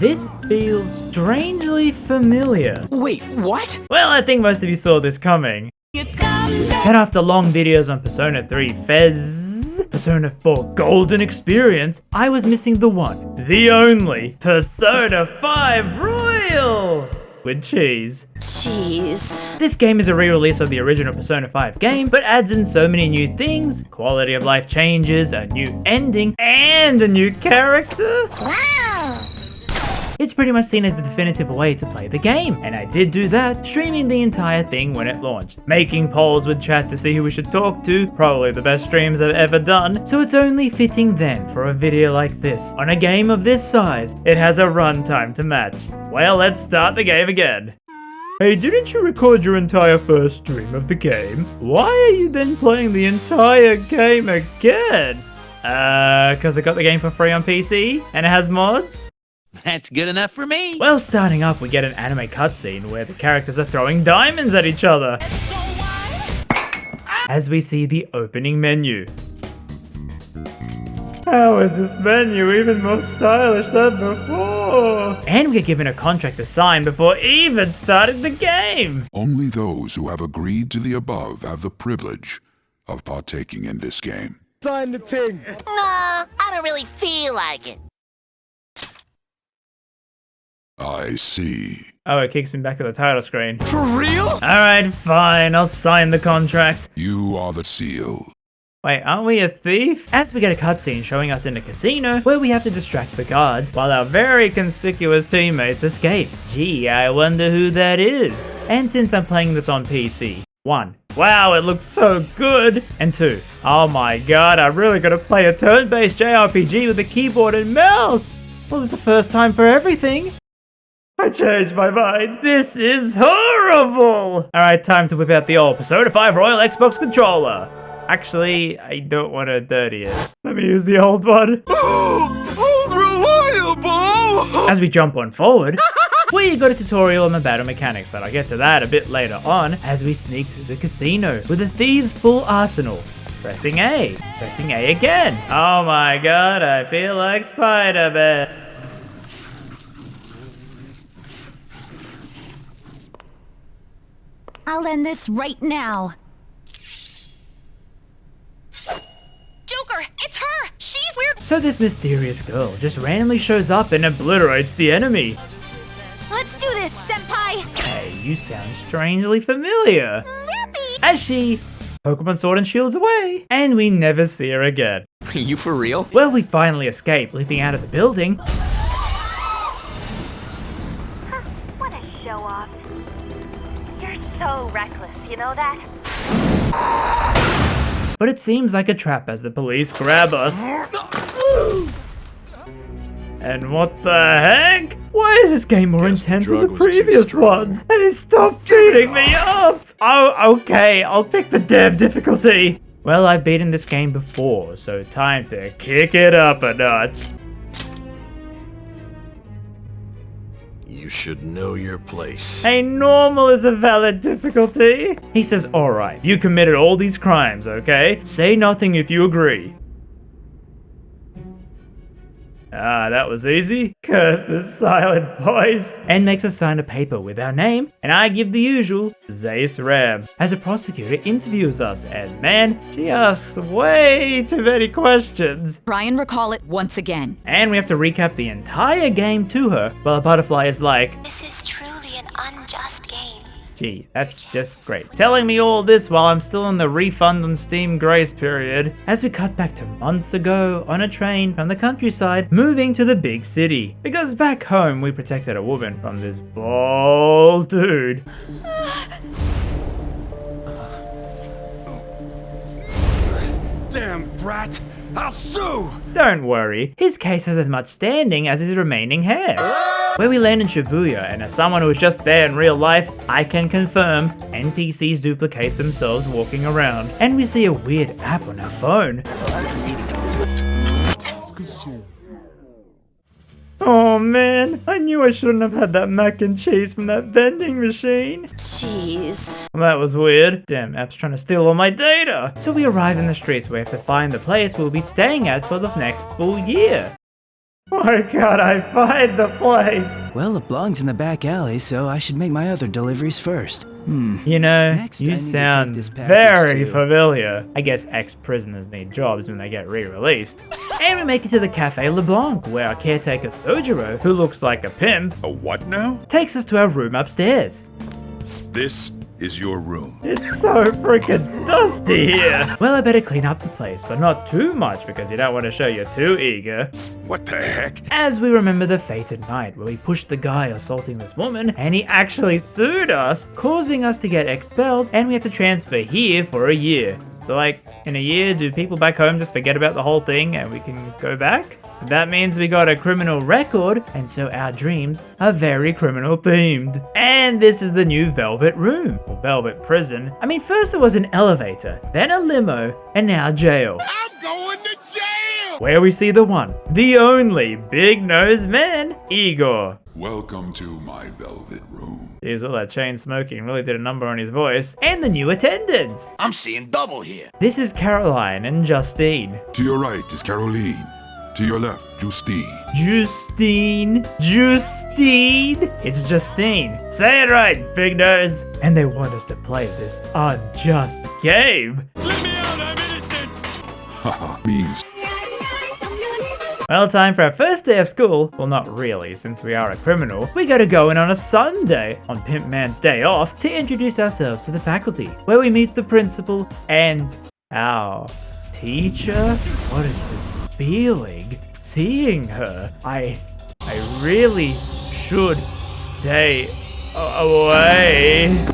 This feels strangely familiar. Wait, what? Well, I think most of you saw this coming. And after long videos on Persona 3 Fez, Persona 4 Golden Experience, I was missing the one, the only, Persona 5 Royal! With cheese. Cheese. This game is a re-release of the original Persona 5 game, but adds in so many new things, quality of life changes, a new ending, and a new character. Wow. It's pretty much seen as the definitive way to play the game, and I did do that, streaming the entire thing when it launched, making polls with chat to see who we should talk to, probably the best streams I've ever done, so it's only fitting then for a video like this. On a game of this size, it has a runtime to match. Well, let's start the game again. Hey, didn't you record your entire first stream of the game? Why are you then playing the entire game again? Cause I got the game for free on PC, and it has mods? That's good enough for me. Well, starting up, we get an anime cutscene where the characters are throwing diamonds at each other. As we see the opening menu. How is this menu even more stylish than before? And we get given a contract to sign before even starting the game. Only those who have agreed to the above have the privilege of partaking in this game. Sign the thing. Nah, I don't really feel like it. I see. Oh, it kicks me back to the title screen. For real? Alright, fine, I'll sign the contract. You are the seal. Wait, aren't we a thief? As we get a cutscene showing us in a casino where we have to distract the guards while our very conspicuous teammates escape. Gee, I wonder who that is. And since I'm playing this on PC, 1. Wow, it looks so good! And 2. Oh my god, I'm really gonna play a turn-based JRPG with a keyboard and mouse! Well, it's the first time for everything. I changed my mind. This is horrible! Alright, time to whip out the old Persona 5 Royal Xbox controller. Actually, I don't want to dirty it. Let me use the old one. Unreliable! As we jump on forward, we got a tutorial on the battle mechanics, but I'll get to that a bit later on as we sneak through the casino with a thieves' full arsenal. Pressing A. Pressing A again. Oh my god, I feel like Spider-Man. I'll end this right now. Joker, it's her! She's weird. So this mysterious girl just randomly shows up and obliterates the enemy. Let's do this, senpai! Hey, you sound strangely familiar. Zippy! As she Pokemon Sword and Shield's away, and we never see her again. Are you for real? Well, we finally escape, leaping out of the building. What a show off. You're so reckless, you know that? But it seems like a trap as the police grab us. And what the heck? Why is this game more intense than the previous ones? Hey, stop beating me up! Oh, okay, I'll pick the dev difficulty. Well, I've beaten this game before, so time to kick it up a notch. You should know your place. Hey, normal is a valid difficulty. He says, alright, you committed all these crimes, okay? Say nothing if you agree. Ah, that was easy. Curse the silent voice. And makes us sign a paper with our name, and I give the usual RamZaes Ram. As a prosecutor interviews us, and man, she asks way too many questions. Try and recall it once again. And we have to recap the entire game to her, while a butterfly is like, This is truly an unjust game. gee, that's just great. Telling me all this while I'm still in the refund on Steam grace period. As we cut back to months ago on a train from the countryside, moving to the big city. Because back home, we protected a woman from this bald dude. Damn brat! I'll sue! Don't worry, his case has as much standing as his remaining hair. Where we land in Shibuya, and as someone who was just there in real life, I can confirm NPCs duplicate themselves walking around. And we see a weird app on our phone. Oh man, I knew I shouldn't have had that mac and cheese from that vending machine. Cheese. Well, that was weird. Damn, app's trying to steal all my data. So we arrive in the streets where we have to find the place we'll be staying at for the next full year. Why can't I find the place? Well, it belongs in the back alley, so I should make my other deliveries first. You know, Next, I you need to take sound this package very to- familiar. I guess ex-prisoners need jobs when they get re-released. And we make it to the Cafe LeBlanc, where our caretaker Sojiro, who looks like a pimp, A what now? takes us to our room upstairs. This is your room. It's so freaking dusty here. Well, I better clean up the place, but not too much because you don't want to show you're too eager. What the heck? As we remember the fated night where we pushed the guy assaulting this woman and he actually sued us, causing us to get expelled, and we have to transfer here for a year. So like, in a year, do people back home just forget about the whole thing and we can go back? That means we got a criminal record, and so our dreams are very criminal themed. And this is the new Velvet Room, or Velvet Prison. I mean, first there was an elevator, then a limo, and now jail. I'm going to jail! Where we see the one, the only big-nosed man, Igor. Welcome to my velvet room. Jeez, all that chain smoking really did a number on his voice. And the new attendants. I'm seeing double here. This is Caroline and Justine. To your right is Caroline. To your left, Justine. Justine. It's Justine. Say it right, big nose. And they want us to play this unjust game. Haha, means. Well, time for our first day of school. Well, not really, since we are a criminal. We gotta go in on a Sunday, on Pimp Man's day off, to introduce ourselves to the faculty, where we meet the principal and our teacher. What is this feeling? Seeing her. I really should stay away.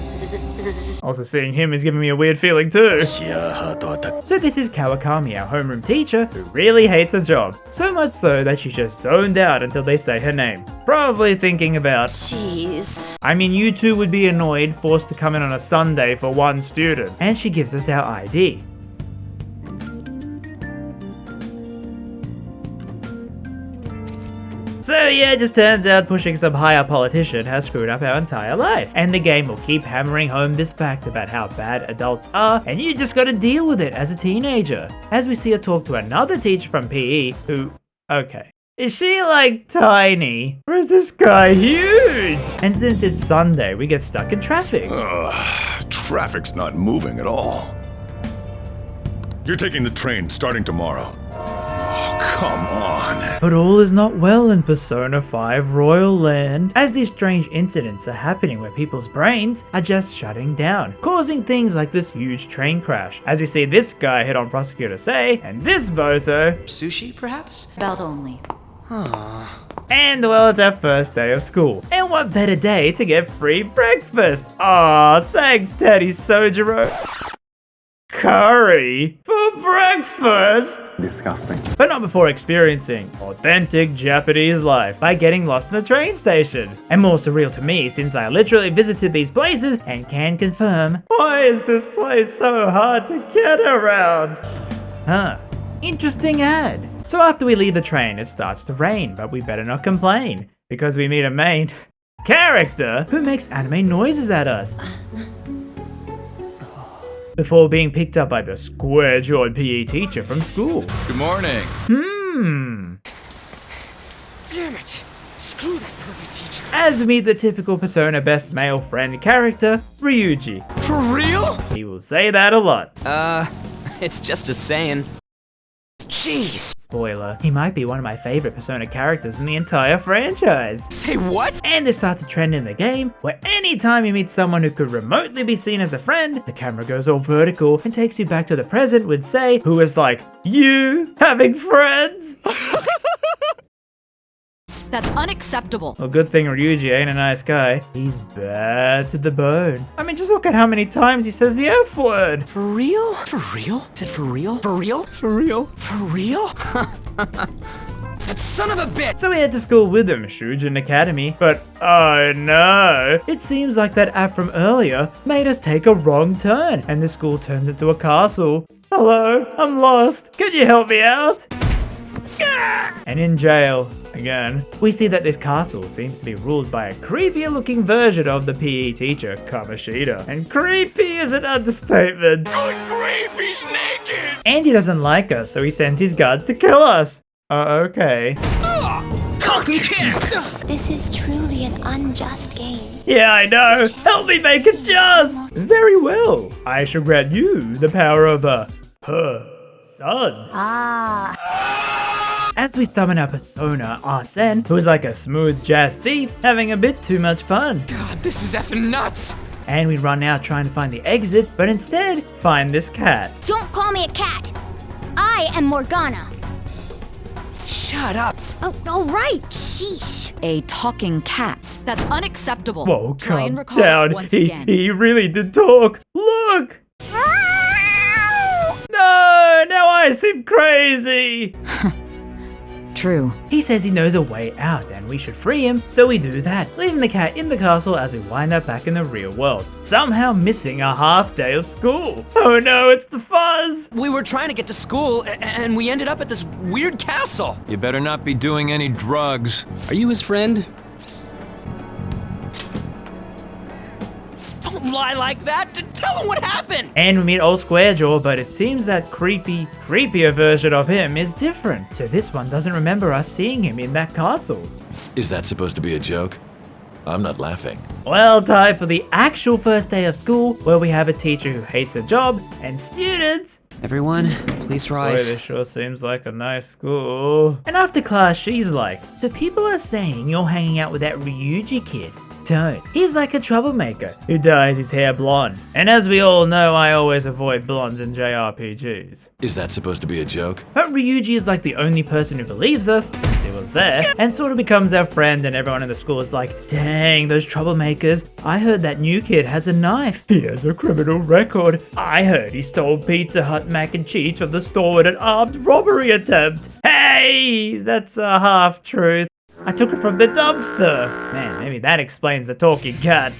Also, seeing him is giving me a weird feeling too. So this is Kawakami, our homeroom teacher, who really hates her job. So much so that she's just zoned out until they say her name. Probably thinking about, Jeez. I mean, you two would be annoyed forced to come in on a Sunday for one student. And she gives us our ID. So yeah, it just turns out pushing some higher politician has screwed up our entire life. And the game will keep hammering home this fact about how bad adults are, and you just gotta deal with it as a teenager. As we see her talk to another teacher from PE who, okay. Is she like tiny? Or is this guy huge? And since it's Sunday, we get stuck in traffic. Traffic's not moving at all. You're taking the train starting tomorrow. Oh, come on. But all is not well in Persona 5 Royal Land, as these strange incidents are happening where people's brains are just shutting down, causing things like this huge train crash, as we see this guy hit on Prosecutor Say, and this bozo. Sushi, perhaps? Belt only. And well, it's our first day of school. And what better day to get free breakfast? Aw, thanks Daddy Sojiro. Curry for breakfast? Disgusting. But not before experiencing authentic Japanese life by getting lost in the train station. And more surreal to me since I literally visited these places and can confirm, why is this place so hard to get around? Huh, interesting ad. So after we leave the train, it starts to rain, but we better not complain because we meet a main character who makes anime noises at us. Before being picked up by the square-jawed PE teacher from school. Good morning. Damn it! Screw that perfect teacher. As we meet the typical Persona best male friend character, Ryuji. For real? He will say that a lot. It's just a saying. Jeez. Spoiler, he might be one of my favorite Persona characters in the entire franchise. Say what? And this starts a trend in the game where anytime you meet someone who could remotely be seen as a friend, the camera goes all vertical and takes you back to the present with Say, who is like, you having friends? That's unacceptable. Well, good thing Ryuji ain't a nice guy. He's bad to the bone. I mean, just look at how many times he says the F word. For real? For real? Is it for real? For real? For real? For real? That son of a bitch! So we head to school with him, Shujin Academy, but oh no! It seems like that app from earlier made us take a wrong turn, and the school turns into a castle. Hello, I'm lost. Can you help me out? And in jail, again, we see that this castle seems to be ruled by a creepier looking version of the PE teacher, Kamoshida. And creepy is an understatement. Good grief, he's naked! And he doesn't like us, so he sends his guards to kill us. Okay. This is truly an unjust game. Yeah, I know. Help me make it just. Very well. I shall grant you the power of her son. As we summon our persona, Arsene, who is like a smooth jazz thief, having a bit too much fun. God, this is effing nuts. And we run out trying to find the exit, but instead find this cat. Don't call me a cat. I am Morgana. Shut up. Oh, all right. Sheesh. A talking cat. That's unacceptable. Whoa, Try and calm recall it down. once He again. really did talk. Look. No, now I seem crazy. True. He says he knows a way out and we should free him, so we do that, leaving the cat in the castle as we wind up back in the real world, somehow missing a half day of school. Oh no, it's the fuzz! We were trying to get to school, and we ended up at this weird castle. You better not be doing any drugs. Are you his friend? Don't lie like that. Tell him what happened. And we meet old Squarejaw, but it seems that creepier version of him is different. So this one doesn't remember us seeing him in that castle. Is that supposed to be a joke? I'm not laughing. Well, time for the actual first day of school, where we have a teacher who hates her job, and students. Everyone, please Boy, rise. this sure seems like a nice school. And after class, she's like, so people are saying you're hanging out with that Ryuji kid. Don't. He's like a troublemaker who dyes his hair blonde. And as we all know, I always avoid blondes in JRPGs. Is that supposed to be a joke? But Ryuji is like the only person who believes us, since he was there, and sort of becomes our friend, and everyone in the school is like, dang, those troublemakers. I heard that new kid has a knife. He has a criminal record. I heard he stole Pizza Hut mac and cheese from the store in an armed robbery attempt. Hey, that's a half-truth. I took it from the dumpster. Man, maybe that explains the talking cat.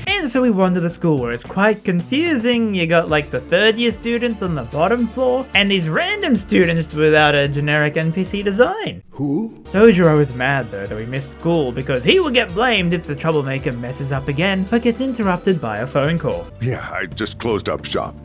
And so we wander the school where it's quite confusing. You got like the third year students on the bottom floor and these random students without a generic NPC design. Who? Sojiro is mad though that we missed school because he will get blamed if the troublemaker messes up again, but gets interrupted by a phone call. Yeah, I just closed up shop.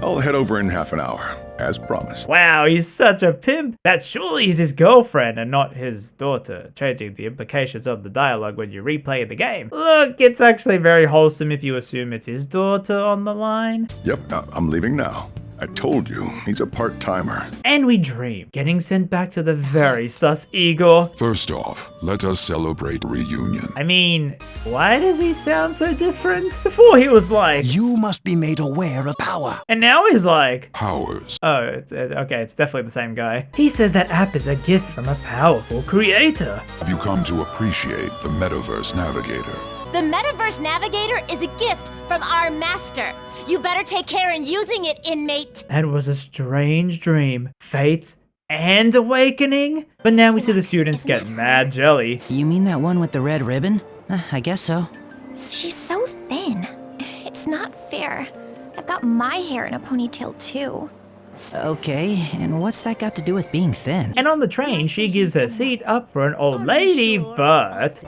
I'll head over in half an hour, as promised. Wow, he's such a pimp. That surely is his girlfriend and not his daughter, changing the implications of the dialogue when you replay the game. Look, it's actually very wholesome if you assume it's his daughter on the line. Yep, I'm leaving now. I told you, he's a part-timer. And we dream, getting sent back to the very sus Igor. First off, let us celebrate reunion. I mean, why does he sound so different? Before he was like, You must be made aware of power. and now he's like, Powers. oh, okay, it's definitely the same guy. He says that app is a gift from a powerful creator. Have you come to appreciate the Metaverse Navigator? The Metaverse Navigator is a gift from our master. You better take care in using it, inmate. That was a strange dream. Fates and awakening? But now we see the students get mad jelly. You mean that one with the red ribbon? I guess so. She's so thin. It's not fair. I've got my hair in a ponytail too. Okay, and what's that got to do with being thin? And on the train, she gives her seat up for an old lady, but...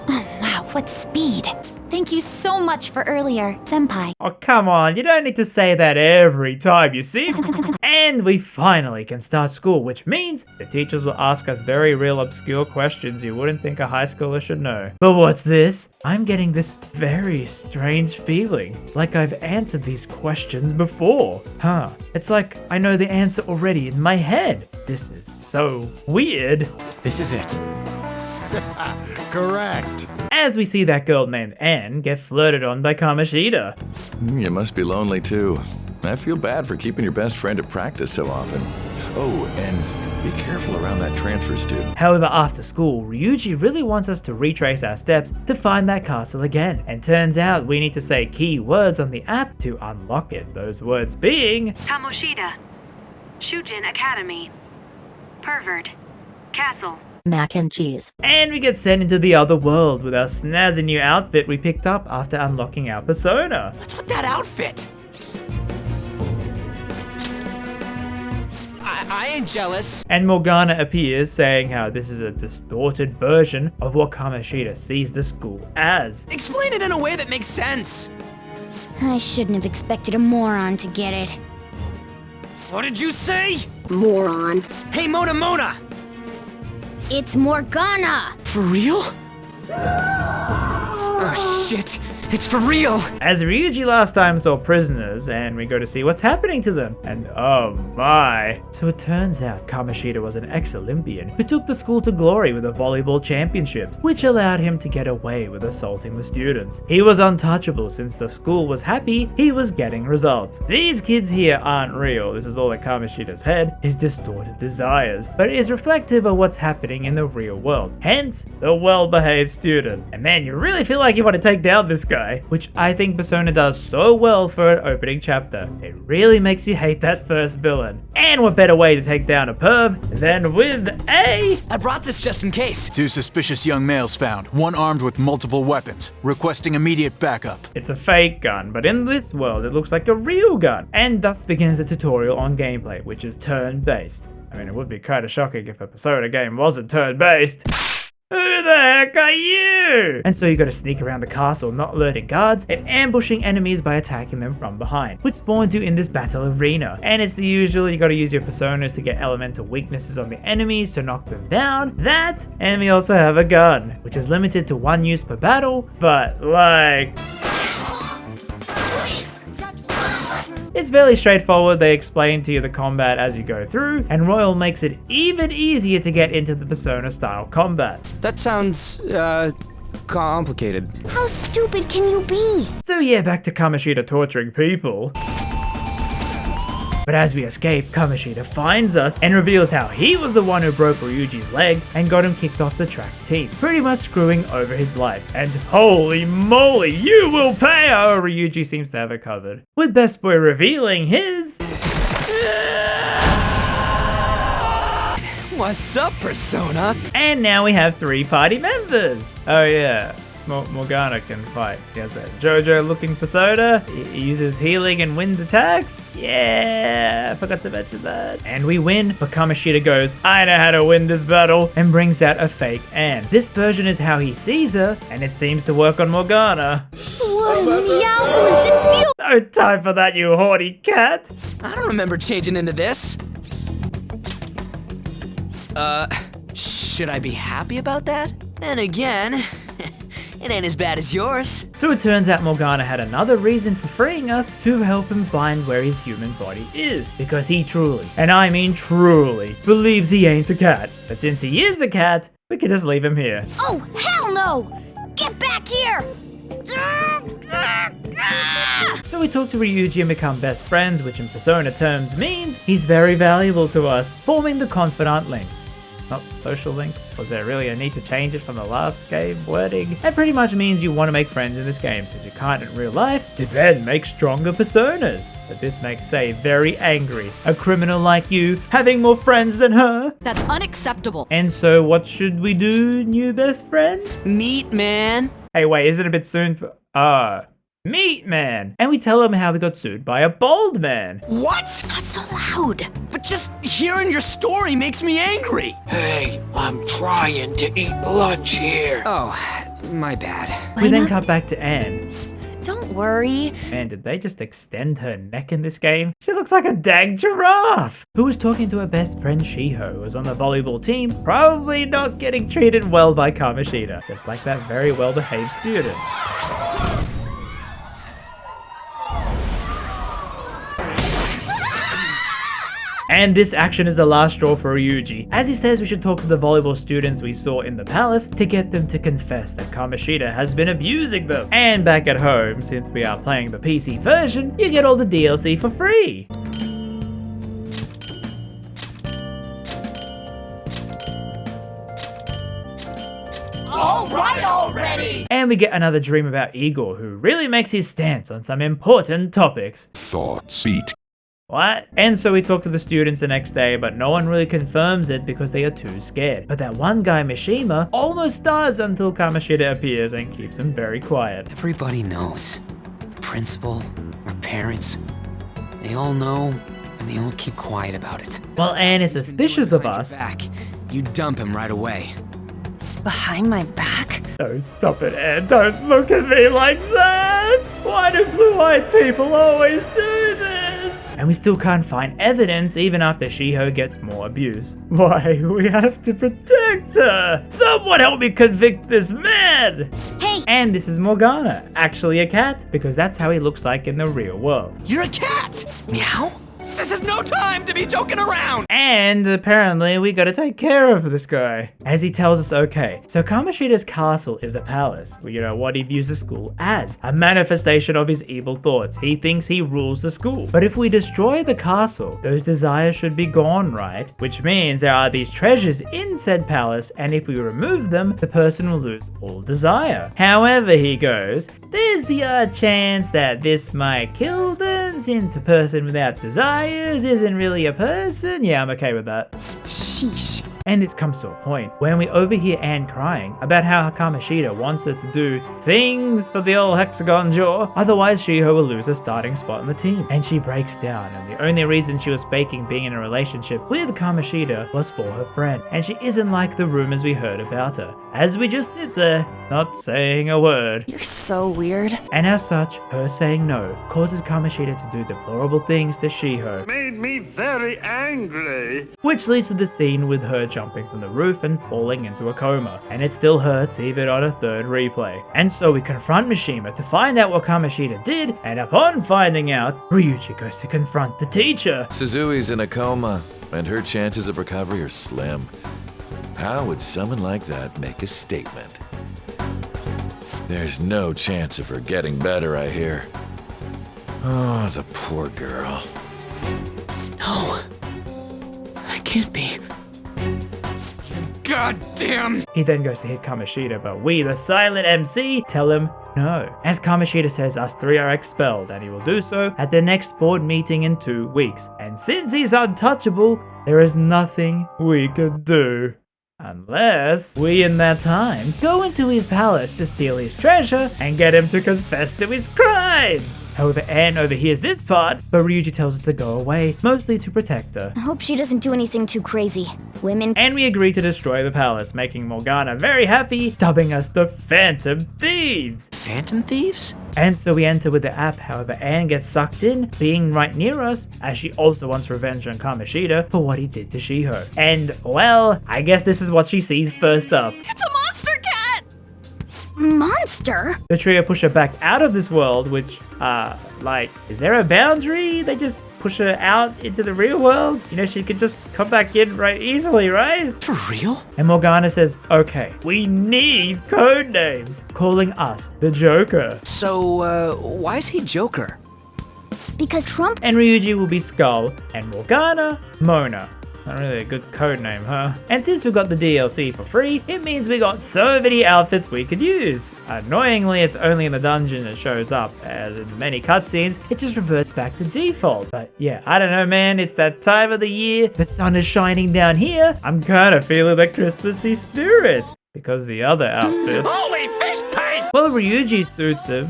Wow, what speed. Thank you so much for earlier, senpai. Oh, come on, you don't need to say that every time you see. And we finally can start school, which means the teachers will ask us very real obscure questions you wouldn't think a high schooler should know. But what's this? I'm getting this very strange feeling, like I've answered these questions before. Huh, it's like I know the answer already in my head. This is so weird. This is it. Correct. As we see that girl named Anne get flirted on by Kamoshida. You must be lonely too. I feel bad for keeping your best friend at practice so often. Oh, and be careful around that transfer student. However, after school, Ryuji really wants us to retrace our steps to find that castle again. And turns out we need to say key words on the app to unlock it. Those words being... Kamoshida, Shujin Academy, Pervert, Castle. Mac and cheese. And we get sent into the other world with our snazzy new outfit we picked up after unlocking our persona. What's with that outfit? I ain't jealous. And Morgana appears saying how this is a distorted version of what Kamoshida sees the school as. Explain it in a way that makes sense. I shouldn't have expected a moron to get it. What did you say? moron. Hey, Mona! It's Morgana. For real? Oh, shit. It's for real! As Ryuji last time saw prisoners, and we go to see what's happening to them. And oh my. So it turns out Kamoshida was an ex-Olympian who took the school to glory with the volleyball championships, which allowed him to get away with assaulting the students. He was untouchable since the school was happy he was getting results. These kids here aren't real. This is all in Kamoshida's head, his distorted desires, but it is reflective of what's happening in the real world. Hence, the well-behaved student. And man, you really feel like you want to take down this guy, which I think Persona does so well for an opening chapter. It really makes you hate that first villain. And what better way to take down a perv than with a... I brought this just in case. 2 suspicious young males found, one armed with multiple weapons, requesting immediate backup. It's a fake gun, but in this world it looks like a real gun. And thus begins a tutorial on gameplay, which is turn-based. I mean, it would be kind of shocking if a Persona game wasn't turn-based. Who the heck are you? And so you gotta sneak around the castle, not alerting guards, and ambushing enemies by attacking them from behind, which spawns you in this battle arena. And it's the usual, you gotta use your personas to get elemental weaknesses on the enemies to knock them down. That, and we also have a gun, which is limited to 1 use per battle, but like... It's fairly straightforward. They explain to you the combat as you go through, and Royal makes it even easier to get into the Persona style combat. That sounds, complicated. How stupid can you be? So yeah, back to Kamoshida torturing people. But as we escape, Kamoshida finds us and reveals how he was the one who broke Ryuji's leg and got him kicked off the track team, pretty much screwing over his life. And holy moly, you will pay! Oh, Ryuji seems to have it covered. With Best Boy revealing his... What's up, Persona? And now we have 3 party members. Oh yeah. Morgana can fight. He has a JoJo-looking persona. He uses healing and wind attacks. Yeah, I forgot to mention that. And we win, but Kamoshida goes, I know how to win this battle, and brings out a fake Anne. This version is how he sees her, and it seems to work on Morgana. What a meow, No time for that, you horny cat. I don't remember changing into this. Should I be happy about that? Then again... It ain't as bad as yours. So it turns out Morgana had another reason for freeing us to help him find where his human body is. Because he truly, and I mean truly, believes he ain't a cat. But since he is a cat, we can just leave him here. Oh, hell no! Get back here! So we talk to Ryuji and become best friends, which in Persona terms means he's very valuable to us, forming the confidant links. Not social links. Was there really a need to change it from the last game wording? It pretty much means you want to make friends in this game since you can't in real life to then make stronger personas. But this makes Sei very angry. A criminal like you having more friends than her? That's unacceptable. And so what should we do, new best friend? Meat man. Hey wait, is it a bit soon for... Meat Man! And we tell him how we got sued by a bald man. What? Not so loud. But just hearing your story makes me angry. Hey, I'm trying to eat lunch here. Oh, my bad. We then cut back to Anne. Don't worry. Man, did they just extend her neck in this game? She looks like a dang giraffe! Who was talking to her best friend Shiho, who was on the volleyball team, probably not getting treated well by Kamoshida, just like that very well-behaved student. And this action is the last straw for Ryuji, as he says we should talk to the volleyball students we saw in the palace to get them to confess that Kamoshida has been abusing them. And back at home, since we are playing the PC version, you get all the DLC for free. Alright already! And we get another dream about Igor, who really makes his stance on some important topics. Thoughts, feet. What? And so we talk to the students the next day, but no one really confirms it because they are too scared. But that one guy, Mishima, almost does until Kamoshida appears and keeps him very quiet. Everybody knows. The principal, our parents, they all know, and they all keep quiet about it. Well, Anne is suspicious of us. Back, you dump him right away. Behind my back? Oh, stop it, Anne. Don't look at me like that! Why do blue-eyed people always do this? months, and we still can't find evidence even after Shiho gets more abuse. Why, we have to protect her! Someone help me convict this man! Hey! And this is Morgana, actually a cat, because that's how he looks like in the real world. You're a cat! Meow? This is no time to be joking around! And apparently we gotta take care of this guy. As he tells us, okay, so Kamoshida's castle is a palace. You know what he views the school as. A manifestation of his evil thoughts. He thinks he rules the school. But if we destroy the castle, those desires should be gone, right? Which means there are these treasures in said palace, and if we remove them, the person will lose all desire. However, he goes, there's the odd chance that this might kill them, since a person without desires isn't really a person. Yeah, I'm okay with that. Sheesh. And this comes to a point when we overhear Anne crying about how Kamoshida wants her to do things for the old hexagon jaw, otherwise Shiho will lose her starting spot in the team. And she breaks down, and the only reason she was faking being in a relationship with Kamoshida was for her friend, and she isn't like the rumors we heard about her. As we just sit there, not saying a word. You're so weird. And as such, her saying no causes Kamoshida to do deplorable things to Shiho. Made me very angry. Which leads to the scene with her jumping from the roof and falling into a coma. And it still hurts even on a third replay. And so we confront Mishima to find out what Kamoshida did, and upon finding out, Ryuji goes to confront the teacher. Suzui's in a coma, and her chances of recovery are slim. How would someone like that make a statement? There's no chance of her getting better, I hear. Oh, the poor girl. No. That can't be. Goddamn! He then goes to hit Kamoshida, but we, the silent MC, tell him no. As Kamoshida says us three are expelled, and he will do so at the next board meeting in 2 weeks. And since he's untouchable, there is nothing we could do. Unless we, in that time, go into his palace to steal his treasure and get him to confess to his crimes. However, Anne overhears this part, but Ryuji tells her to go away, mostly to protect her. I hope she doesn't do anything too crazy. Women. And we agree to destroy the palace, making Morgana very happy, dubbing us the Phantom Thieves. Phantom Thieves? And so we enter with the app, however Anne gets sucked in, being right near us, as she also wants revenge on Kamoshida for what he did to Shiho. And, well, I guess this is what she sees first up. It's a monster cat! Monster? The trio push her back out of this world, which, is there a boundary? They just push her out into the real world? You know, she could just come back in right easily, right? For real? And Morgana says, okay, we need code names, calling us the Joker. So, why is he Joker? Because Trump. And Ryuji will be Skull, and Morgana, Mona. Not really a good code name, huh? And since we got the DLC for free, it means we got so many outfits we could use. Annoyingly, it's only in the dungeon it shows up, as in many cutscenes, it just reverts back to default. But yeah, I don't know, man, it's that time of the year, the sun is shining down here, I'm kinda feeling the Christmassy spirit. Because the other outfits... Holy fish paste! Well, Ryuji suits him,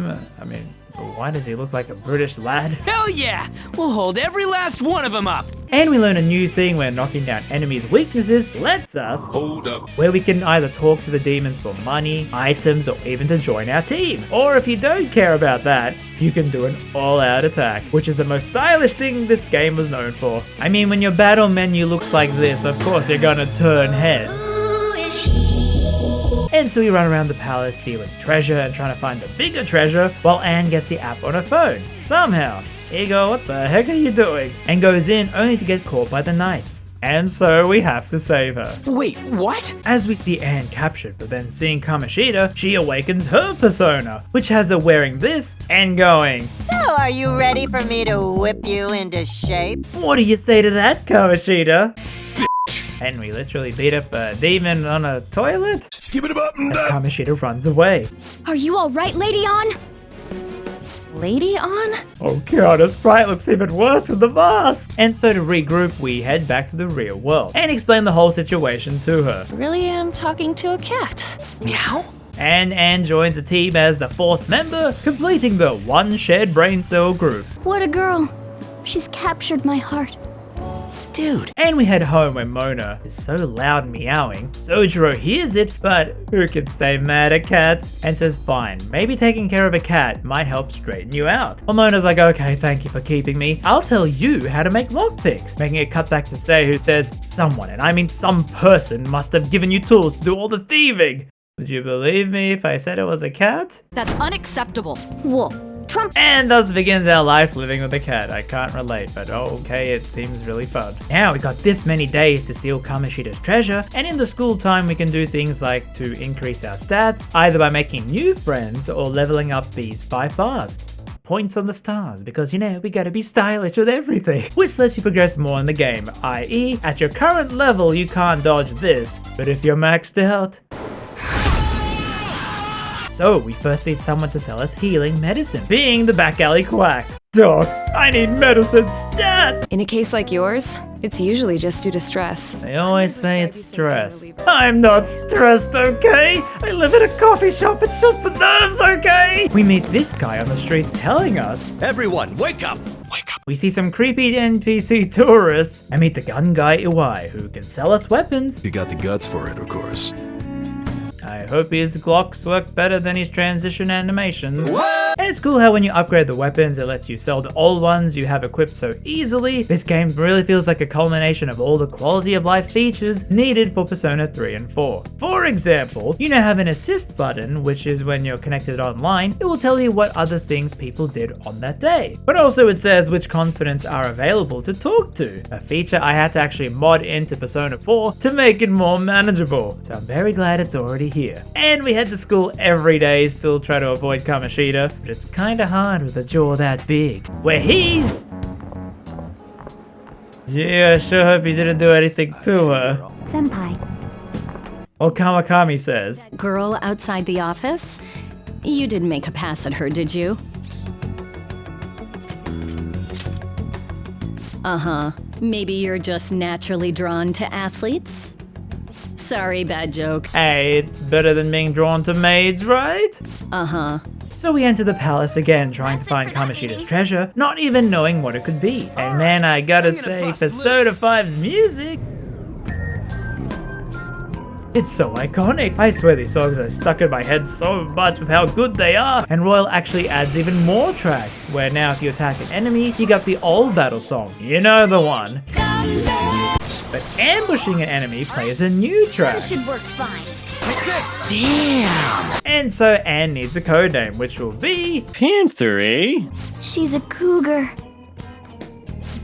why does he look like a British lad? Hell yeah! We'll hold every last one of them up! And we learn a new thing where knocking down enemies' weaknesses lets us Hold up. where we can either talk to the demons for money, items, or even to join our team. Or if you don't care about that, you can do an all-out attack, which is the most stylish thing this game was known for. I mean, when your battle menu looks like this, of course you're gonna turn heads. And so we run around the palace stealing treasure and trying to find the bigger treasure while Anne gets the app on her phone. Somehow. Ego, what the heck are you doing? And goes in only to get caught by the knights. And so we have to save her. Wait, what? As we see Anne captured, but then seeing Kamoshida, she awakens her persona, which has her wearing this and going, So are you ready for me to whip you into shape? what do you say to that, Kamoshida? And we literally beat up a demon on a toilet? Skip it up and as Kamoshida runs away. Are you alright, Lady On? Lady On? Oh god, her sprite looks even worse with the mask! And so to regroup, we head back to the real world and explain the whole situation to her. Really am talking to a cat. Meow? And Anne joins the team as the 4th member, completing the one shared brain cell group. What a girl. She's captured my heart. dude. And we head home where Mona is so loud and meowing. Sojiro hears it, but who can stay mad at cats? And says fine, maybe taking care of a cat might help straighten you out. Well, Mona's like, okay, thank you for keeping me. I'll tell you how to make lockpicks. Making it cut back to Sei, who says, someone, and I mean some person, must have given you tools to do all the thieving. Would you believe me if I said it was a cat? That's unacceptable. Whoa. Trump. And thus begins our life living with a cat. I can't relate, but okay, it seems really fun. Now we got this many days to steal Kamoshida's treasure, and in the school time we can do things like to increase our stats, either by making new friends or leveling up these 5 bars. Points on the stars, because you know, we gotta be stylish with everything. Which lets you progress more in the game, i.e. at your current level you can't dodge this, but if you're maxed out, so we first need someone to sell us healing medicine, being the back alley quack. Doc, I need medicine stat! In a case like yours, it's usually just due to stress. They always say it's stress. I'm not stressed, okay? I live in a coffee shop, it's just the nerves, okay? We meet this guy on the streets telling us, everyone, wake up! Wake up. We see some creepy NPC tourists and meet the gun guy Iwai, who can sell us weapons. You got the guts for it, of course. I hope his Glocks work better than his transition animations. What? And it's cool how when you upgrade the weapons, it lets you sell the old ones you have equipped so easily. This game really feels like a culmination of all the quality of life features needed for Persona 3 and 4. For example, you now have an assist button, which is when you're connected online, it will tell you what other things people did on that day. But also it says which confidants are available to talk to, a feature I had to actually mod into Persona 4 to make it more manageable. So I'm very glad it's already here. And we head to school every day, still try to avoid Kamoshida, but it's kinda hard with a jaw that big. Where he's... Yeah, I sure hope you didn't do anything to her. Senpai. Well, Kawakami says, That girl outside the office? You didn't make a pass at her, did you? Uh-huh. Maybe you're just naturally drawn to athletes? Sorry, bad joke. Hey, it's better than being drawn to maids, right? Uh-huh. So we enter the palace again, trying to find Kamoshida's treasure, not even knowing what it could be. And man, I gotta say, Persona 5's music... It's so iconic. I swear these songs are stuck in my head so much with how good they are. And Royal actually adds even more tracks, where now if you attack an enemy, you got the old battle song. You know the one. But ambushing an enemy plays a new track. That should work fine. Damn! And so Anne needs a codename, which will be... Panther, eh? She's a cougar.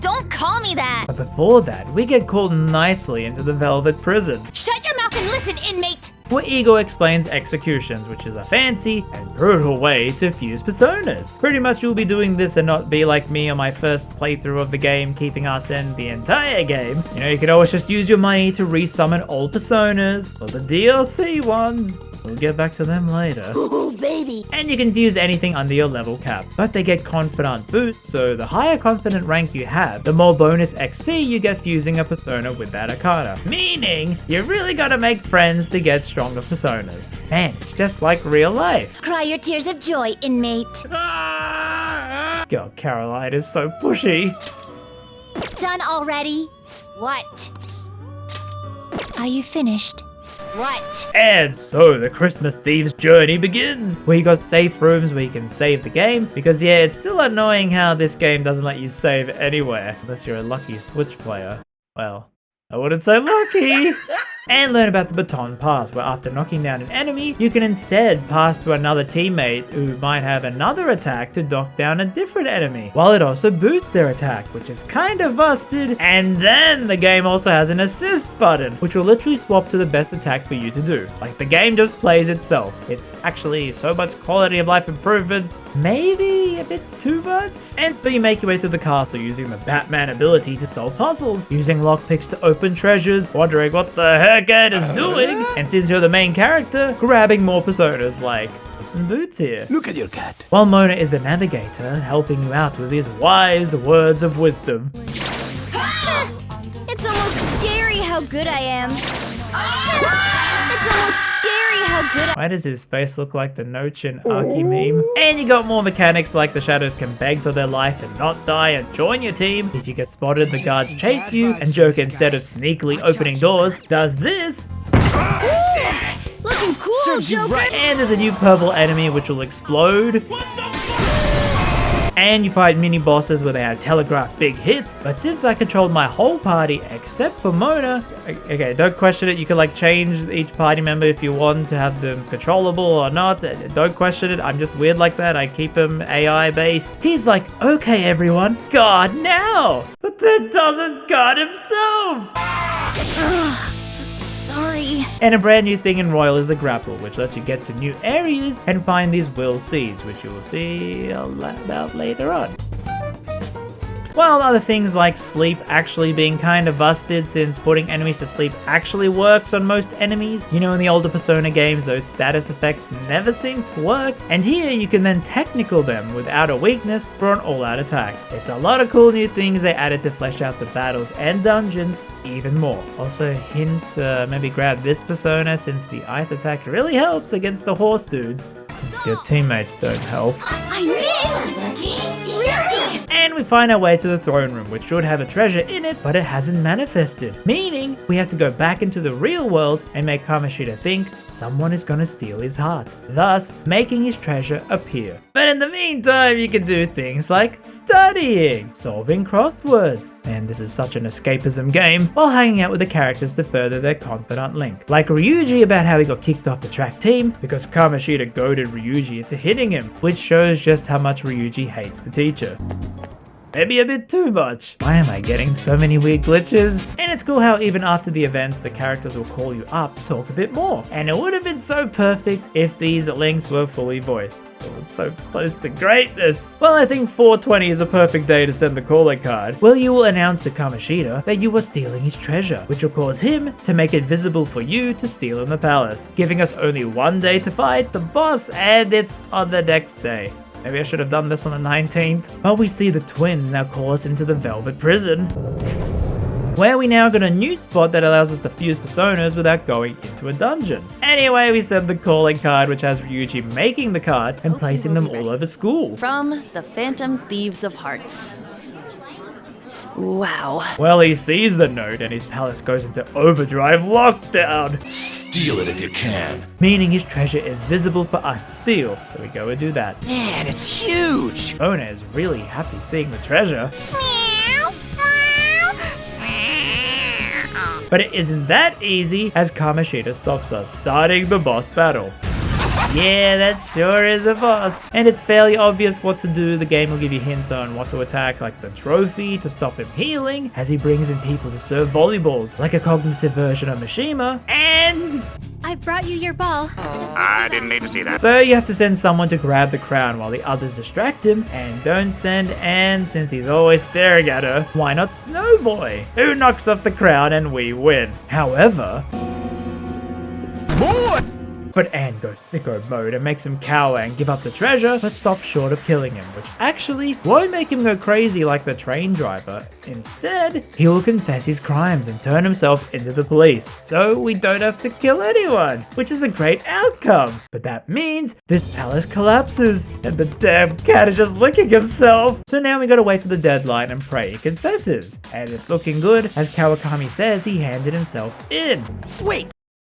Don't call me that! But before that, we get called nicely into the Velvet Prison. Shut your mouth and listen, inmate! Where Ego explains executions, which is a fancy and brutal way to fuse personas. Pretty much you'll be doing this and not be like me on my first playthrough of the game, keeping us in the entire game. You know, you could always just use your money to resummon old personas, or the DLC ones. We'll get back to them later. Ooh, baby! And you can fuse anything under your level cap, but they get confidant boosts, so the higher confidant rank you have, the more bonus XP you get fusing a persona with that arcana. Meaning, you really gotta make friends to get stronger personas. Man, it's just like real life. Cry your tears of joy, inmate. God, Caroline is so pushy. Done already? What? Are you finished? What? And so the Christmas Thieves journey begins, where you got safe rooms where you can save the game, because yeah, it's still annoying how this game doesn't let you save anywhere, unless you're a lucky Switch player. Well, I wouldn't say lucky. And learn about the baton pass, where after knocking down an enemy, you can instead pass to another teammate who might have another attack to knock down a different enemy, while it also boosts their attack, which is kind of busted. And then the game also has an assist button, which will literally swap to the best attack for you to do. Like the game just plays itself. It's actually so much quality of life improvements, maybe a bit too much. And so you make your way to the castle using the Batman ability to solve puzzles, using lockpicks to open treasures, wondering what the heck Ed is doing, and since you're the main character, grabbing more personas like Puss in Boots here. Look at your cat. While Mona is the navigator, helping you out with his wise words of wisdom. It's almost scary how good I am. It's almost scary how good Why does his face look like the Nochin Aki meme? And you got more mechanics like the shadows can beg for their life to not die and join your team. If you get spotted, the guards chase you, and Joker, instead of sneakily opening doors, does this. Looking cool, Joker! And there's a new purple enemy which will explode. And you fight mini bosses where they have telegraphed big hits, but since I controlled my whole party except for Mona, okay, don't question it, you can like change each party member if you want to have them controllable or not, don't question it, I'm just weird like that, I keep him AI based. He's like, okay everyone, guard now! But then doesn't guard himself! Sorry. And a brand new thing in Royal is the grapple, which lets you get to new areas and find these will seeds, which you will see a lot about later on. While other things like sleep actually being kind of busted, since putting enemies to sleep actually works on most enemies. You know, in the older Persona games, those status effects never seem to work, and here you can then technical them without a weakness for an all-out attack. It's a lot of cool new things they added to flesh out the battles and dungeons even more. Also hint, maybe grab this Persona since the ice attack really helps against the horse dudes, since your teammates don't help. I missed! Really? And we find our way to the throne room, which should have a treasure in it, but it hasn't manifested. Meaning, we have to go back into the real world and make Kamoshida think someone is gonna steal his heart, thus making his treasure appear. But in the meantime, you can do things like studying, solving crosswords, and this is such an escapism game, while hanging out with the characters to further their confidant link. Like Ryuji about how he got kicked off the track team because Kamoshida goaded Ryuji into hitting him, which shows just how much Ryuji hates the teacher. Maybe a bit too much. Why am I getting so many weird glitches? And it's cool how even after the events, the characters will call you up to talk a bit more. And it would have been so perfect if these links were fully voiced. It was so close to greatness. Well, I think 420 is a perfect day to send the calling card, where you will announce to Kamoshida that you are stealing his treasure, which will cause him to make it visible for you to steal in the palace, giving us only one day to fight the boss, and it's on the next day. Maybe I should have done this on the 19th. But we see the twins now call us into the Velvet Prison, where we now got a new spot that allows us to fuse personas without going into a dungeon. Anyway, we send the calling card, which has Ryuji making the card and placing them all over school. From the Phantom Thieves of Hearts. Wow. Well, he sees the note and his palace goes into overdrive lockdown. Steal it if you can. Meaning his treasure is visible for us to steal, so we go and do that. Man, it's huge! Ona is really happy seeing the treasure. But it isn't that easy, as Kamoshida stops us, starting the boss battle. Yeah, that sure is a boss. And it's fairly obvious what to do. The game will give you hints on what to attack, like the trophy to stop him healing, as he brings in people to serve volleyballs, like a cognitive version of Mishima, and... I brought you your ball. I didn't need to see that. So you have to send someone to grab the crown while the others distract him, and don't send Anne since he's always staring at her. Why not Snowboy, who knocks off the crown and we win. However... But Anne goes sicko mode and makes him cower and give up the treasure, but stops short of killing him, which actually won't make him go crazy like the train driver. Instead, he will confess his crimes and turn himself into the police, so we don't have to kill anyone, which is a great outcome. But that means this palace collapses, and the damn cat is just licking himself. So now we gotta wait for the deadline and pray he confesses. And it's looking good, as Kawakami says he handed himself in. Wait!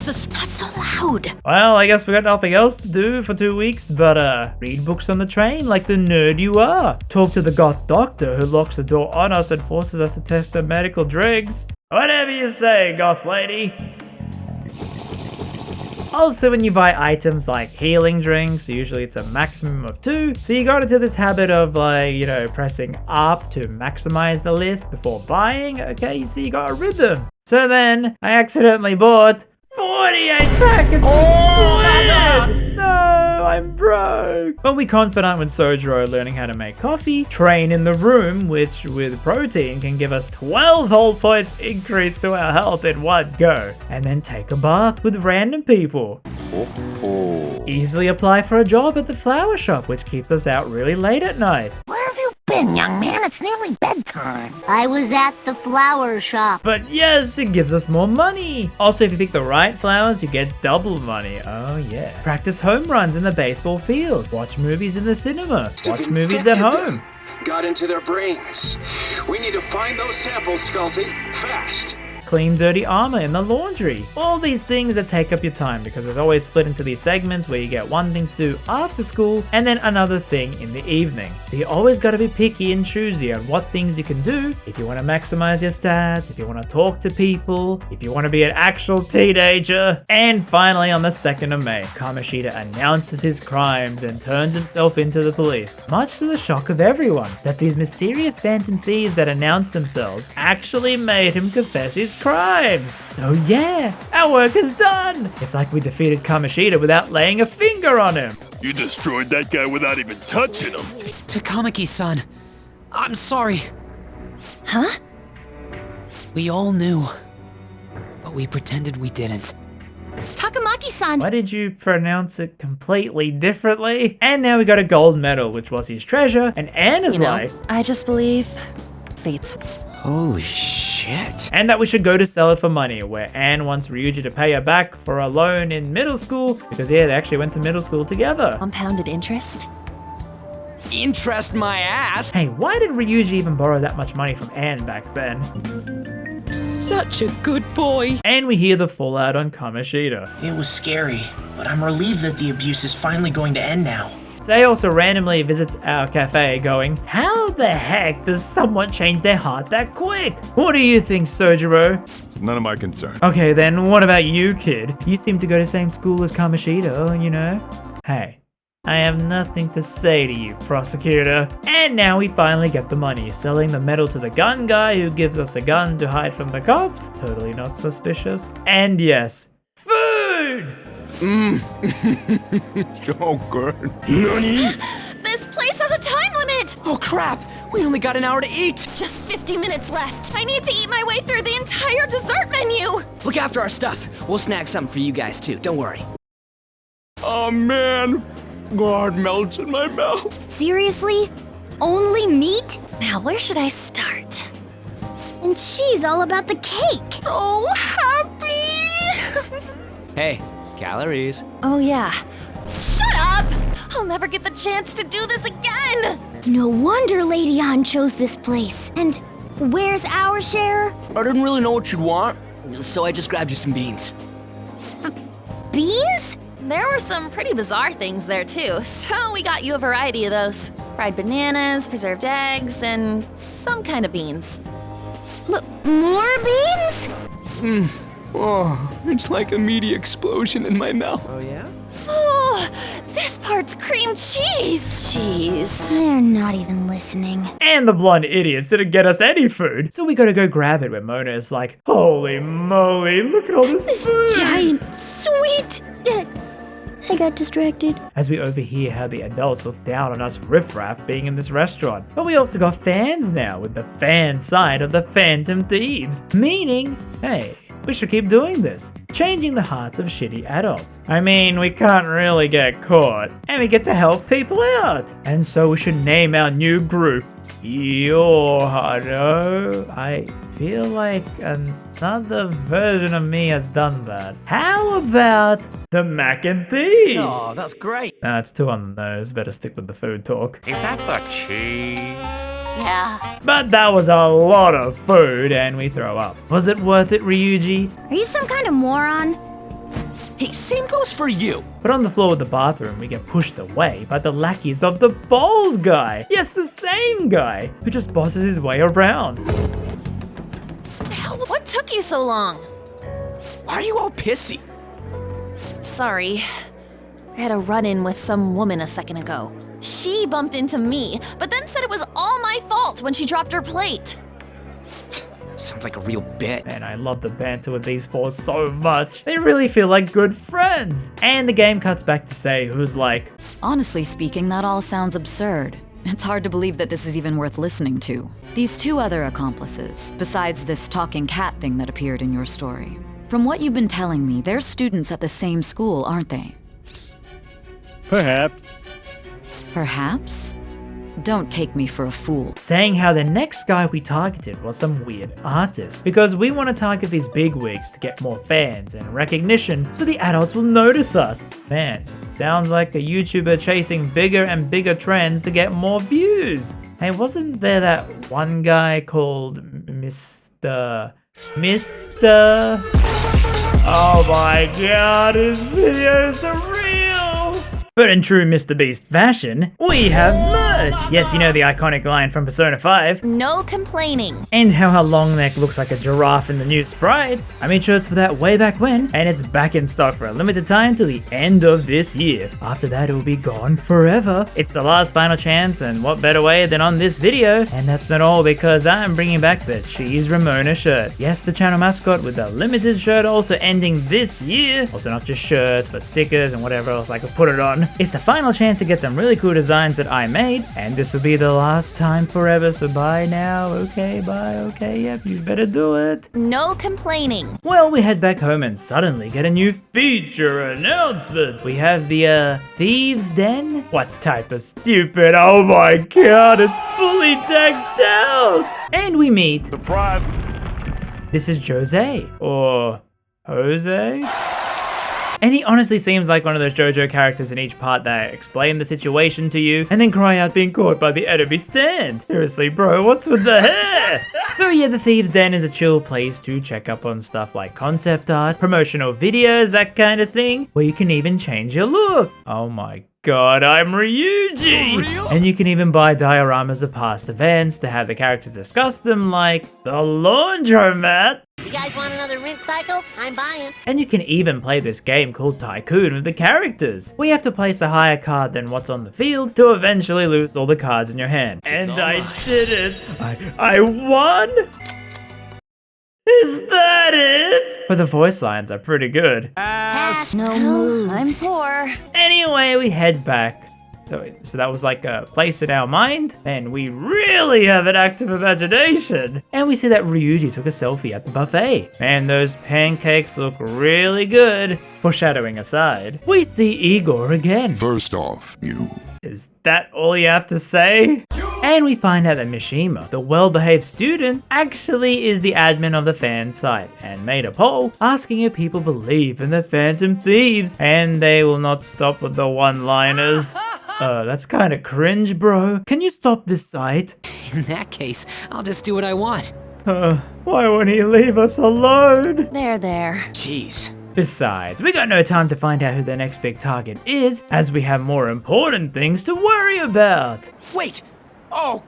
It's not so loud. Well, I guess we got nothing else to do for 2 weeks, but read books on the train like the nerd you are. Talk to the goth doctor who locks the door on us and forces us to test our medical drinks. Whatever you say, goth lady. Also, when you buy items like healing drinks, usually it's a maximum of 2, so you got into this habit of like, you know, pressing up to maximize the list before buying. Okay, you see, you got a rhythm. So then, I accidentally bought 48 packets of squid! No, I'm broke! But we confidant with Sojiro learning how to make coffee, train in the room, which with protein can give us 12 whole points increase to our health in one go, and then take a bath with random people. Easily apply for a job at the flower shop, which keeps us out really late at night. Where have you been? in, young man. It's nearly bedtime. I was at the flower shop. But yes, it gives us more money. Also, if you pick the right flowers, you get double money. Oh yeah. Practice home runs in the baseball field. Watch movies in the cinema. Watch movies at home. Got into their brains. We need to find those samples, Sculty. Fast. Clean dirty armor in the laundry. All these things that take up your time because it's always split into these segments where you get one thing to do after school and then another thing in the evening. So you always got to be picky and choosy on what things you can do if you want to maximize your stats, if you want to talk to people, if you want to be an actual teenager. And finally, on the 2nd of May, Kamoshida announces his crimes and turns himself into the police, much to the shock of everyone that these mysterious phantom thieves that announced themselves actually made him confess his crimes. So yeah, our work is done. It's like we defeated Kamoshida without laying a finger on him. You destroyed that guy without even touching him. Takamaki-san, I'm sorry. Huh? We all knew, but we pretended we didn't. Takamaki-san! Why did you pronounce it completely differently? And now we got a gold medal, which was his treasure, and Anna's life. I just believe fate's. Holy shit. And that we should go to sell it for money, where Anne wants Ryuji to pay her back for a loan in middle school, because yeah, they actually went to middle school together. Compounded interest? Interest my ass! Hey, why did Ryuji even borrow that much money from Anne back then? Such a good boy. And we hear the fallout on Kamoshida. It was scary, but I'm relieved that the abuse is finally going to end now. Sei also randomly visits our cafe going, how the heck does someone change their heart that quick? What do you think, Sojiro? It's none of my concern. Okay, then what about you, kid? You seem to go to the same school as Kamoshida, you know? Hey, I have nothing to say to you, prosecutor. And now we finally get the money, selling the medal to the gun guy who gives us a gun to hide from the cops. Totally not suspicious. And yes, food! So good. Nani? This place has a time limit! Oh crap! We only got an hour to eat! Just 50 minutes left. I need to eat my way through the entire dessert menu! Look after our stuff. We'll snag something for you guys too, don't worry. Oh man, God melts in my mouth. Seriously? Only meat? Now where should I start? And she's all about the cake. So happy! Hey, calories. Oh yeah. Shut up! I'll never get the chance to do this again! No wonder Lady An chose this place. And where's our share? I didn't really know what you'd want, so I just grabbed you some beans. Beans? There were some pretty bizarre things there too, so we got you a variety of those. Fried bananas, preserved eggs, and some kind of beans. More beans? Oh, it's like a meaty explosion in my mouth. Oh yeah? Oh, this part's cream cheese. Cheese. They're not even listening. And the blonde idiots didn't get us any food, so we gotta go grab it when Mona is like, holy moly, look at all this food! Giant sweet. I got distracted. As we overhear how the adults look down on us riffraff being in this restaurant. But we also got fans now with the fan side of the Phantom Thieves. Meaning, hey, we should keep doing this. Changing the hearts of shitty adults. I mean, we can't really get caught. And we get to help people out. And so we should name our new group Yohado. I feel like another version of me has done that. How about the Mac and Thieves? Oh, that's great. Nah, it's too on the nose. Better stick with the food talk. Is that the cheese? Yeah. But that was a lot of food and we throw up. Was it worth it, Ryuji? Are you some kind of moron? Hey, same goes for you. But on the floor of the bathroom, we get pushed away by the lackeys of the bald guy. Yes, the same guy who just bosses his way around. What the hell? What took you so long? Why are you all pissy? Sorry. I had a run-in with some woman a second ago. She bumped into me, but then said it was all my fault when she dropped her plate. Sounds like a real bit. Man, I love the banter with these four so much. They really feel like good friends. And the game cuts back to Sei, who's like, honestly speaking, that all sounds absurd. It's hard to believe that this is even worth listening to. These two other accomplices, besides this talking cat thing that appeared in your story. From what you've been telling me, they're students at the same school, aren't they? Perhaps. Perhaps? don't take me for a fool. Saying how the next guy we targeted was some weird artist, because we want to target these bigwigs to get more fans and recognition so the adults will notice us. Man, sounds like a YouTuber chasing bigger and bigger trends to get more views. Hey, wasn't there that one guy called Mr. Oh my god, his videos are real! But in true Mr. Beast fashion, we have merch! Yes, you know the iconic line from Persona 5. No complaining. And how her long neck looks like a giraffe in the new sprites. I made shirts for that way back when, and it's back in stock for a limited time till the end of this year. After that, it will be gone forever. It's the last final chance, and what better way than on this video? And that's not all, because I'm bringing back the Cheese Ramona shirt. Yes, the channel mascot with the limited shirt also ending this year. Also not just shirts, but stickers and whatever else I could put it on. It's the final chance to get some really cool designs that I made, and this will be the last time forever, so bye now, okay, bye, okay, yep, you better do it. No complaining. Well, we head back home and suddenly get a new feature announcement. We have the, Thieves' Den? What type of stupid, oh my god, it's fully decked out! And we meet... Surprise! This is Jose, or Jose? And he honestly seems like one of those JoJo characters in each part that explain the situation to you and then cry out being caught by the enemy stand. Seriously, bro, what's with the hair? So yeah, the Thieves' Den is a chill place to check up on stuff like concept art, promotional videos, that kind of thing, where you can even change your look. Oh my god, I'm Ryuji! And you can even buy dioramas of past events to have the characters discuss them, like the laundromat. You guys want another rinse cycle? I'm buying. And you can even play this game called Tycoon with the characters, where you have to place a higher card than what's on the field to eventually lose all the cards in your hand. And I did it! I won! Is that it? But the voice lines are pretty good. No move. I'm poor. Anyway, we head back. So that was like a place in our mind, and we really have an active imagination. And we see that Ryuji took a selfie at the buffet. Man, those pancakes look really good. Foreshadowing aside, we see Igor again. First off, you. Is that all you have to say? And we find out that Mishima, the well-behaved student, actually is the admin of the fan site and made a poll asking if people believe in the Phantom Thieves, and they will not stop with the one-liners. That's kind of cringe, bro. Can you stop this site? In that case, I'll just do what I want. Why won't he leave us alone? There. Jeez. Besides, we got no time to find out who the next big target is, as we have more important things to worry about. Wait! Oh!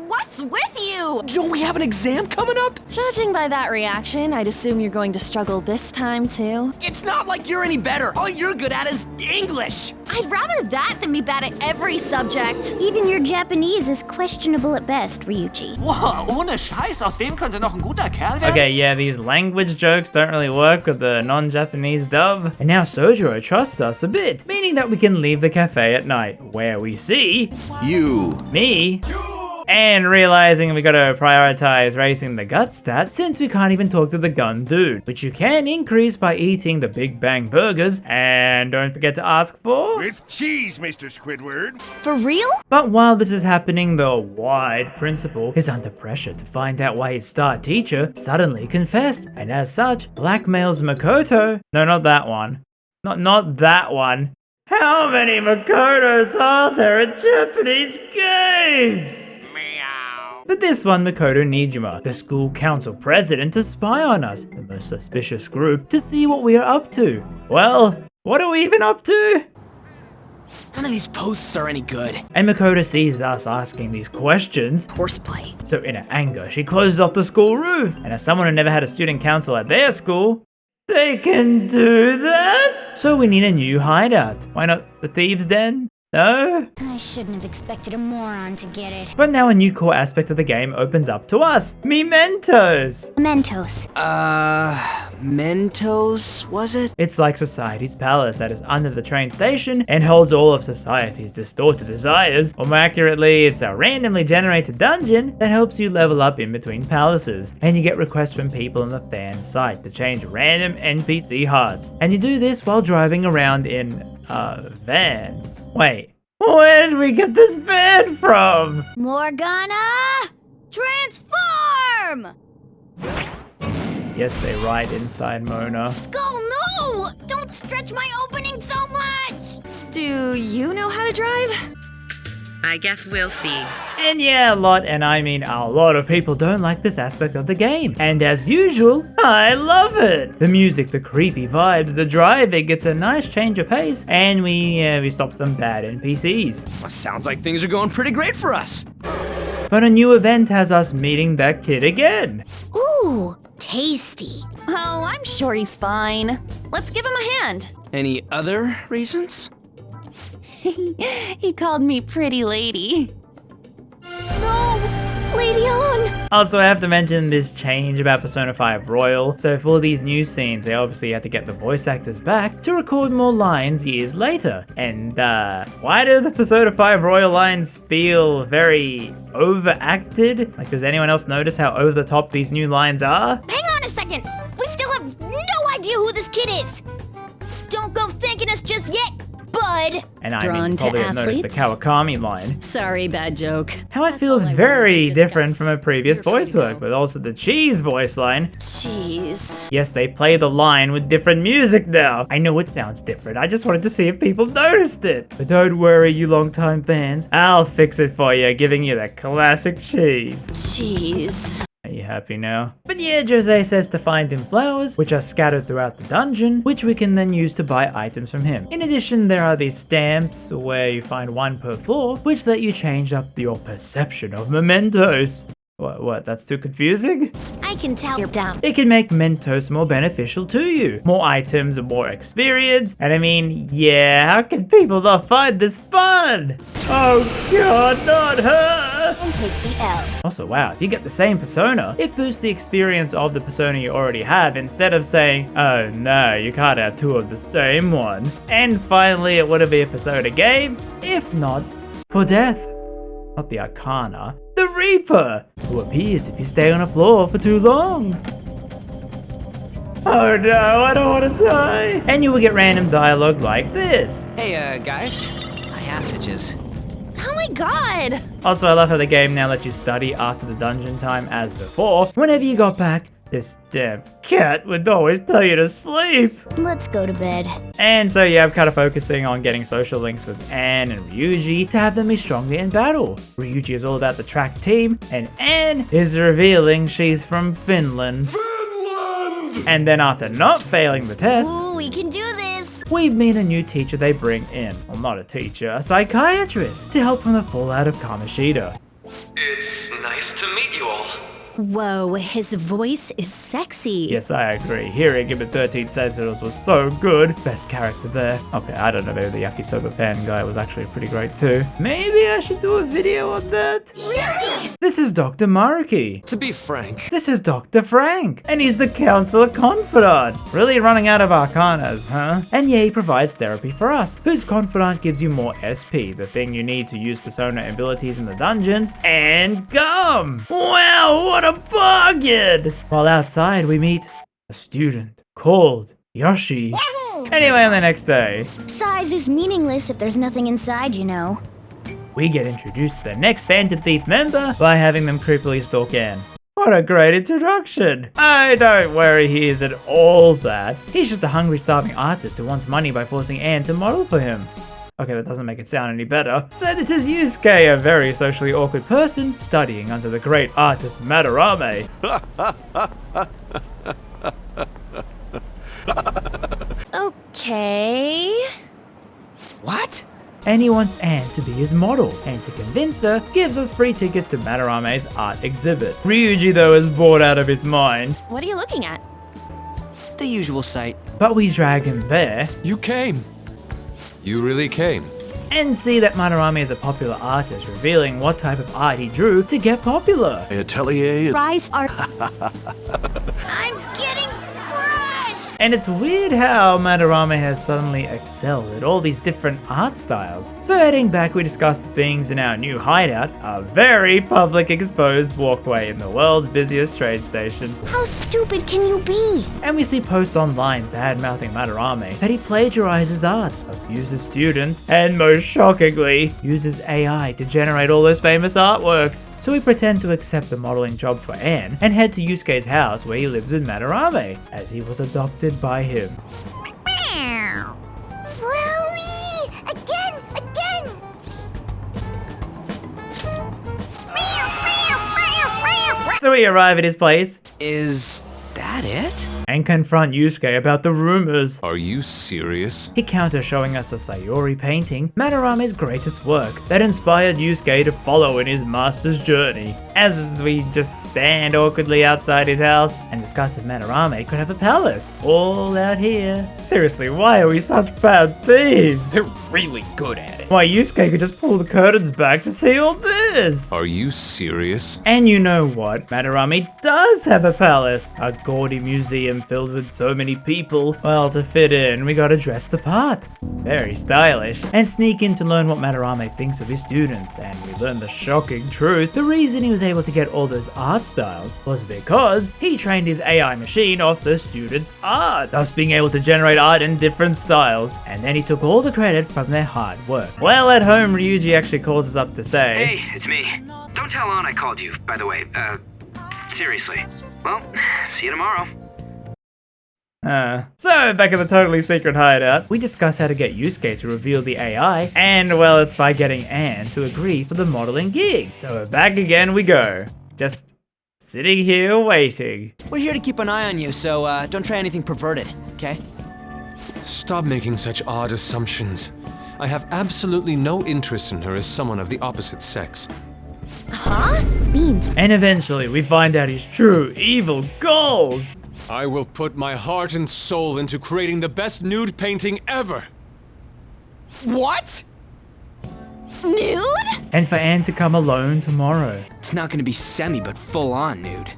What's with you? Don't we have an exam coming up? Judging by that reaction, I'd assume you're going to struggle this time too. It's not like you're any better. All you're good at is English. I'd rather that than be bad at every subject. Even your Japanese is questionable at best, Ryuji. Wow, ohne Scheiß, aus dem könnte noch ein guter Kerl werden. Okay, yeah, these language jokes don't really work with the non-Japanese dub. And now Sojiro trusts us a bit, meaning that we can leave the cafe at night, where we see... Me. And realizing we gotta prioritize raising the gut stat since we can't even talk to the gun dude, which you can increase by eating the Big Bang burgers, and don't forget to ask for... With cheese, Mr. Squidward. For real? But while this is happening, the wide principal is under pressure to find out why his star teacher suddenly confessed, and as such, blackmails Makoto. No, not that one. Not that one. How many Makotos are there in Japanese games? But this one, Makoto Nijima, the school council president, to spy on us, the most suspicious group, to see what we are up to. Well, what are we even up to? None of these posts are any good. And Makoto sees us asking these questions. Horseplay. So in her anger, she closes off the school roof. And as someone who never had a student council at their school, they can do that? So we need a new hideout. Why not the Thieves' Den? No? I shouldn't have expected a moron to get it. But now a new core aspect of the game opens up to us. Mementos! Mementos. Mentos, was it? It's like society's palace that is under the train station and holds all of society's distorted desires. Or more accurately, it's a randomly generated dungeon that helps you level up in between palaces. And you get requests from people on the fan site to change random NPC hearts. And you do this while driving around in a van. Wait, Where did we get this band from? Morgana, transform! Yes, they ride inside Mona. Skull, no! Don't stretch my opening so much! Do you know how to drive? I guess we'll see. And yeah, a lot, and I mean a lot of people don't like this aspect of the game. And as usual, I love it! The music, the creepy vibes, the driving, it's a nice change of pace, and we stop some bad NPCs. Well, sounds like things are going pretty great for us. But a new event has us meeting that kid again. Ooh, tasty. Oh, I'm sure he's fine. Let's give him a hand. Any other reasons? He called me pretty lady. No, Lady On. Also, I have to mention this change about Persona 5 Royal. So for these new scenes, they obviously had to get the voice actors back to record more lines years later. And why do the Persona 5 Royal lines feel very overacted? Like, does anyone else notice how over the top these new lines are? Hang on a second. We still have no idea who this kid is. Don't go thanking us just yet, bud. And I mean, probably have noticed the Kawakami line. Sorry, bad joke. How it feels very different from a previous voice work, but also the cheese voice line. Cheese. Yes, they play the line with different music now. I know it sounds different, I just wanted to see if people noticed it. But don't worry, you longtime fans, I'll fix it for you, giving you the classic cheese. Cheese. Are you happy now? But yeah, Jose says to find him flowers, which are scattered throughout the dungeon, which we can then use to buy items from him. In addition, there are these stamps, where you find one per floor, which let you change up your perception of mementos. What, that's too confusing? I can tell you're down. It can make Mentos more beneficial to you. More items and more experience. And I mean, yeah, how can people not find this fun? Oh god, not her! And take the L. Also, wow, if you get the same persona, it boosts the experience of the persona you already have instead of saying, oh no, you can't have two of the same one. And finally, it wouldn't be a persona game, if not for death. Not the Arcana, the Reaper, who appears if you stay on a floor for too long. Oh no, I don't want to die. And you will get random dialogue like this. Hey, guys, my ass itches. Oh my god! Also, I love how the game now lets you study after the dungeon time as before. Whenever you got back, this damn cat would always tell you to sleep. Let's go to bed. And so yeah, I'm kind of focusing on getting social links with Anne and Ryuji to have them be stronger in battle. Ryuji is all about the track team, and Anne is revealing she's from Finland. And then after not failing the test, ooh, we can do this. we meet a new teacher they bring in. Well, not a teacher, a psychiatrist, to help from the fallout of Kamoshida. It's nice to meet you all. Whoa, his voice is sexy. Yes, I agree. Hearing him in 13 Sentinels was so good. Best character there. Okay, I don't know, maybe the Yakisoba Pan guy was actually pretty great too. Maybe I should do a video on that? Really? This is Dr. Maruki. To be frank, This is Dr. Frank. And he's the counselor confidant. Really running out of arcanas, huh? And yeah, he provides therapy for us, whose confidant gives you more SP, the thing you need to use persona abilities in the dungeons, and gum. Wow, what a bargain! While outside, we meet a student called Yoshi. Yahoo! Anyway, on the next day, Size is meaningless if there's nothing inside, you know. we get introduced to the next Phantom Thief member by having them creepily stalk Anne. What a great introduction! I don't worry, he isn't all that. He's just a hungry, starving artist who wants money by forcing Anne to model for him. Okay, that doesn't make it sound any better. So this is Yusuke, a very socially awkward person, studying under the great artist Madarame. Okay. what? And he wants Anne to be his model, and to convince her, gives us free tickets to Madarame's art exhibit. Ryuji, though, is bored out of his mind. What are you looking at? The usual sight. But we drag him there, You came. You really came. and see that Madarame is a popular artist, revealing what type of art he drew to get popular. Atelier. Rise art. I'm getting crushed. And it's weird how Madarame has suddenly excelled at all these different art styles. So heading back, we discussed things in our new hideout, a very public exposed walkway in the world's busiest train station. How stupid can you be? And we see posts online bad-mouthing Madarame that he plagiarizes art, abuses students, and most shockingly, uses AI to generate all those famous artworks. So we pretend to accept the modeling job for Anne and head to Yusuke's house where he lives with Madarame, as he was adopted by him. Chloe! Again! So we arrive at his place. Is that it? And confront Yusuke about the rumors. Are you serious? He counters showing us a Sayori painting, Madarame's greatest work, that inspired Yusuke to follow in his master's journey. As we just stand awkwardly outside his house and discuss if Madarame could have a palace, all out here. Seriously, why are we such bad thieves? They're really good at it. Why Yusuke could just pull the curtains back to see all this. Are you serious? And you know what? Madarame does have a palace, a gaudy museum filled with so many people. Well, to fit in, we gotta dress the part. Very stylish. And sneak in to learn what Madarame thinks of his students. And we learn the shocking truth. The reason he was able to get all those art styles was because he trained his AI machine off the students' art, thus being able to generate art in different styles. And then he took all the credit from their hard work. Well, at home, Ryuji actually calls us up to say, "Hey, it's me. Don't tell Ann I called you, by the way. Seriously. Well, see you tomorrow." So back at the totally secret hideout, we discuss how to get Yusuke to reveal the AI, and well, it's by getting Anne to agree for the modeling gig. So back again we go. Just sitting here waiting. We're here to keep an eye on you, so don't try anything perverted, okay? Stop making such odd assumptions. I have absolutely no interest in her as someone of the opposite sex. Huh? Means. And eventually we find out his true evil goals. I will put my heart and soul into creating the best nude painting ever. What? Nude? And for Anne to come alone tomorrow. It's not gonna be semi, but full-on nude.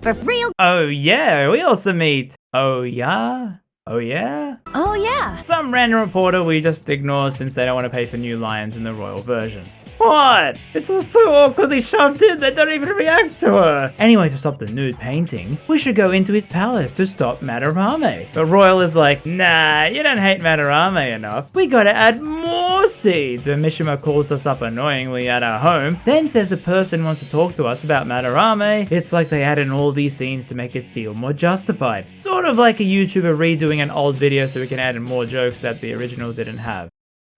For real? Oh yeah, we also meet. Oh yeah? Oh yeah? Oh yeah. Some random reporter we just ignore since they don't want to pay for new lions in the royal version. What? It's all so awkwardly shoved in they don't even react to her. Anyway, to stop the nude painting, we should go into his palace to stop Madarame. But Royal is like, nah, you don't hate Madarame enough. We gotta add more scenes. And Mishima calls us up annoyingly at our home, then says a person wants to talk to us about Madarame. It's like they add in all these scenes to make it feel more justified. Sort of like a YouTuber redoing an old video so we can add in more jokes that the original didn't have.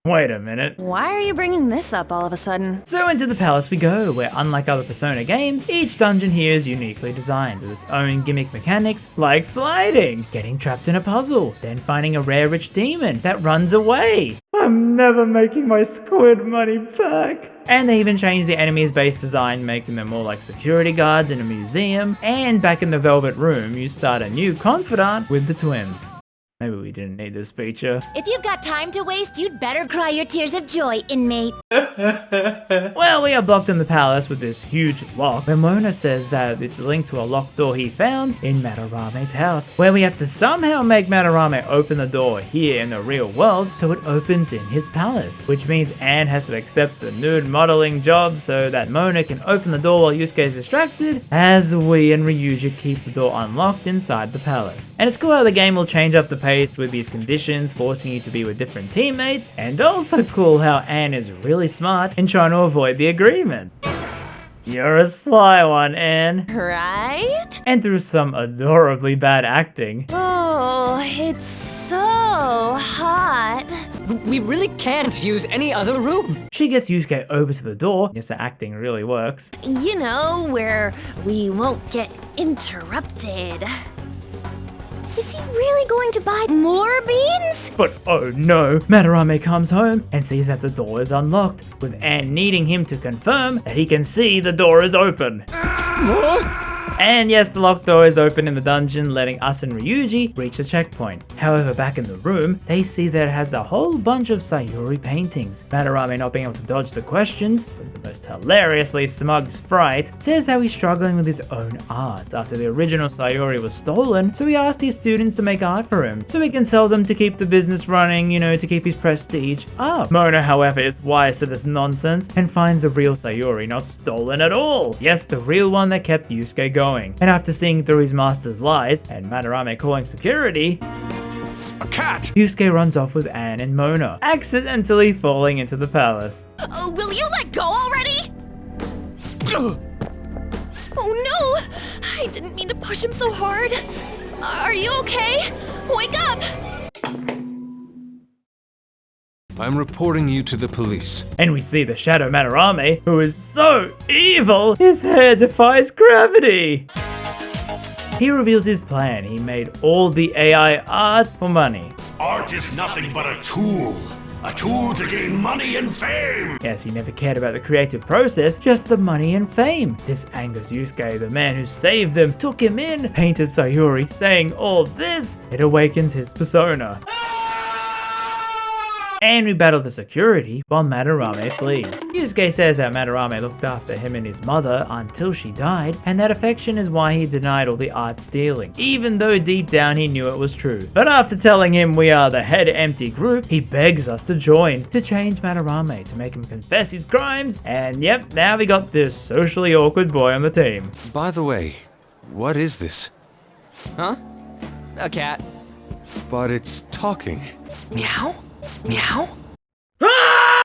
Wait a minute. Why are you bringing this up all of a sudden? So into the palace we go, where unlike other Persona games, each dungeon here is uniquely designed with its own gimmick mechanics, like sliding, getting trapped in a puzzle, then finding a rare rich demon that runs away. I'm never making my squid money back. And they even changed the enemies' base design, making them more like security guards in a museum. And back in the Velvet Room, you start a new confidant with the twins. Maybe we didn't need this feature. If you've got time to waste, you'd better cry your tears of joy, inmate. Well, we are blocked in the palace with this huge lock, where Mona says that it's linked to a locked door he found in Madarame's house, where we have to somehow make Madarame open the door here in the real world so it opens in his palace, which means Anne has to accept the nude modeling job so that Mona can open the door while Yusuke is distracted, as we and Ryuji keep the door unlocked inside the palace. And it's cool how the game will change up the pace with these conditions, forcing you to be with different teammates, and also cool how Anne is really smart in trying to avoid the agreement. You're a sly one, Anne. Right? And through some adorably bad acting. Oh, it's so hot. We really can't use any other room. She gets Yusuke over to the door. Yes, the acting really works. You know, where we won't get interrupted. Is he really going to buy more beans? But oh no, Madarame comes home and sees that the door is unlocked, with Anne needing him to confirm that he can see the door is open. And yes, the locked door is open in the dungeon, letting us and Ryuji reach the checkpoint. However, back in the room, they see that it has a whole bunch of Sayori paintings. Madarame not being able to dodge the questions, with most hilariously smug sprite, says how he's struggling with his own art after the original Sayori was stolen, so he asked his students to make art for him, so he can sell them to keep the business running, you know, to keep his prestige up. Mona, however, is wise to this nonsense and finds the real Sayori not stolen at all. Yes, the real one that kept Yusuke going. And after seeing through his master's lies and Madarame calling security, a cat! Yusuke runs off with Anne and Mona, accidentally falling into the palace. Will you let go already? Oh no! I didn't mean to push him so hard. Are you okay? Wake up! I'm reporting you to the police. And we see the Shadow Madarame, who is so evil, his hair defies gravity. He reveals his plan. He made all the AI art for money. Art is nothing but a tool to gain money and fame. Yes, he never cared about the creative process, just the money and fame. This angers Yusuke, the man who saved them, took him in, painted Sayori, saying all this. It awakens his persona. And we battle the security while Madarame flees. Yusuke says that Madarame looked after him and his mother until she died, and that affection is why he denied all the art stealing, even though deep down he knew it was true. But after telling him we are the head empty group, he begs us to join, to change Madarame, to make him confess his crimes, and yep, now we got this socially awkward boy on the team. By the way, what is this? Huh? A cat. But it's talking. Meow? Meow?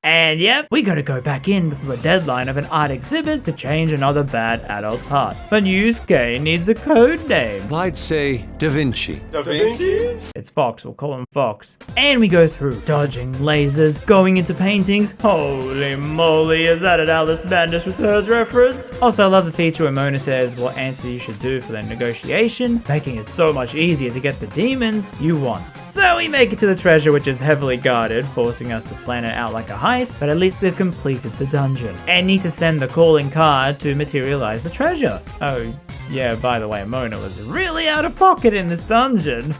And yep, we gotta go back in before the deadline of an art exhibit to change another bad adult's heart. But Yusuke needs a code name. I'd say Da Vinci. Da Vinci? It's Fox, we'll call him Fox. And we go through dodging lasers, going into paintings. Holy moly, is that an Alice Madness Returns reference? Also, I love the feature where Mona says what answer you should do for the negotiation, making it so much easier to get the demons you want. So we make it to the treasure, which is heavily guarded, forcing us to plan it out like a heist, but at least we've completed the dungeon. And need to send the calling card to materialize the treasure. Oh, yeah, by the way, Mona was really out of pocket in this dungeon.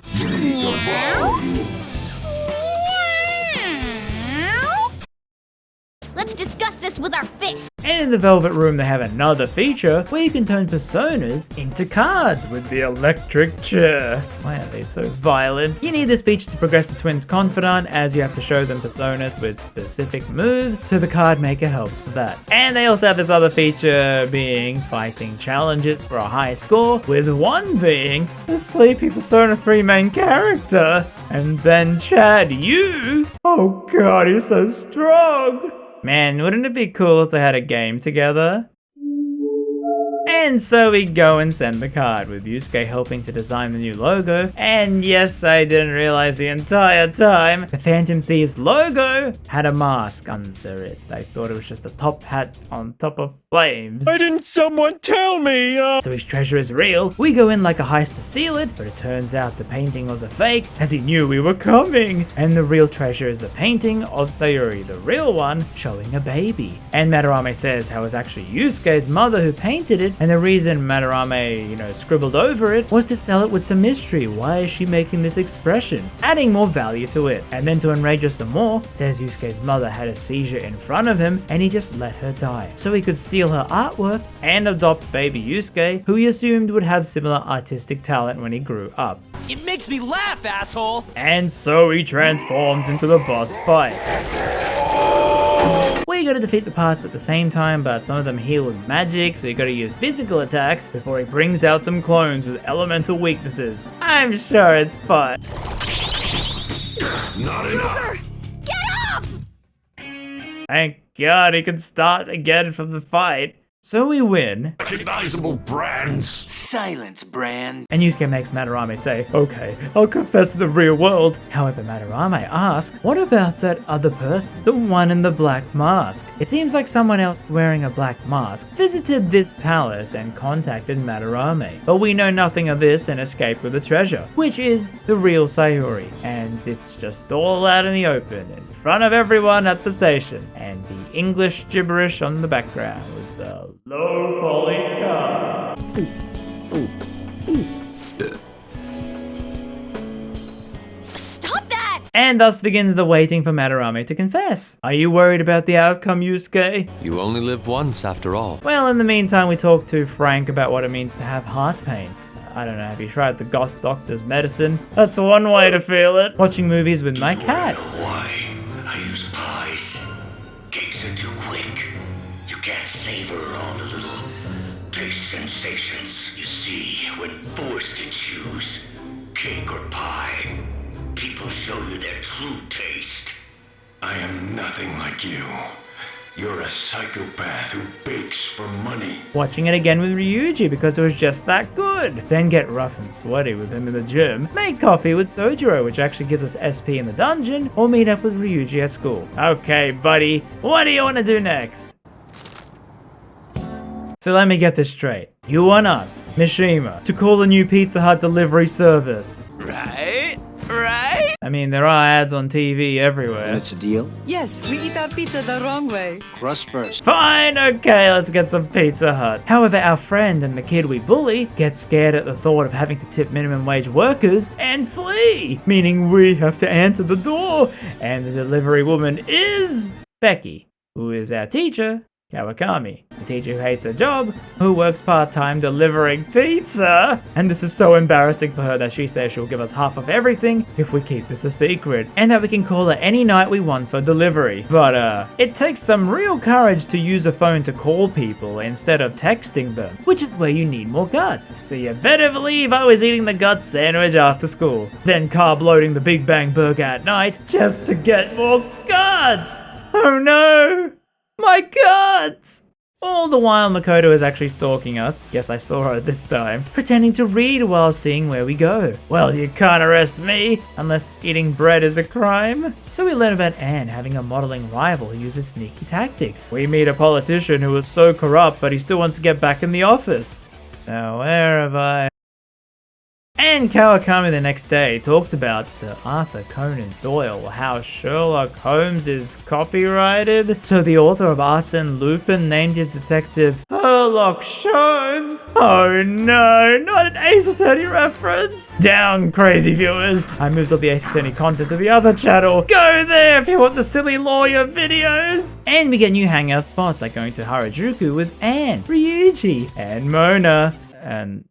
Let's discuss this with our fists. And in the Velvet Room, they have another feature where you can turn personas into cards with the electric chair. Why are they so violent? You need this feature to progress the twins' confidant, as you have to show them personas with specific moves, so the card maker helps with that. And they also have this other feature being fighting challenges for a high score, with one being the Sleepy Persona 3 main character. And then Chad, you? Oh god, you're so strong. Man, wouldn't it be cool if they had a game together? And so we go and send the card, with Yusuke helping to design the new logo. And yes, I didn't realize the entire time, the Phantom Thieves logo had a mask under it. I thought it was just a top hat on top of flames. Why didn't someone tell me? So his treasure is real. We go in like a heist to steal it, but it turns out the painting was a fake, as he knew we were coming. And the real treasure is the painting of Sayori, the real one, showing a baby. And Madarame says how it was actually Yusuke's mother who painted it, and the reason Madarame, scribbled over it was to sell it with some mystery. Why is she making this expression? Adding more value to it. And then to enrage us some more, says Yusuke's mother had a seizure in front of him and he just let her die, so he could steal her artwork and adopt baby Yusuke, who he assumed would have similar artistic talent when he grew up. It makes me laugh, asshole! And so he transforms into the boss fight. We gotta defeat the parts at the same time, but some of them heal with magic, so you gotta use physical attacks before he brings out some clones with elemental weaknesses. I'm sure it's fun. Not enough. Get up! Thank God he can start again from the fight. So we win. Recognizable brands. Silence, brand. And Yusuke makes Madarame say, okay, I'll confess to the real world. However, Madarame asks, what about that other person? The one in the black mask. It seems like someone else wearing a black mask visited this palace and contacted Madarame. But we know nothing of this and escape with the treasure, which is the real Sayori. And it's just all out in the open, in front of everyone at the station. And the English gibberish on the background with the low poly cards. Stop that! And thus begins the waiting for Madarame to confess. Are you worried about the outcome, Yusuke? You only live once, after all. Well, in the meantime, we talk to Frank about what it means to have heart pain. I don't know, have you tried the goth doctor's medicine? That's one way to feel it. Watching movies with my cat. Why? I use pies. Cakes are too quick. You can't savor all the little taste sensations you see when forced to choose cake or pie. People show you their true taste. I am nothing like you. You're a psychopath who bakes for money. Watching it again with Ryuji because it was just that good. Then get rough and sweaty with him in the gym. Make coffee with Sojiro, which actually gives us SP in the dungeon, or meet up with Ryuji at school. Okay, buddy, what do you want to do next? So let me get this straight. You want us, Mishima, to call the new Pizza Hut delivery service. Right? I mean, there are ads on TV everywhere. And it's a deal? Yes, we eat our pizza the wrong way. Crust first. Fine, okay, let's get some Pizza Hut. However, our friend and the kid we bully get scared at the thought of having to tip minimum wage workers and flee, meaning we have to answer the door. And the delivery woman is Becky, who is our teacher, Kawakami, the teacher who hates her job, who works part-time delivering pizza. And this is so embarrassing for her that she says she'll give us half of everything if we keep this a secret, and that we can call her any night we want for delivery. But it takes some real courage to use a phone to call people instead of texting them, which is where you need more guts. So you better believe I was eating the gut sandwich after school, then carb loading the Big Bang Burger at night just to get more guts. Oh no! My guts! All the while Makoto is actually stalking us, yes I saw her this time, pretending to read while seeing where we go. Well, you can't arrest me, unless eating bread is a crime. So we learn about Anne having a modeling rival who uses sneaky tactics. We meet a politician who is so corrupt but he still wants to get back in the office. Now where have I... And Kawakami the next day talked about Sir Arthur Conan Doyle, how Sherlock Holmes is copyrighted. So the author of Arsène Lupin named his detective Sherlock Holmes. Oh no, not an Ace Attorney reference. Down, crazy viewers. I moved all the Ace Attorney content to the other channel. Go there if you want the silly lawyer videos. And we get new hangout spots like going to Harajuku with Anne, Ryuji, and Mona, and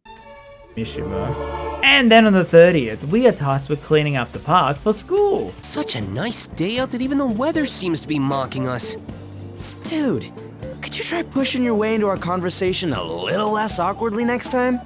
Mishima. And then on the 30th, we are tasked with cleaning up the park for school. Such a nice day out that even the weather seems to be mocking us. Dude, could you try pushing your way into our conversation a little less awkwardly next time?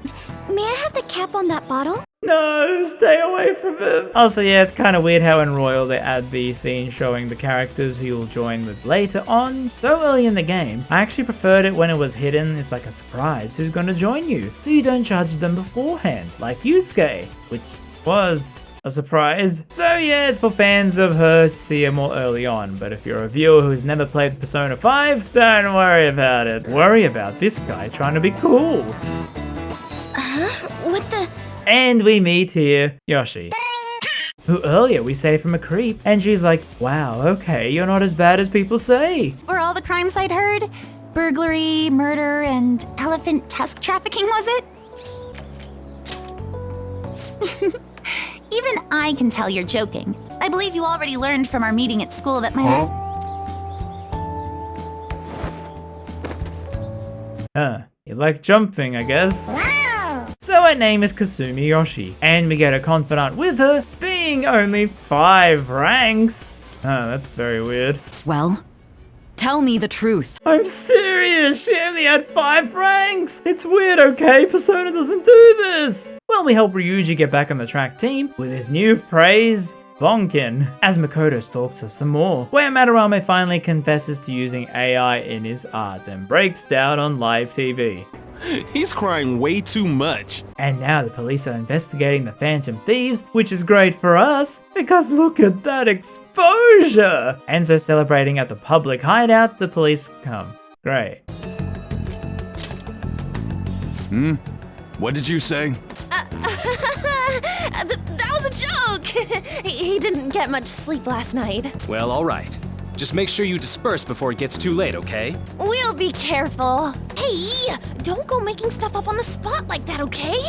May I have the cap on that bottle? No, stay away from him. Also, yeah, it's kind of weird how in Royal they add the scene showing the characters who you'll join with later on so early in the game. I actually preferred it when it was hidden. It's like a surprise who's going to join you, so you don't judge them beforehand, like Yusuke, which was a surprise. So yeah, it's for fans of her to see her more early on, but if you're a viewer who's never played Persona 5, don't worry about it. Worry about this guy trying to be cool. What the... And we meet here Yoshi, who earlier we saved from a creep, and she's like, wow, okay, you're not as bad as people say. Were all the crimes I'd heard? Burglary, murder, and elephant tusk trafficking, was it? Even I can tell you're joking. I believe you already learned from our meeting at school that my... You like jumping, I guess. So her name is Kasumi Yoshi, and we get a confidant with her being only 5 ranks. Oh, that's very weird. Well, tell me the truth. I'm serious, she only had 5 ranks. It's weird, okay? Persona doesn't do this. Well, we help Ryuji get back on the track team with his new praise, Bonkin, as Makoto stalks us some more, where Madarame finally confesses to using AI in his art and breaks down on live TV. He's crying way too much. And now the police are investigating the Phantom Thieves, which is great for us, because look at that exposure! And so celebrating at the public hideout, the police come. Great. What did you say? That was a joke! He didn't get much sleep last night. Well, alright. Just make sure you disperse before it gets too late, okay? We'll be careful. Hey, don't go making stuff up on the spot like that, okay?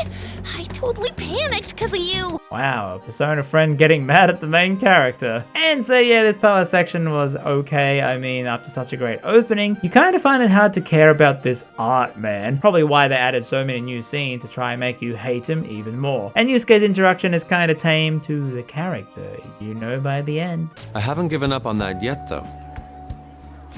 I totally panicked because of you. Wow, a Persona friend getting mad at the main character. And so yeah, this palace section was okay. I mean, after such a great opening, you kind of find it hard to care about this art man. Probably why they added so many new scenes to try and make you hate him even more. And Yusuke's introduction is kind of tame to the character, you know, by the end. I haven't given up on that yet, though.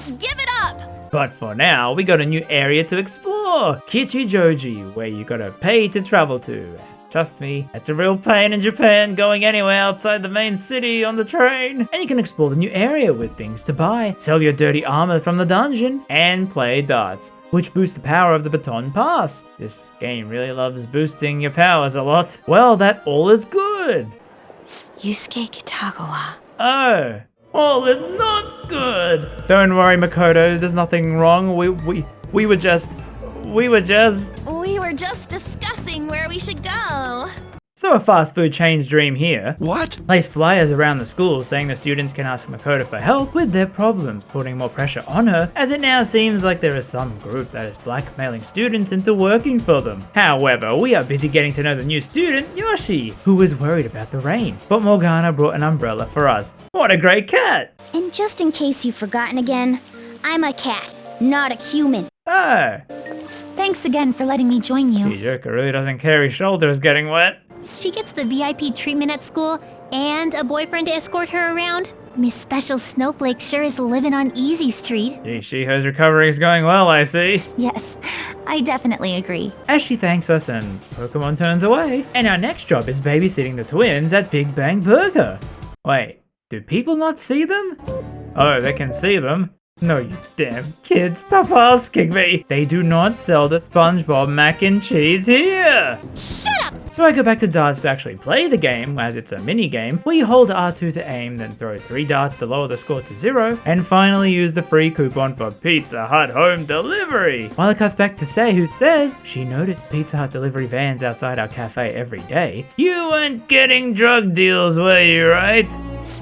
Give it up! But for now, we got a new area to explore, Kichijoji, where you gotta pay to travel to. Trust me, it's a real pain in Japan going anywhere outside the main city on the train. And you can explore the new area with things to buy, sell your dirty armor from the dungeon, and play darts, which boosts the power of the baton pass. This game really loves boosting your powers a lot. Well, that all is good. Yusuke Kitagawa. Oh, all is not good. Don't worry, Makoto, there's nothing wrong. We were just We were just discussing where we should go. So a fast food chain's dream here. What? Placed flyers around the school saying the students can ask Makoto for help with their problems, putting more pressure on her, as it now seems like there is some group that is blackmailing students into working for them. However, we are busy getting to know the new student, Yoshi, who is worried about the rain, but Morgana brought an umbrella for us. What a great cat! And just in case you've forgotten again, I'm a cat, not a human. Ah! Thanks again for letting me join you. T-Joker really doesn't care his shoulders getting wet. She gets the VIP treatment at school and a boyfriend to escort her around. Miss Special Snowflake sure is living on Easy Street. Gee, Shiho's recovery is going well, I see. Yes, I definitely agree. As she thanks us and Pokemon turns away. And our next job is babysitting the twins at Big Bang Burger. Wait, do people not see them? Oh, they can see them. No, you damn kids, stop asking me. They do not sell the SpongeBob mac and cheese here. Shut up! So I go back to darts to actually play the game, as it's a mini game, where you hold R2 to aim, then throw 3 darts to lower the score to 0, and finally use the free coupon for Pizza Hut home delivery. While it cuts back to Sei, who says she noticed Pizza Hut delivery vans outside our cafe every day. You weren't getting drug deals, were you, right?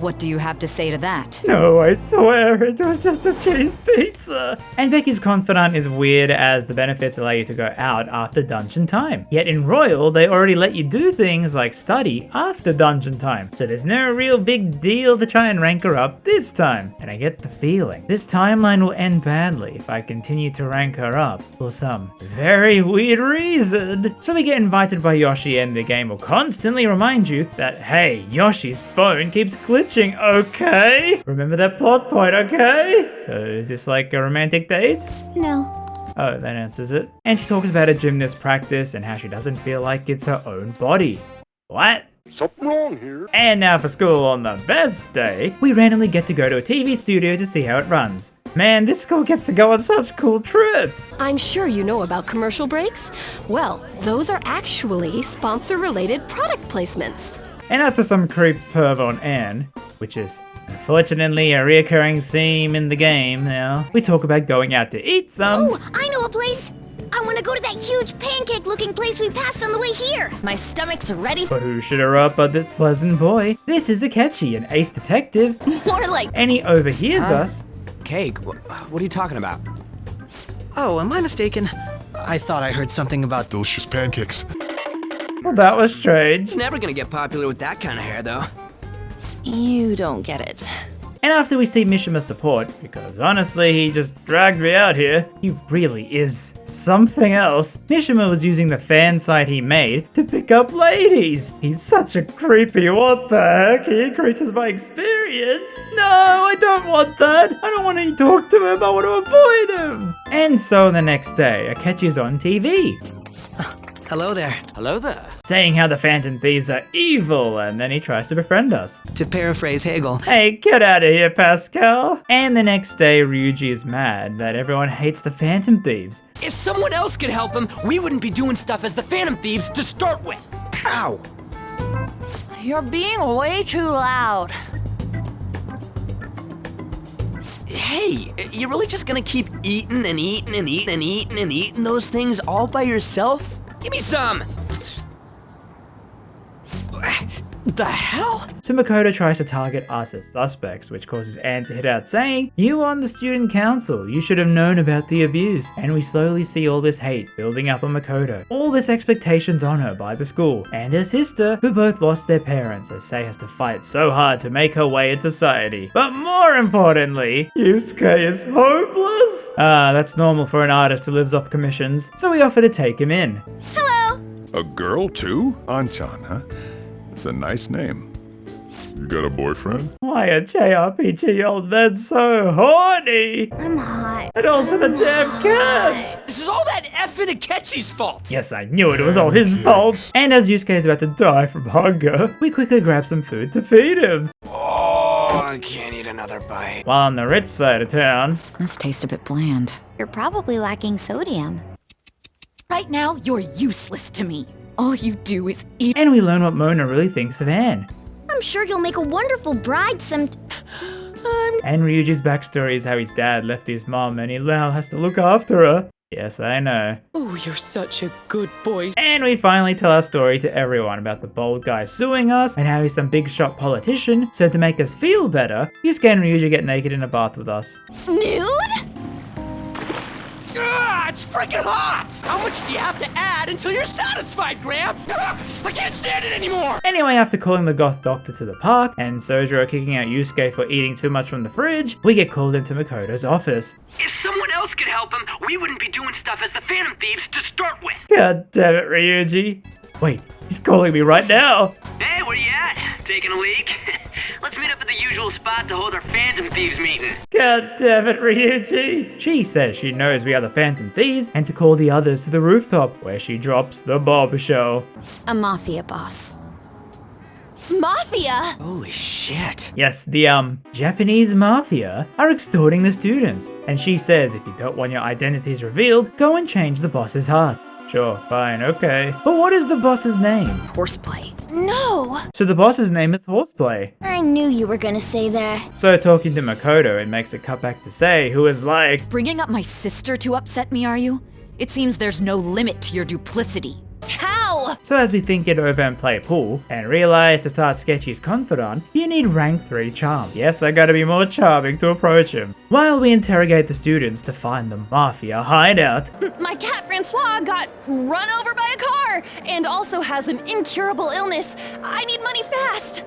What do you have to say to that? No, I swear, it was just a cheese pizza. And Becky's confidant is weird as the benefits allow you to go out after dungeon time. Yet in Royal, they already let you do things like study after dungeon time. So there's no real big deal to try and rank her up this time. And I get the feeling this timeline will end badly if I continue to rank her up for some very weird reason. So we get invited by Yoshi and the game will constantly remind you that, hey, Yoshi's phone keeps glitching, okay? Remember that plot point, okay? So is this like a romantic date? No. Oh, that answers it. And she talks about a gymnast practice and how she doesn't feel like it's her own body. What? Something wrong here. And now for school on the best day, we randomly get to go to a TV studio to see how it runs. Man, this school gets to go on such cool trips. I'm sure you know about commercial breaks. Well, those are actually sponsor-related product placements. And after some creeps perv on Anne, which is unfortunately a reoccurring theme in the game now, we talk about going out to eat some. Oh, I know a place! I want to go to that huge pancake-looking place we passed on the way here. My stomach's ready. But who should her up but this pleasant boy? This is Akechi, an ace detective. More like... And he overhears us. Cake? What are you talking about? Oh, am I mistaken? I thought I heard something about delicious pancakes. Well, that was strange. Never gonna get popular with that kind of hair, though. You don't get it. And after we see Mishima's support, because honestly, he just dragged me out here, he really is something else. Mishima was using the fan site he made to pick up ladies. He's such a creepy, what the heck? He increases my experience. No, I don't want that. I don't want to talk to him, I want to avoid him. And so the next day, Akechi's on TV. Hello there. Hello there. Saying how the Phantom Thieves are evil, and then he tries to befriend us. To paraphrase Hegel. Hey, get out of here, Pascal. And the next day, Ryuji is mad that everyone hates the Phantom Thieves. If someone else could help him, we wouldn't be doing stuff as the Phantom Thieves to start with. Ow! You're being way too loud. Hey, you're really just gonna keep eating and eating and eating and eating and eating those things all by yourself? Give me some! The hell? So Makoto tries to target us as suspects, which causes Anne to hit out saying, "You on the student council, you should have known about the abuse." And we slowly see all this hate building up on Makoto. All this expectations on her by the school, and her sister, who both lost their parents, as Sei has to fight so hard to make her way in society. But more importantly, Yusuke is hopeless. That's normal for an artist who lives off commissions, so we offer to take him in. Hello! A girl too? Anchan, huh? It's a nice name. You got a boyfriend? Why are JRPG old men so horny? I'm hot. And also the damn cats! This is all that effing Akechi's fault! Yes, I knew it was all his fault! And as Yusuke is about to die from hunger, we quickly grab some food to feed him. Oh, I can't eat another bite. While on the rich side of town... This tastes a bit bland. You're probably lacking sodium. Right now, you're useless to me. All you do is eat. And we learn what Mona really thinks of Anne. I'm sure you'll make a wonderful bride And Ryuji's backstory is how his dad left his mom and he now has to look after her. Yes, I know. Oh, you're such a good boy. And we finally tell our story to everyone about the bald guy suing us and how he's some big shot politician. So to make us feel better, Yusuke and Ryuji get naked in a bath with us. Nude? It's freaking hot! How much do you have to add until you're satisfied, Gramps? I can't stand it anymore! Anyway, after calling the goth doctor to the park and Sojiro kicking out Yusuke for eating too much from the fridge, we get called into Makoto's office. If someone else could help him, we wouldn't be doing stuff as the Phantom Thieves to start with. God damn it, Ryuji. Wait, he's calling me right now. Hey, where you at? Taking a leak? Let's meet up at the usual spot to hold our Phantom Thieves meeting. God damn it, Ryuji. She says she knows we are the Phantom Thieves and to call the others to the rooftop where she drops the bombshell. A mafia boss. Mafia? Holy shit. Yes, the Japanese mafia are extorting the students. And she says if you don't want your identities revealed, go and change the boss's heart. Sure, fine, okay. But what is the boss's name? Horseplay. No! So the boss's name is Horseplay. I knew you were gonna say that. So talking to Makoto, it makes a cut back to Sei, who is like, Bringing up my sister to upset me, are you? It seems there's no limit to your duplicity. How? So as we think it over and play pool, and realize to start Sketchy's confidant, you need rank 3 charm. Yes, I gotta be more charming to approach him. While we interrogate the students to find the mafia hideout. My cat Francois got run over by a car and also has an incurable illness. I need money fast.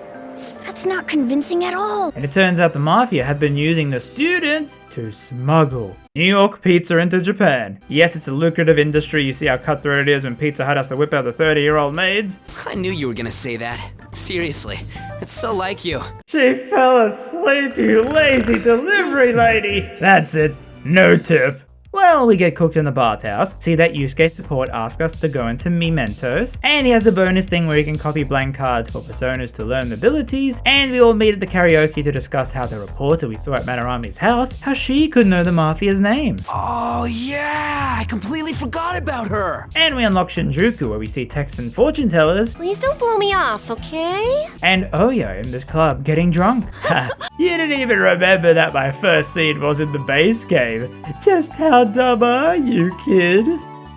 That's not convincing at all. And it turns out the mafia have been using the students to smuggle New York pizza into Japan. Yes, it's a lucrative industry. You see how cutthroat it is when Pizza Hut has to whip out the 30-year-old maids. I knew you were gonna say that. Seriously, it's so like you. She fell asleep, you lazy delivery lady. That's it. No tip. Well, we get cooked in the bathhouse, see that Yusuke support asks us to go into Mementos, and he has a bonus thing where you can copy blank cards for personas to learn the abilities, and we all meet at the karaoke to discuss how the reporter we saw at Madarami's house, how she could know the mafia's name. Oh yeah, I completely forgot about her. And we unlock Shinjuku where we see Texan fortune tellers. Please don't blow me off, okay? And Oyo in this club getting drunk. You didn't even remember that my first scene was in the base game. Just how dumb are you, kid?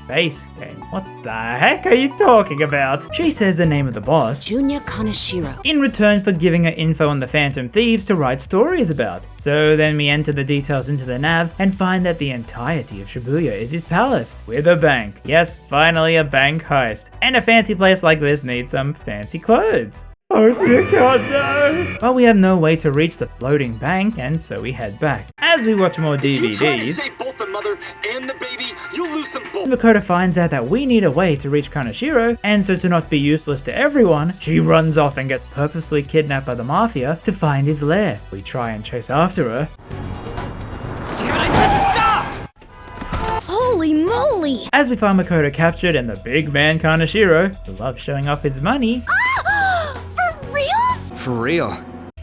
Base game? What the heck are you talking about? She says the name of the boss, Junya Kaneshiro, in return for giving her info on the Phantom Thieves to write stories about. So then we enter the details into the nav and find that the entirety of Shibuya is his palace, with a bank. Yes, finally a bank heist. And a fancy place like this needs some fancy clothes. Oh dear God, no! But we have no way to reach the floating bank, and so we head back. As we watch more DVDs, You try to save both the mother and the baby, you'll lose them both. Makoto finds out that we need a way to reach Kaneshiro, and so to not be useless to everyone, she runs off and gets purposely kidnapped by the mafia to find his lair. We try and chase after her. Damn it, I said stop! Holy moly! As we find Makoto captured and the big man Kaneshiro, who loves showing off his money. For real.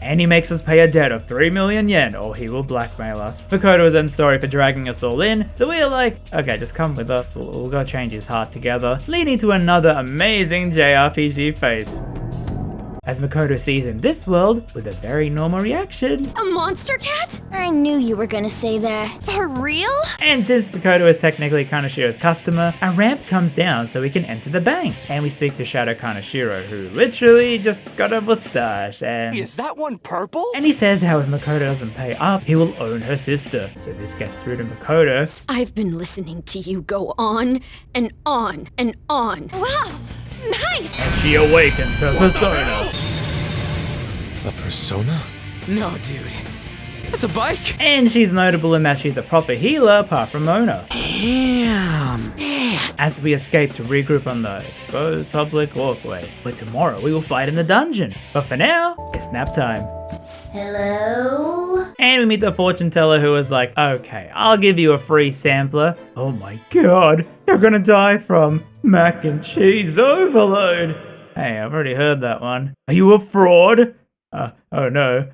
And he makes us pay a debt of 3 million yen or he will blackmail us. Makoto is then sorry for dragging us all in, so we're like, okay, just come with us, we'll go change his heart together, leading to another amazing JRPG face. as Makoto sees in this world with a very normal reaction. A monster cat? I knew you were gonna say that. For real? And since Makoto is technically Kanashiro's customer, a ramp comes down so we can enter the bank. And we speak to Shadow Kanashiro, who literally just got a mustache and... Is that one purple? And he says how if Makoto doesn't pay up, he will own her sister. So this gets through to Makoto. I've been listening to you go on and on and on. Wow, nice! And she awakens her persona. A persona? No, dude. That's a bike? And she's notable in that she's a proper healer apart from Mona. Damn. Man. As we escape to regroup on the exposed public walkway. But tomorrow we will fight in the dungeon. But for now, it's nap time. Hello? And we meet the fortune teller who is like, okay, I'll give you a free sampler. Oh my god, you're gonna die from mac and cheese overload. Hey, I've already heard that one. Are you a fraud? Oh no.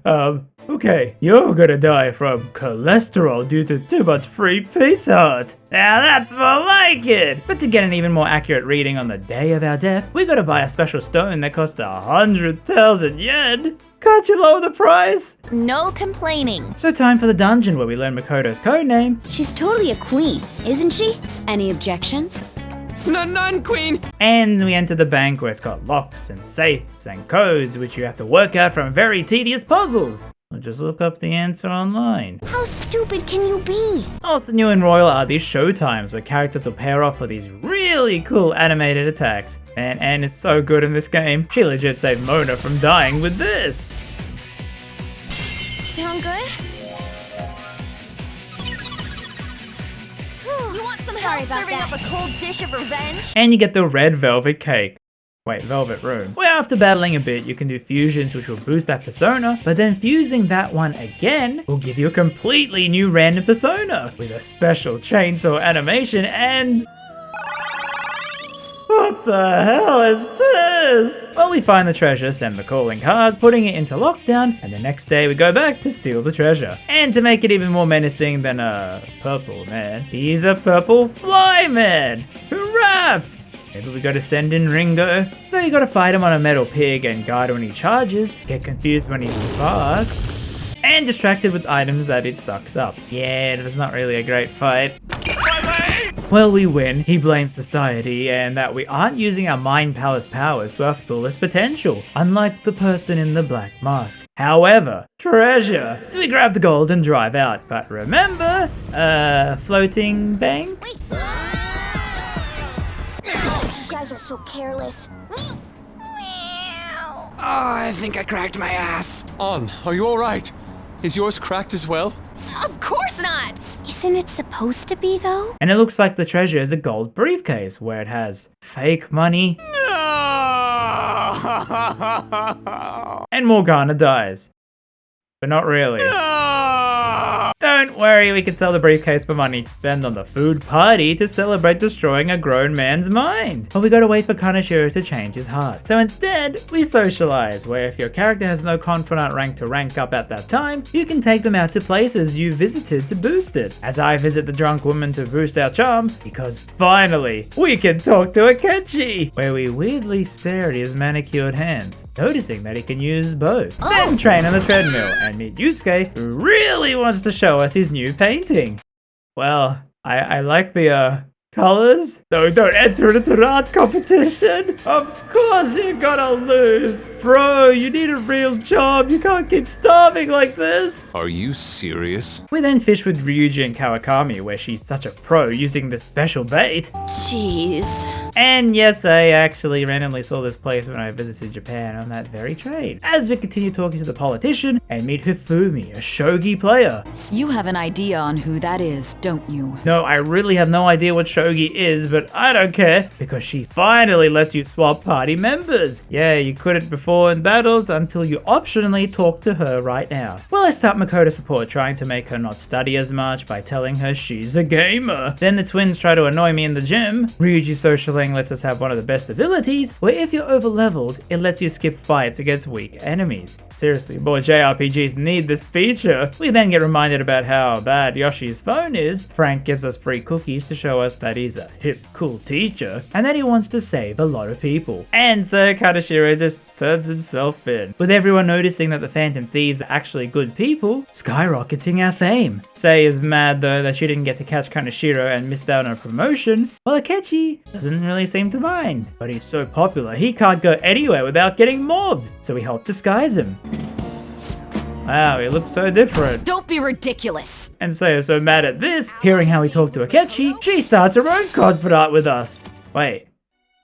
Okay, you're gonna die from cholesterol due to too much free Pizza Hut. Now that's more like it! But to get an even more accurate reading on the day of our death, we gotta buy a special stone that costs 100,000 yen. Can't you lower the price? No complaining. So time for the dungeon where we learn Makoto's codename. She's totally a queen, isn't she? Any objections? None, queen! And we enter the bank where it's got locks and safes and codes which you have to work out from very tedious puzzles. Or just look up the answer online. How stupid can you be? Also new in Royal are these showtimes where characters will pair off with these really cool animated attacks. And Anne is so good in this game, she legit saved Mona from dying with this. Sound good? You want some help serving up a cold dish of revenge? And you get the red velvet cake. Wait, velvet room. Where after battling a bit, you can do fusions which will boost that persona, but then fusing that one again will give you a completely new random persona with a special chainsaw animation and... What the hell is this? Well, we find the treasure, send the calling card, putting it into lockdown, and the next day we go back to steal the treasure. And to make it even more menacing than a purple man, he's a purple fly man who raps. Maybe we gotta send in Ringo. So you gotta fight him on a metal pig and guard when he charges, get confused when he barks, and distracted with items that it sucks up. Yeah, it was not really a great fight. Well, we win, he blames society and that we aren't using our Mind Palace powers to our fullest potential, unlike the person in the black mask. However, treasure! So we grab the gold and drive out, but remember, floating bank? Wait. You guys are so careless. Oh, I think I cracked my ass. On, are you alright? Is yours cracked as well? Of course not! Isn't it supposed to be, though? And it looks like the treasure is a gold briefcase where it has fake money. No! And Morgana dies. But not really. No! Don't worry, we can sell the briefcase for money to spend on the food party to celebrate destroying a grown man's mind. But we gotta wait for Kanashiro to change his heart. So instead, we socialize, where if your character has no confidant rank to rank up at that time, you can take them out to places you visited to boost it. As I visit the drunk woman to boost our charm, because finally, we can talk to Akechi, where we weirdly stare at his manicured hands, noticing that he can use both. Then train on the treadmill and meet Yusuke, who really wants to show us his new painting. Well, I like the colors. No, don't enter into an art competition. Of course you're gonna lose. Bro, you need a real job. You can't keep starving like this. Are you serious? We then fish with Ryuji and Kawakami, where she's such a pro using this special bait. Jeez. And yes, I actually randomly saw this place when I visited Japan on that very train. As we continue talking to the politician and meet Hifumi, a shogi player. You have an idea on who that is, don't you? No, I really have no idea what shogi is, but I don't care, because she finally lets you swap party members. Yeah, you couldn't before in battles until you optionally talk to her right now. Well, I start Makoto support, trying to make her not study as much by telling her she's a gamer. Then the twins try to annoy me in the gym. Ryuji's socialing lets us have one of the best abilities, where if you're over leveled, it lets you skip fights against weak enemies. Seriously, more JRPGs need this feature. We then get reminded about how bad Yoshi's phone is. Frank gives us free cookies to show us that that he's a hip, cool teacher, and that he wants to save a lot of people. And so Kaneshiro just turns himself in. With everyone noticing that the Phantom Thieves are actually good people, skyrocketing our fame. Sei is mad though that she didn't get to catch Kaneshiro and missed out on a promotion, while Akechi doesn't really seem to mind. But he's so popular, he can't go anywhere without getting mobbed, so we help disguise him. Wow, he looks so different. Don't be ridiculous. And Sei is so mad at this, hearing how we talk to Akechi, she starts her own confidant with us. Wait,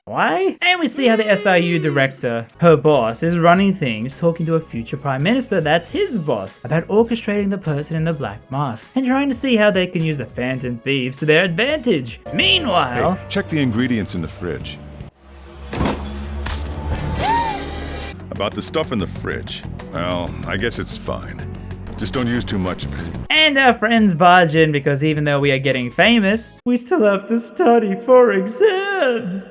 why? And we see how the SIU director, her boss, is running things, talking to a future prime minister that's his boss, about orchestrating the person in the black mask, and trying to see how they can use the Phantom Thieves to their advantage. Meanwhile... Hey, check the ingredients in the fridge. About the stuff in the fridge. Well, I guess it's fine. Just don't use too much of it. And our friends barge in because even though we are getting famous, we still have to study for exams.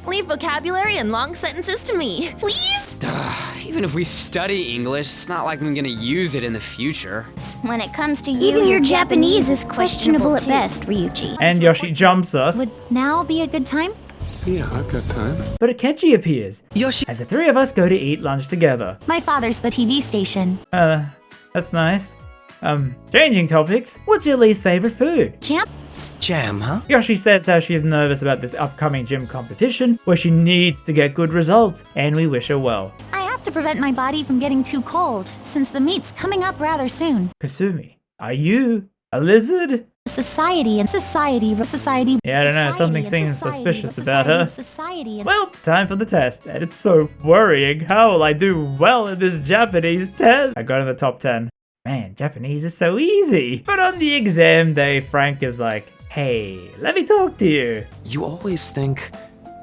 Leave vocabulary and long sentences to me, please. Even if we study English, it's not like I'm gonna use it in the future. When it comes to you, even your Japanese is questionable at best, Ryuji. And Yoshi jumps us. Would now be a good time? Yeah, I've got time. But Akechi appears, Yoshi, as the three of us go to eat lunch together. My father's the TV station. That's nice. Changing topics, what's your least favorite food? Jam, huh? Yoshi says how she's nervous about this upcoming gym competition, where she needs to get good results, and we wish her well. I have to prevent my body from getting too cold, since the meet's coming up rather soon. Kasumi, are you a lizard? Society. Yeah, I don't know, something seems suspicious about her. Well, time for the test, and it's so worrying. How will I do well in this Japanese test? I got in the top 10. Man, Japanese is so easy. But on the exam day, Frank is like, hey, let me talk to you. You always think,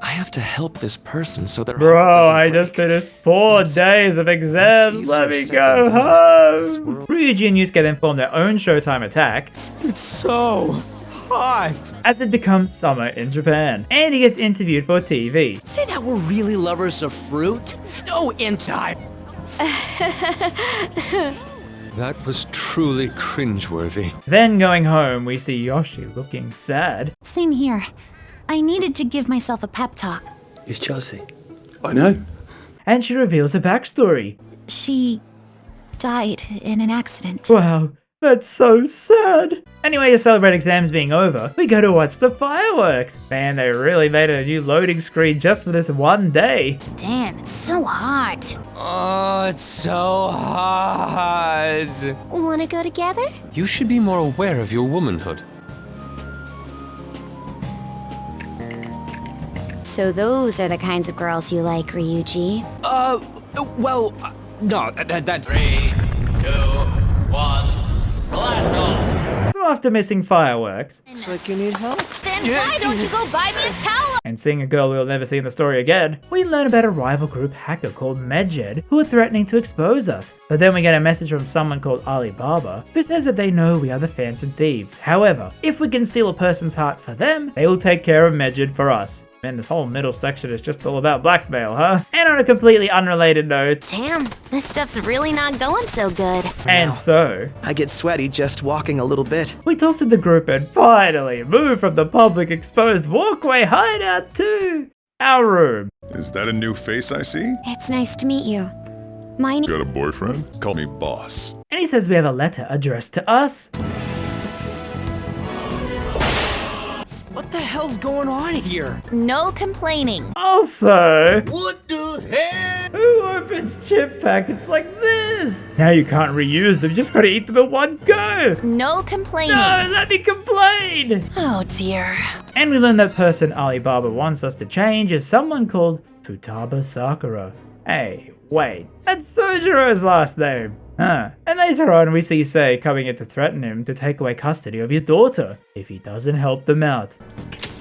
I have to help this person so that... Bro, I just finished 4 days of exams. Let me go home. Ryuji and Yusuke then form their own Showtime attack. It's so hot. As it becomes summer in Japan. And he gets interviewed for TV. Say that we're really lovers of fruit? No, in time. That was truly cringeworthy. Then going home, we see Yoshi looking sad. Same here. I needed to give myself a pep talk. It's Chelsea. I know. And she reveals her backstory. She died in an accident. Wow, that's so sad. Anyway, to celebrate exams being over, we go to watch the fireworks. Man, they really made a new loading screen just for this one day. Damn, it's so hot. Oh, it's so hot. Wanna go together? You should be more aware of your womanhood. So those are the kinds of girls you like, Ryuji? Well, no, that... 3, 2, 1, blast off! So after missing fireworks, Looks like you need help. Then why don't you go buy me a towel? and seeing a girl we'll never see in the story again, we learn about a rival group hacker called Maid who are threatening to expose us. But then we get a message from someone called Alibaba who says that they know we are the Phantom Thieves. However, if we can steal a person's heart for them, they will take care of Maid for us. Man, this whole middle section is just all about blackmail, huh? And on a completely unrelated note... Damn, this stuff's really not going so good. And so... I get sweaty just walking a little bit. we talked to the group and finally moved from the public exposed walkway hideout to our room. Is that a new face I see? It's nice to meet you. Mine. Got a boyfriend? Call me boss. And he says we have a letter addressed to us. What the hell's going on here? No complaining. Also... What the hell? who opens chip packets like this? Now you can't reuse them, you just gotta eat them in one go. No complaining. No, let me complain. Oh dear. And we learn that person Alibaba wants us to change is someone called Futaba Sakura. Hey, wait, that's Sojiro's last name. Huh. And later on we see Sei coming in to threaten him to take away custody of his daughter if he doesn't help them out.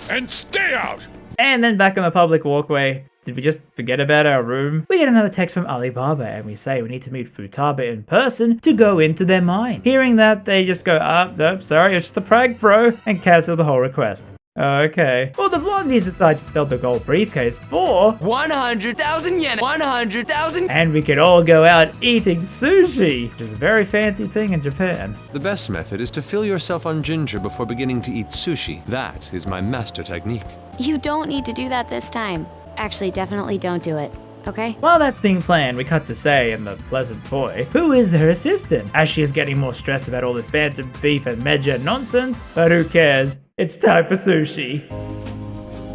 And stay out! And then back on the public walkway, did we just forget about our room? We get another text from Alibaba and we say we need to meet Futaba in person to go into their mine. Hearing that, they just go, nope, sorry, it's just a prank, bro, and cancel the whole request. Okay. Well, the blondies decide to sell the gold briefcase for 100,000 yen! 100,000! and we can all go out eating sushi, which is a very fancy thing in Japan. The best method is to fill yourself on ginger before beginning to eat sushi. That is my master technique. You don't need to do that this time. Actually, definitely don't do it. Okay? While that's being planned, we cut to Sei and the pleasant boy, who is her assistant, as she is getting more stressed about all this phantom beef and meja nonsense, but who cares? It's time for sushi.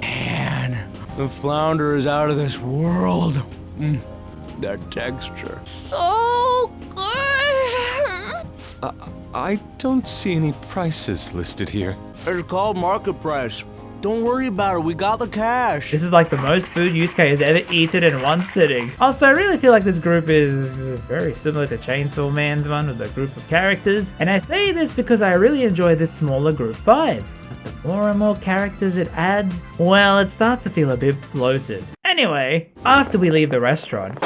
Man, the flounder is out of this world. That texture. So good. I don't see any prices listed here. It's called market price. Don't worry about it, we got the cash. This is like the most food Yusuke has ever eaten in one sitting. Also, I really feel like this group is very similar to Chainsaw Man's one with a group of characters. And I say this because I really enjoy this smaller group vibes. But the more and more characters it adds, well, it starts to feel a bit bloated. Anyway, after we leave the restaurant,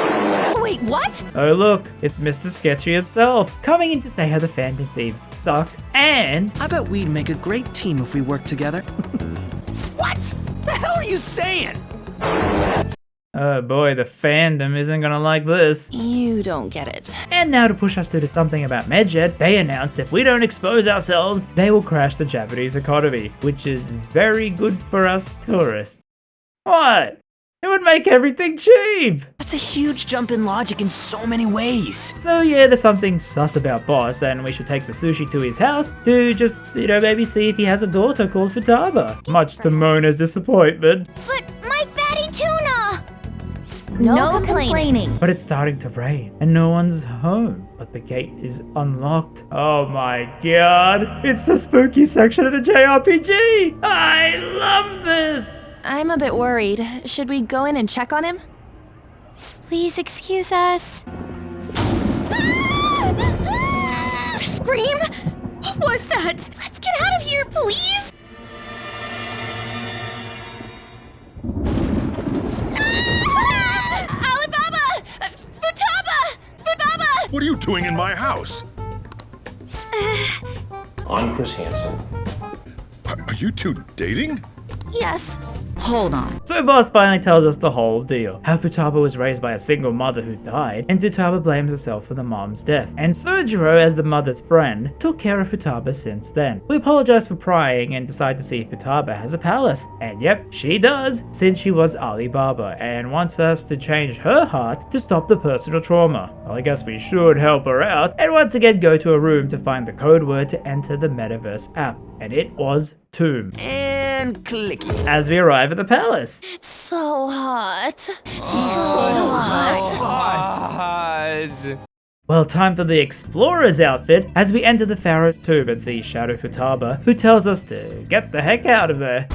Wait, what? oh look, it's Mr. Sketchy himself, coming in to say how the Phantom Thieves suck, and I bet we'd make a great team if we worked together. What? The hell are you saying? oh boy, the fandom isn't gonna like this. You don't get it. And now to push us to do something about Medjet, they announced if we don't expose ourselves, they will crash the Japanese economy, which is very good for us tourists. What? It would make everything cheap! That's a huge jump in logic in so many ways. So yeah, there's something sus about Boss, and we should take the sushi to his house to just, maybe see if he has a daughter called Futaba. Much to Mona's disappointment. But my fatty tuna! No complaining. But it's starting to rain, and no one's home. But the gate is unlocked. Oh my god, it's the spooky section of the JRPG! I love this! I'm a bit worried. Should we go in and check on him? Please excuse us. Scream? What was that? Let's get out of here, please! Alibaba! Futaba! Futaba! What are you doing in my house? I'm Chris Hansen. Are you two dating? Yes. Hold on. So Boss finally tells us the whole deal. How Futaba was raised by a single mother who died, and Futaba blames herself for the mom's death. And Sojiro, as the mother's friend, took care of Futaba since then. We apologize for prying and decide to see if Futaba has a palace. And yep, she does, since she was Alibaba, and wants us to change her heart to stop the personal trauma. Well, I guess we should help her out, and once again go to a room to find the code word to enter the Metaverse app. And it was Tomb. And clicky. As we arrive at the palace. It's so hot. Well, time for the explorer's outfit as we enter the pharaoh's tomb and see Shadow Futaba, who tells us to get the heck out of there.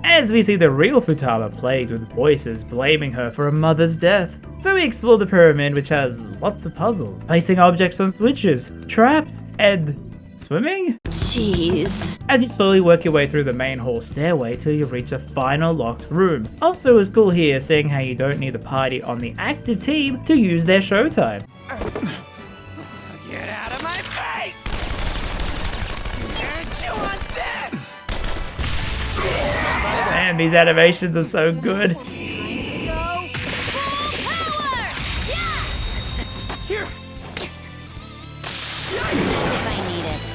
As we see the real Futaba plagued with voices blaming her for her mother's death. So we explore the pyramid, which has lots of puzzles, placing objects on switches, traps, and swimming? Jeez. As you slowly work your way through the main hall stairway till you reach a final locked room. Also, it's cool here seeing how you don't need the party on the active team to use their showtime. Get out of my face! Chew on this! Man, these animations are so good.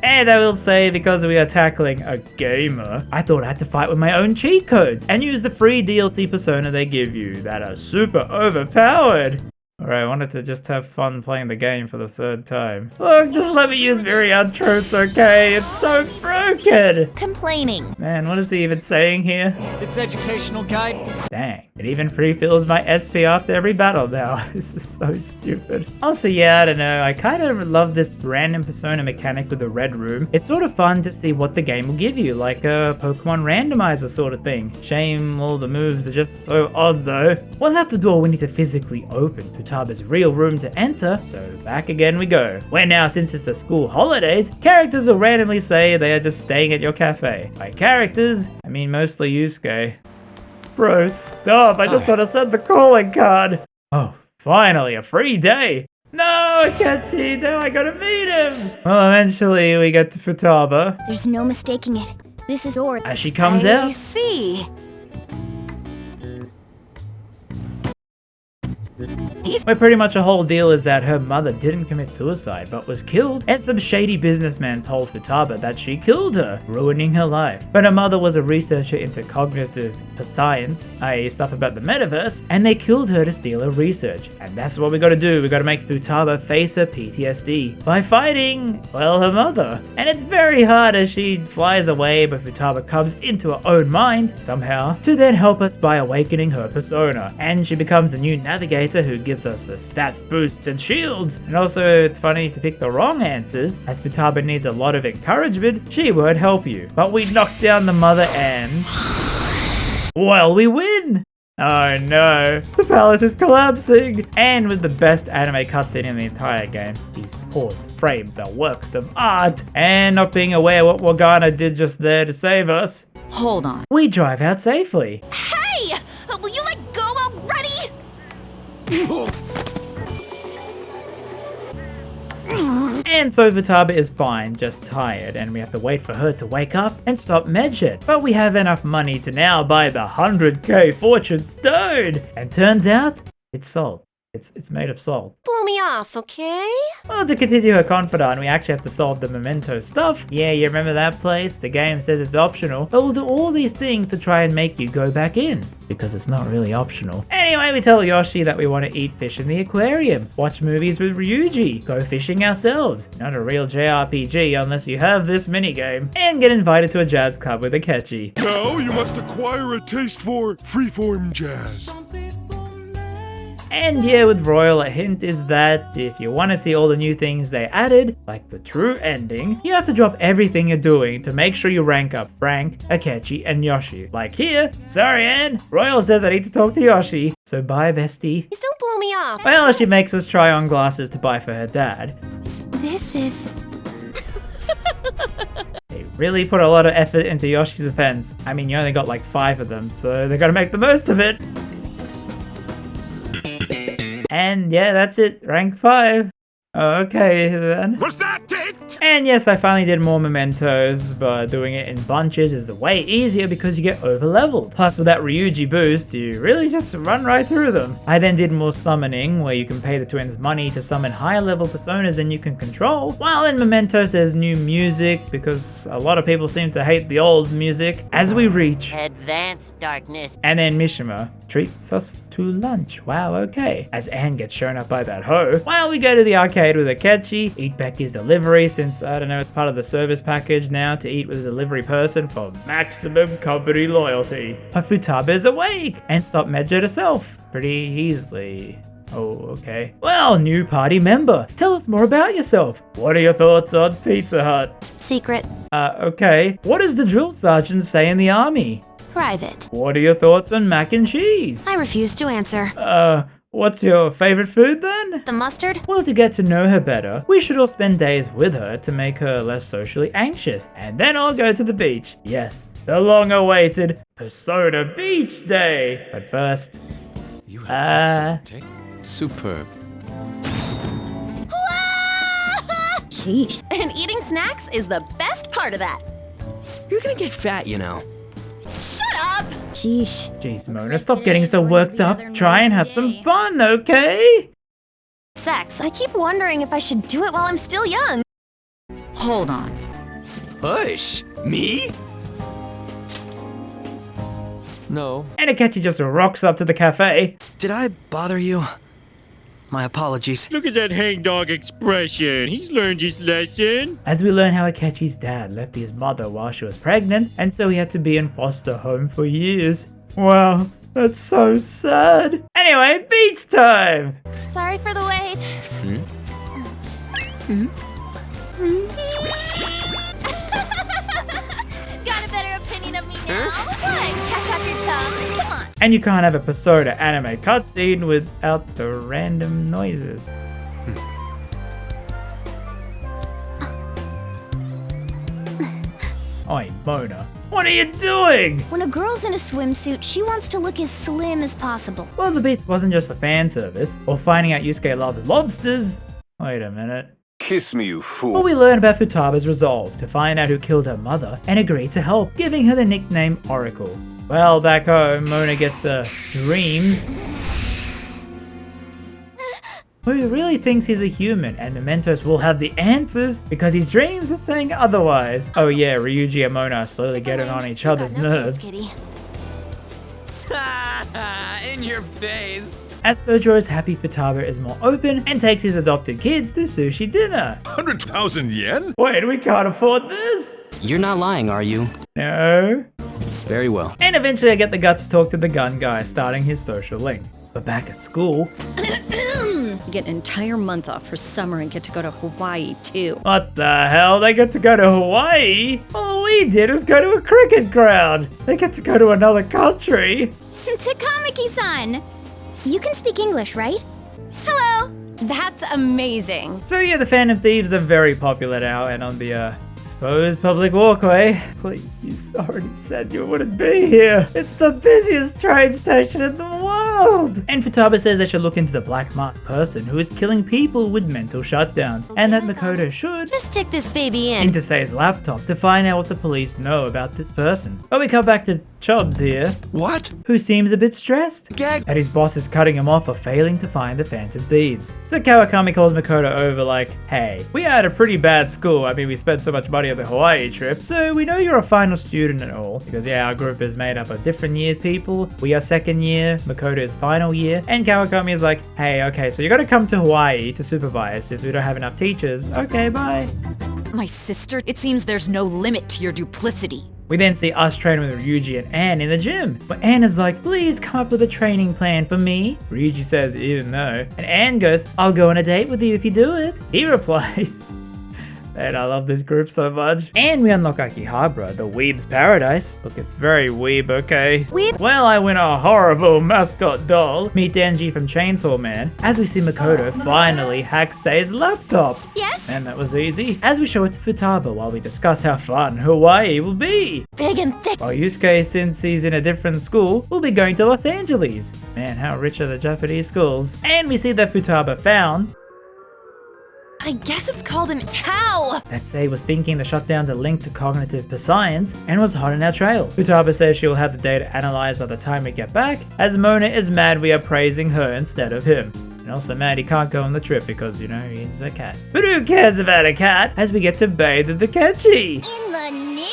And I will say, because we are tackling a gamer, I thought I had to fight with my own cheat codes and use the free DLC persona they give you that are super overpowered. Alright, I wanted to just have fun playing the game for the third time. Look, just let me use myriad tropes, okay? It's so broken! Complaining. Man, what is he even saying here? It's educational guidance. Dang, it even pre-fills my SP after every battle now. This is so stupid. Also, yeah, I don't know, I kind of love this random persona mechanic with the red room. It's sort of fun to see what the game will give you, like a Pokemon randomizer sort of thing. Shame all the moves are just so odd though. Well, at the door we need to physically open Futaba's real room to enter, so back again we go. Where now, since it's the school holidays, characters will randomly say they are just staying at your cafe. By characters, I mean mostly Yusuke. Bro, stop, I just want to send the calling card. Oh, finally, a free day. No, Akechi, now I gotta meet him. Well, eventually we get to Futaba. There's no mistaking it. This is your... As she comes I out, see. where pretty much the whole deal is that her mother didn't commit suicide but was killed, and some shady businessman told Futaba that she killed her, ruining her life. But her mother was a researcher into cognitive science, i.e. stuff about the metaverse, and they killed her to steal her research. And that's what we gotta do, we gotta make Futaba face her PTSD by fighting, well, her mother. And it's very hard as she flies away, but Futaba comes into her own mind, somehow, to then help us by awakening her persona. And she becomes a new navigator who gives us the stat boosts and shields. And also, it's funny if you pick the wrong answers, as Futaba needs a lot of encouragement, she won't help you. But we knock down the mother and... well, we win! Oh no, the palace is collapsing! And with the best anime cutscene in the entire game, these paused frames are works of art. And not being aware what Morgana did just there to save us. Hold on. We drive out safely. Hey! Will you let go already? And so Futaba is fine, just tired, and we have to wait for her to wake up and stop Medjet. But we have enough money to now buy the 100k fortune stone! And turns out, it's salt. It's made of salt. Blow me off, okay? Well, to continue her confidant, we actually have to solve the memento stuff. Yeah, you remember that place? The game says it's optional, but we'll do all these things to try and make you go back in, because it's not really optional. Anyway, we tell Yoshi that we want to eat fish in the aquarium, watch movies with Ryuji, go fishing ourselves, not a real JRPG unless you have this minigame, and get invited to a jazz club with Akechi. Now you must acquire a taste for freeform jazz. And yeah, with Royal, a hint is that if you want to see all the new things they added, like the true ending, you have to drop everything you're doing to make sure you rank up Frank, Akechi, and Yoshi. Like here, sorry Anne, Royal says I need to talk to Yoshi, so bye bestie. Please don't blow me off. Well, she makes us try on glasses to buy for her dad. This is... They really put a lot of effort into Yoshi's offense. I mean, you only got like 5 of them, so they gotta make the most of it. And yeah, that's it. Rank 5. Okay then. Was that it? And yes, I finally did more mementos, but doing it in bunches is way easier because you get over leveled. Plus with that Ryuji boost, you really just run right through them. I then did more summoning, where you can pay the twins money to summon higher level personas than you can control. While in mementos there's new music, because a lot of people seem to hate the old music, as we reach Advanced darkness. And then Mishima treats us to lunch. Wow, okay. As Anne gets shown up by that hoe. While we go to the arcade with Akechi, eat Becky's delivery, since, I don't know, it's part of the service package now to eat with a delivery person for maximum company loyalty. But Futaba is awake and stop Medjet herself pretty easily. Oh, okay. Well, new party member, tell us more about yourself. What are your thoughts on Pizza Hut? Secret. Okay. What does the drill sergeant say in the army? Private. What are your thoughts on mac and cheese? I refuse to answer. What's your favorite food then? The mustard? Well, to get to know her better, we should all spend days with her to make her less socially anxious, and then I'll go to the beach. Yes, the long-awaited Persona Beach Day. But first, you have superb. Sheesh. And eating snacks is the best part of that. You're gonna get fat, you know. Shut up! Sheesh. Jeez, Mona, stop getting so worked up. Try and have some fun, okay? Sex. I keep wondering if I should do it while I'm still young. Hold on. Push? Me? No. And Akechi just rocks up to the cafe. Did I bother you? My apologies. Look at that hangdog expression. He's learned his lesson. As we learn how Akechi's dad left his mother while she was pregnant, and so he had to be in foster home for years. Wow, that's so sad. Anyway, beach time! Sorry for the wait. Got a better opinion of me now? What? Cat got your tongue? Come on. And you can't have a Persona anime cutscene without the random noises. Oi, Mona. What are you doing? When a girl's in a swimsuit, she wants to look as slim as possible. Well, the beach wasn't just for fan service, or finding out Yusuke loves lobsters. Wait a minute. Kiss me, you fool. But we learn about Futaba's resolve to find out who killed her mother and agree to help, giving her the nickname Oracle. Well, back home, Mona gets dreams. Who really thinks he's a human, and Mementos will have the answers because his dreams are saying otherwise. Oh yeah, Ryuji and Mona are slowly getting on each other's nerves. In your face. As Sojo is happy Futaba is more open and takes his adopted kids to sushi dinner. 100,000 yen? Wait, we can't afford this? You're not lying, are you? No. Very well. And eventually I get the guts to talk to the gun guy, starting his social link. But back at school... You get an entire month off for summer and get to go to Hawaii, too. What the hell? They get to go to Hawaii? All we did was go to a cricket ground. They get to go to another country. Takamaki-san! You can speak English, right? Hello! That's amazing. So yeah, the Phantom Thieves are very popular now, and on the exposed public walkway. Please, you already said you wouldn't be here. It's the busiest train station in the world. And Futaba says they should look into the black masked person who is killing people with mental shutdowns, and that Makoto should just stick this baby in Say's laptop to find out what the police know about this person. But we come back to Chubbs here. What? Who seems a bit stressed. That his boss is cutting him off for failing to find the Phantom Thieves. So Kawakami calls Makoto over like, hey, we had a pretty bad school. I mean, we spent so much money on the Hawaii trip. So we know you're a final student and all. Because yeah, our group is made up of different year people. We are second year, Makoto is final year. And Kawakami is like, hey, okay, so you gotta come to Hawaii to supervise since we don't have enough teachers. Okay, bye. My sister, it seems there's no limit to your duplicity. We then see us training with Ryuji and Anne in the gym. But Anne is like, please come up with a training plan for me. Ryuji says, even no. And Anne goes, I'll go on a date with you if you do it. He replies, man, I love this group so much. And we unlock Akihabara, the weeb's paradise. Look, it's very weeb, okay? Weeb? Well, I win a horrible mascot doll. Meet Denji from Chainsaw Man. As we see Makoto finally hack Sei's laptop. Yes? And that was easy. As we show it to Futaba while we discuss how fun Hawaii will be. Big and thick. While Yusuke, since he's in a different school, will be going to Los Angeles. Man, how rich are the Japanese schools? And we see that Futaba found... I guess it's called an ow! that Sei was thinking the shutdowns are linked to cognitive science and was hot on our trail. Futaba says she will have the data analyzed by the time we get back, as Mona is mad we are praising her instead of him. And also mad he can't go on the trip because, you know, he's a cat. But who cares about a cat as we get to bathe in the Ketchi? In the nude.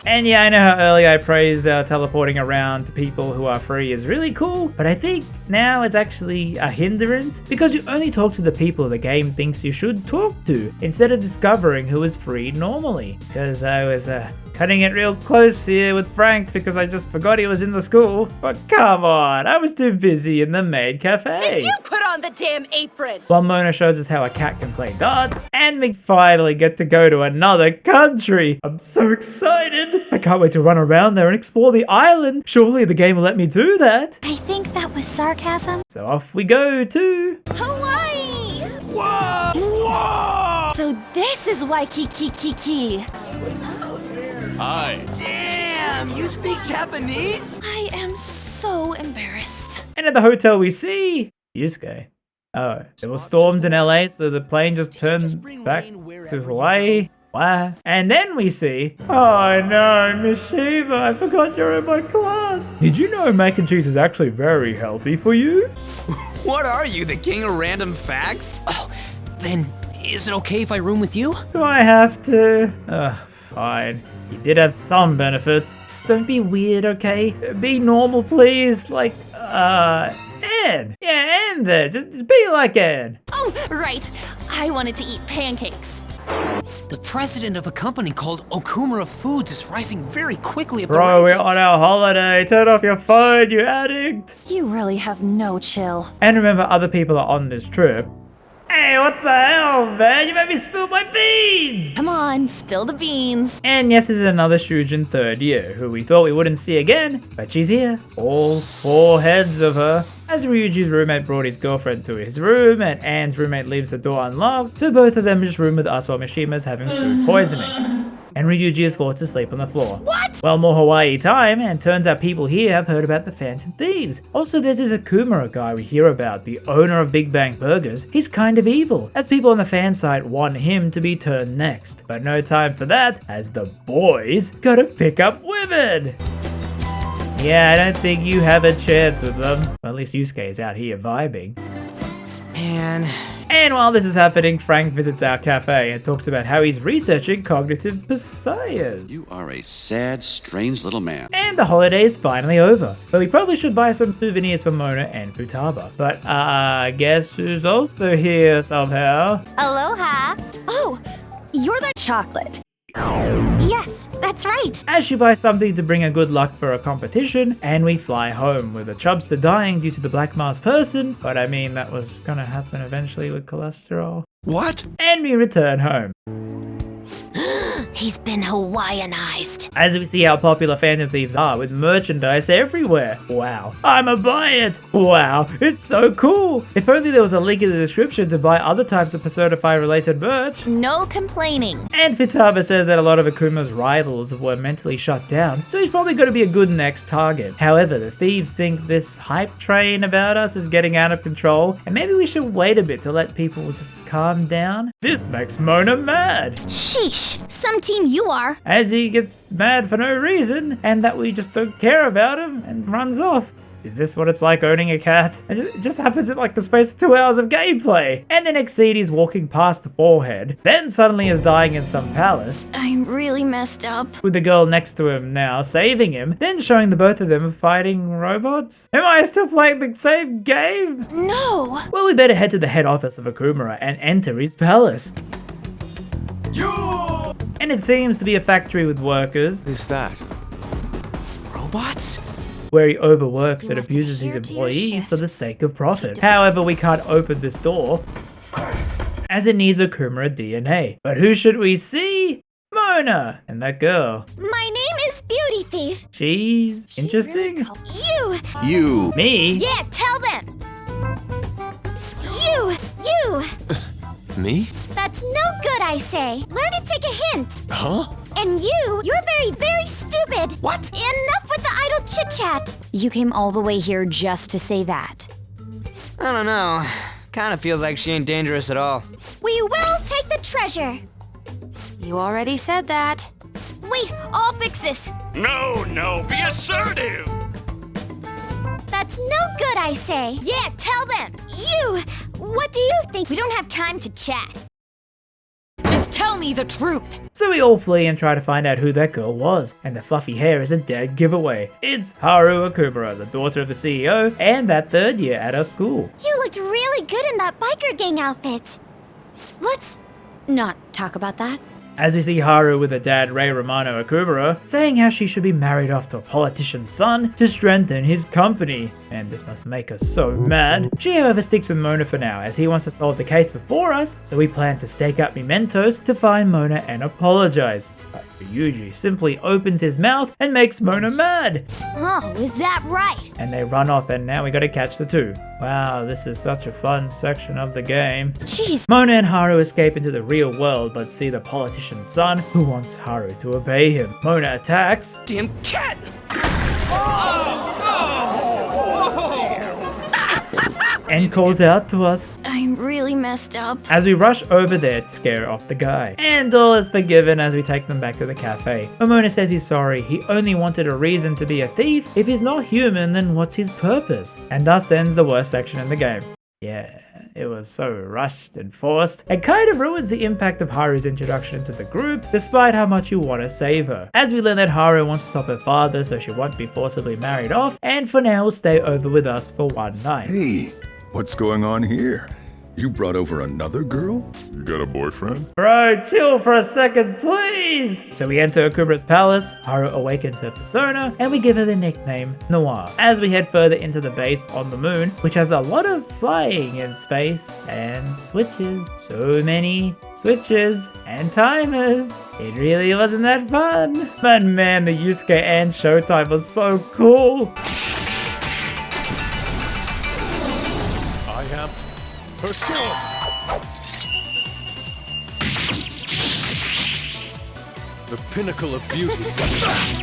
And yeah, I know how early I praised teleporting around to people who are free is really cool, but I think now it's actually a hindrance because you only talk to the people the game thinks you should talk to instead of discovering who is free normally. Because I was cutting it real close here with Frank because I just forgot he was in the school. But come on, I was too busy in the Maid Cafe. You put on the damn apron! While Mona shows us how a cat can play darts, and we finally get to go to another country. I'm so excited. I can't wait to run around there and explore the island. Surely the game will let me do that. I think that was sarcasm. So off we go to... Hawaii! Whoa! Whoa! So this is Waikiki. Hi. Damn, you speak Japanese? I am so embarrassed. And at the hotel we see... Yusuke. Oh, there were storms in LA, so the plane just turned back to Hawaii. Wow. And then we see... Oh no, Miss Shiva, I forgot you're in my class. Did you know mac and cheese is actually very healthy for you? What are you, the king of random facts? Oh, then is it okay if I room with you? Do I have to? Ugh, fine. You did have some benefits. Just don't be weird, okay? Be normal, please. Like, Anne. Yeah, Anne there. Just be like Anne. Oh, right. I wanted to eat pancakes. The president of a company called Okumura Foods is rising very quickly at the Bro, we're rankings. on our holiday. Turn off your phone, you addict. You really have no chill. And remember, other people are on this trip. Hey, what the hell, man? You made me spill my beans! Come on, spill the beans. And yes, this is another Shujin third year, who we thought we wouldn't see again, but she's here. All 4 heads of her. As Ryuji's roommate brought his girlfriend to his room, and Anne's roommate leaves the door unlocked, so both of them just room with us while Mishima's having food poisoning. And Ryuji is forced to sleep on the floor. What? Well, more Hawaii time, and turns out people here have heard about the Phantom Thieves. Also, there's this Akumura guy we hear about, the owner of Big Bang Burgers. He's kind of evil, as people on the fan site want him to be turned next. But no time for that, as the boys gotta pick up women. Yeah, I don't think you have a chance with them. Well, at least Yusuke is out here vibing. Man. And while this is happening, Frank visits our cafe and talks about how he's researching cognitive psias. You are a sad, strange little man. And the holiday is finally over, but we probably should buy some souvenirs for Mona and Futaba. But guess who's also here somehow? Aloha. Oh, you're that chocolate. Yes, that's right. As she buys something to bring a good luck for a competition, and we fly home with the Chubster dying due to the Black Mars person, but I mean that was gonna happen eventually with cholesterol. What? And we return home. He's been Hawaiianized. As we see how popular Phantom Thieves are with merchandise everywhere. Wow, I'ma buy it. Wow, it's so cool. If only there was a link in the description to buy other types of Persona 5 related merch. No complaining. And Futaba says that a lot of Akuma's rivals were mentally shut down, so he's probably going to be a good next target. However, the thieves think this hype train about us is getting out of control, and maybe we should wait a bit to let people just calm down. This makes Mona mad. Sheesh, some team you are. As he gets mad for no reason, and that we just don't care about him, and runs off. Is this what it's like owning a cat? It just happens in like the space of 2 hours of gameplay. And the next scene he's walking past the forehead, then suddenly is dying in some palace. I'm really messed up. With the girl next to him now saving him, then showing the both of them fighting robots. Am I still playing the same game? No! Well, we better head to the head office of Akumura and enter his palace. And it seems to be a factory with workers. Is that robots? Where he overworks and abuses his employees for the sake of profit. However, we can't open this door, as it needs Akumura DNA. But who should we see? Mona! And that girl. My name is Beauty Thief. She's interesting. You. Me? Yeah, tell them. You. me? That's no good, I say. Learn to take a hint. Huh? And you're very, very stupid. What? Enough with the idle chit-chat. You came all the way here just to say that. I don't know. Kinda feels like she ain't dangerous at all. We will take the treasure. You already said that. Wait, I'll fix this. No, be assertive! That's no good, I say. Yeah, tell them. You. What do you think? We don't have time to chat. Just tell me the truth. So we all flee and try to find out who that girl was, and the fluffy hair is a dead giveaway. It's Haru Akumura, the daughter of the CEO, and that third year at our school. You looked really good in that biker gang outfit. Let's not talk about that. As we see Haru with her dad Rei Romano Akumura saying how she should be married off to a politician's son to strengthen his company. And this must make us so mad. She however sticks with Mona for now as he wants to solve the case before us, so we plan to stake out mementos to find Mona and apologize. But Ryuji simply opens his mouth and makes Mona mad. Oh, is that right? And they run off and now we gotta catch the two. Wow, this is such a fun section of the game. Jeez. Mona and Haru escape into the real world but see the politician's son who wants Haru to obey him. Mona attacks. Damn cat! And calls out to us. I'm really messed up. As we rush over there to scare off the guy. And all is forgiven as we take them back to the cafe. Mona says he's sorry, he only wanted a reason to be a thief. If he's not human, then what's his purpose? And thus ends the worst section in the game. Yeah, it was so rushed and forced. It kind of ruins the impact of Haru's introduction into the group, despite how much you want to save her. As we learn that Haru wants to stop her father so she won't be forcibly married off, and for now will stay over with us for one night. Hey, what's going on here? You brought over another girl? You got a boyfriend? Bro, chill for a second, please! So we enter Akumura's palace, Haru awakens her persona, and we give her the nickname Noir. As we head further into the base on the moon, which has a lot of flying in space, and switches. So many switches and timers. It really wasn't that fun. But man, the Yusuke and showtime was so cool. I am pursued. the pinnacle of beauty.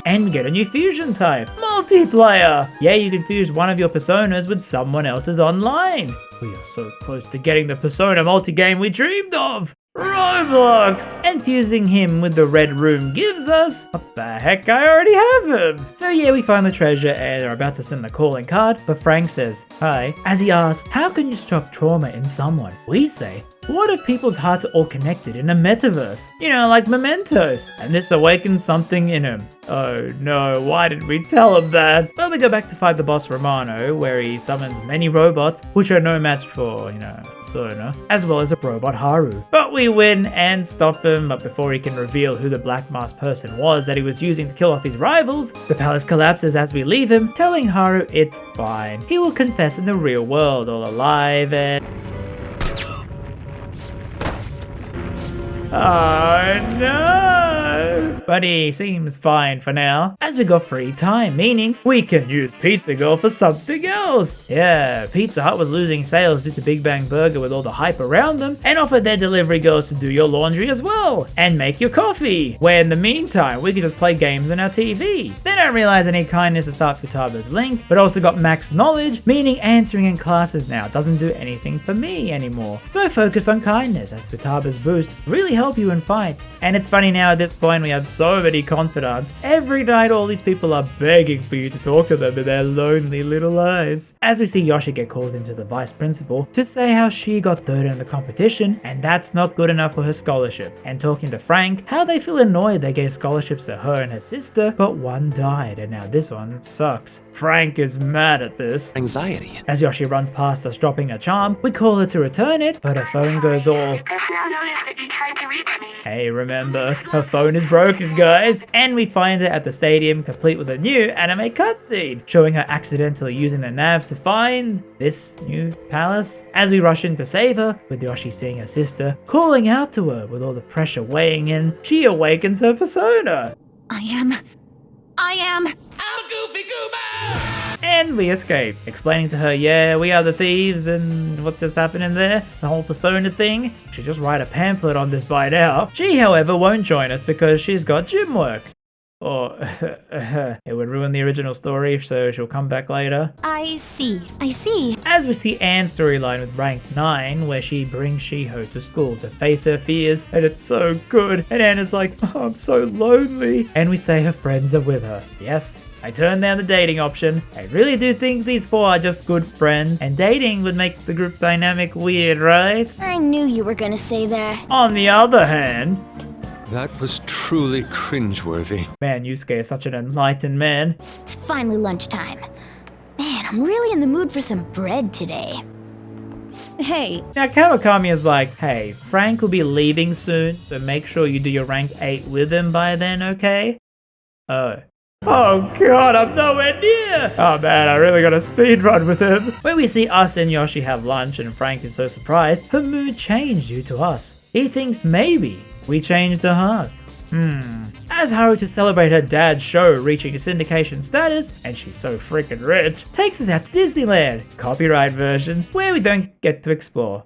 And get a new fusion type, multiplayer. Yeah, you can fuse one of your personas with someone else's online. We are so close to getting the persona multi-game we dreamed of. Roblox! And fusing him with the red room gives us... What the heck, I already have him! So yeah, we find the treasure and are about to send the calling card, but Frank says, hi. As he asks, how can you stop trauma in someone? We say, what if people's hearts are all connected in a metaverse? You know, like mementos. And this awakens something in him. Oh no, why did we tell him that? Well, we go back to fight the boss Romano, where he summons many robots, which are no match for, Sona, as well as a robot Haru. But we win and stop him, but before he can reveal who the black masked person was that he was using to kill off his rivals, the palace collapses as we leave him, telling Haru it's fine. He will confess in the real world, all alive and... Oh no! But he seems fine for now, as we got free time, meaning we can use Pizza Girl for something else. Yeah, Pizza Hut was losing sales due to Big Bang Burger with all the hype around them, and offered their delivery girls to do your laundry as well, and make your coffee, where in the meantime, we could just play games on our TV. They don't realize I need kindness to start Futaba's link, but also got max knowledge, meaning answering in classes now doesn't do anything for me anymore. So I focus on kindness, as Futaba's boost really help you in fights. And it's funny now at this point we have so many confidants. Every night all these people are begging for you to talk to them in their lonely little lives. As we see Yoshi get called into the vice principal to say how she got third in the competition and that's not good enough for her scholarship. And talking to Frank, how they feel annoyed they gave scholarships to her and her sister, but one died and now this one sucks. Frank is mad at this. Anxiety. As Yoshi runs past us dropping a charm, we call her to return it, but her phone goes all... Hey, remember, her phone is broken, guys. And we find her at the stadium, complete with a new anime cutscene, showing her accidentally using the nav to find this new palace. As we rush in to save her, with Yoshi seeing her sister, calling out to her with all the pressure weighing in, she awakens her persona. I am... And we escape, explaining to her, yeah, we are the thieves and what just happened in there, the whole persona thing. Should just write a pamphlet on this by now. She, however, won't join us because she's got gym work. Or, it would ruin the original story, so she'll come back later. I see. As we see Anne's storyline with rank 9, where she brings Shiho to school to face her fears, and it's so good. And Anne is like, oh, I'm so lonely. And we say her friends are with her. Yes, I turned down the dating option. I really do think these four are just good friends, and dating would make the group dynamic weird, right? I knew you were gonna say that. On the other hand... That was truly cringeworthy. Man, Yusuke is such an enlightened man. It's finally lunchtime. Man, I'm really in the mood for some bread today. Hey. Now Kawakami is like, hey, Frank will be leaving soon, so make sure you do your rank 8 with him by then, okay? Oh god, I'm nowhere near! Oh man, I really got a speed run with him. When we see us and Yoshi have lunch and Frank is so surprised, her mood changed due to us. He thinks maybe we changed her heart. As Haru, to celebrate her dad's show reaching a syndication status, and she's so freaking rich, takes us out to Disneyland, copyright version, where we don't get to explore.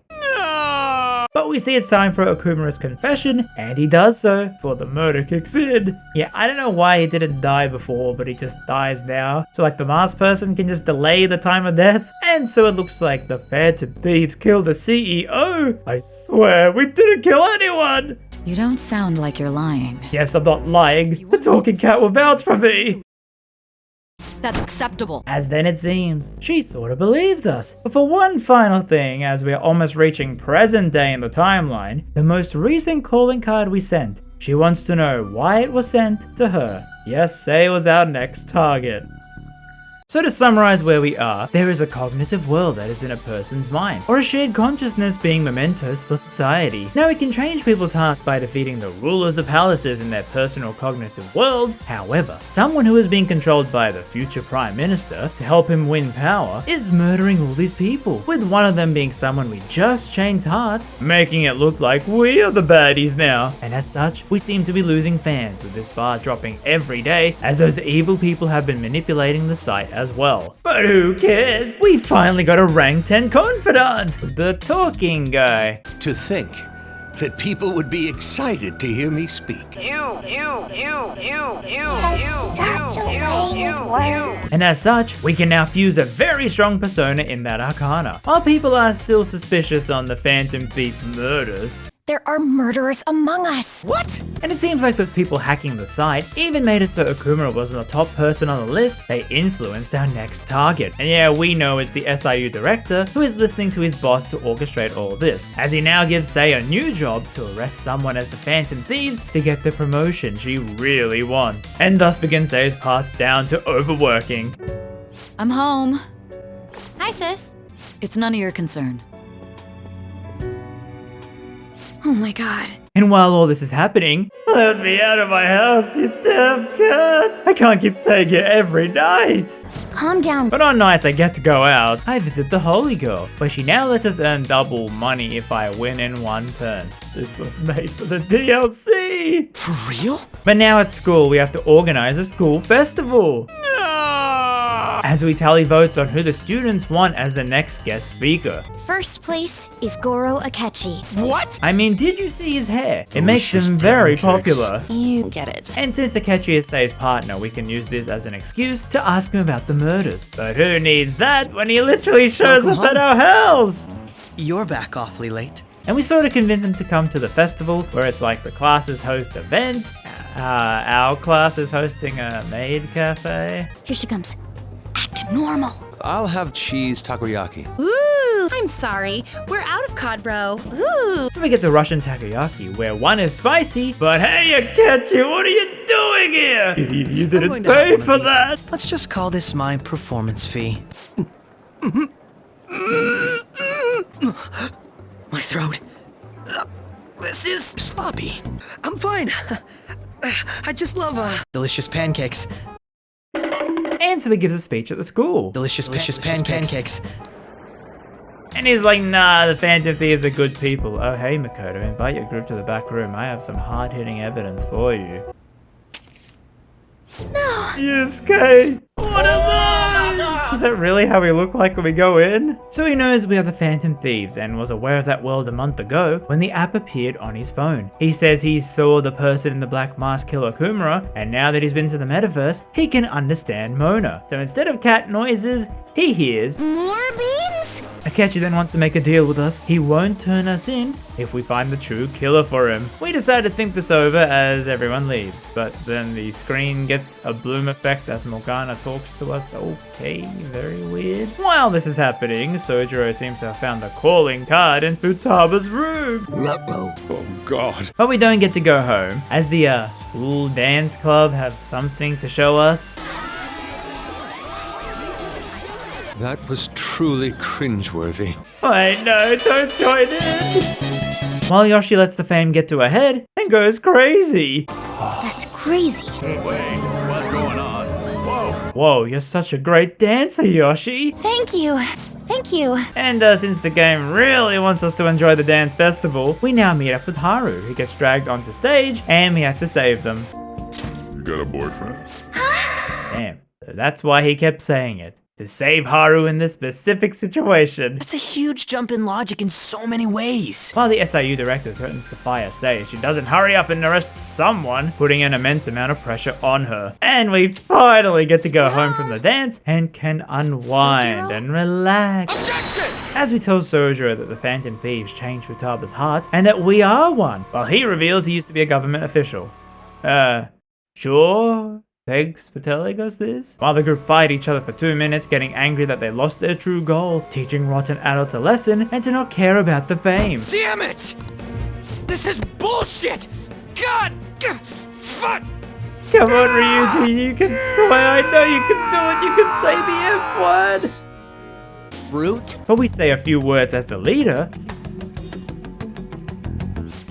But we see it's time for Okumura's confession, and he does so before the murder kicks in. Yeah, I don't know why he didn't die before, but he just dies now. So like the masked person can just delay the time of death. And so it looks like the Phantom Thieves killed the CEO. I swear, we didn't kill anyone. You don't sound like you're lying. Yes, I'm not lying. The talking cat will vouch for me. That's acceptable. As then it seems, she sort of believes us. But for one final thing, as we are almost reaching present day in the timeline, the most recent calling card we sent, she wants to know why it was sent to her. Yes, say it was our next target. So to summarize where we are, there is a cognitive world that is in a person's mind, or a shared consciousness being mementos for society. Now we can change people's hearts by defeating the rulers of palaces in their personal cognitive worlds. However, someone who is being controlled by the future prime minister to help him win power is murdering all these people, with one of them being someone we just changed hearts, making it look like we are the baddies now. And as such, we seem to be losing fans, with this bar dropping every day as those evil people have been manipulating the site as well. But who cares? We finally got a rank 10 confidant, the talking guy. To think that people would be excited to hear me speak. And as such, we can now fuse a very strong persona in that arcana. While people are still suspicious on the Phantom Thief murders, There are murderers among us. What? and it seems like those people hacking the site even made it so Okumura wasn't the top person on the list. They influenced our next target. And yeah, we know it's the SIU director who is listening to his boss to orchestrate all this, as he now gives Sei a new job to arrest someone as the Phantom Thieves to get the promotion she really wants. And thus begins Sei's path down to overworking. I'm home. Hi, sis. It's none of your concern. Oh my god. And while all this is happening, let me out of my house, you damn cat! I can't keep staying here every night! Calm down. But on nights I get to go out, I visit the Holy Girl, where she now lets us earn double money if I win in one turn. This was made for the DLC! For real? But now at school we have to organize a school festival! As we tally votes on who the students want as the next guest speaker. First place is Goro Akechi. What? I mean, did you see his hair? It makes him very popular. You get it. And since Akechi is Sei's partner, we can use this as an excuse to ask him about the murders. But who needs that when he literally shows up at our house? You're back awfully late. And we sort of convince him to come to the festival, where it's like the classes host events. Our class is hosting a Maid cafe. Here she comes. Act normal. I'll have cheese takoyaki. Ooh, I'm sorry. We're out of cod, bro. Ooh. So we get the Russian takoyaki, where one is spicy, but hey, Akechi, what are you doing here? You didn't pay for that. Let's just call this my performance fee. My throat. This is sloppy. I'm fine. I just love delicious pancakes. And so he gives a speech at the school. Delicious pancakes. And he's like, nah, the Phantom Thieves are good people. Oh, hey, Makoto, invite your group to the back room. I have some hard-hitting evidence for you. No. Yusuke! What are those? Is that really how we look like when we go in? So he knows we are the Phantom Thieves and was aware of that world a month ago when the app appeared on his phone. He says he saw the person in the black mask kill Okumura, and now that he's been to the metaverse, he can understand Mona. So instead of cat noises, he hears more beans? Akechi then wants to make a deal with us. He won't turn us in if we find the true killer for him. We decide to think this over as everyone leaves, but then the screen gets a bloom effect as Morgana talks to us. Okay, very weird. While this is happening, Sojiro seems to have found the calling card in Futaba's room. Oh god. But we don't get to go home, as the school dance club have something to show us. That was truly cringeworthy. Wait, no, don't join in! While Yoshi lets the fame get to her head and goes crazy. That's crazy. Wait, what's going on? Whoa. Whoa, you're such a great dancer, Yoshi. Thank you. Thank you. And since the game really wants us to enjoy the dance festival, we now meet up with Haru, who gets dragged onto stage, and we have to save them. You got a boyfriend? Damn, that's why he kept saying it. To save Haru in this specific situation. It's a huge jump in logic in so many ways. While the SIU director threatens to fire Sei, she doesn't hurry up and arrest someone, putting an immense amount of pressure on her. And we finally get to go home from the dance and can unwind and relax. As we tell Sojiro that the Phantom Thieves changed Futaba's heart and that we are one, while he reveals he used to be a government official. Sure? Thanks for telling us this. While the group fight each other for 2 minutes, getting angry that they lost their true goal, teaching rotten adults a lesson and to not care about the fame. Damn it! This is bullshit! God! Fuck! Come on, Ryuji, you can swear. I know you can do it. You can say the F word. Fruit? But we say a few words as the leader.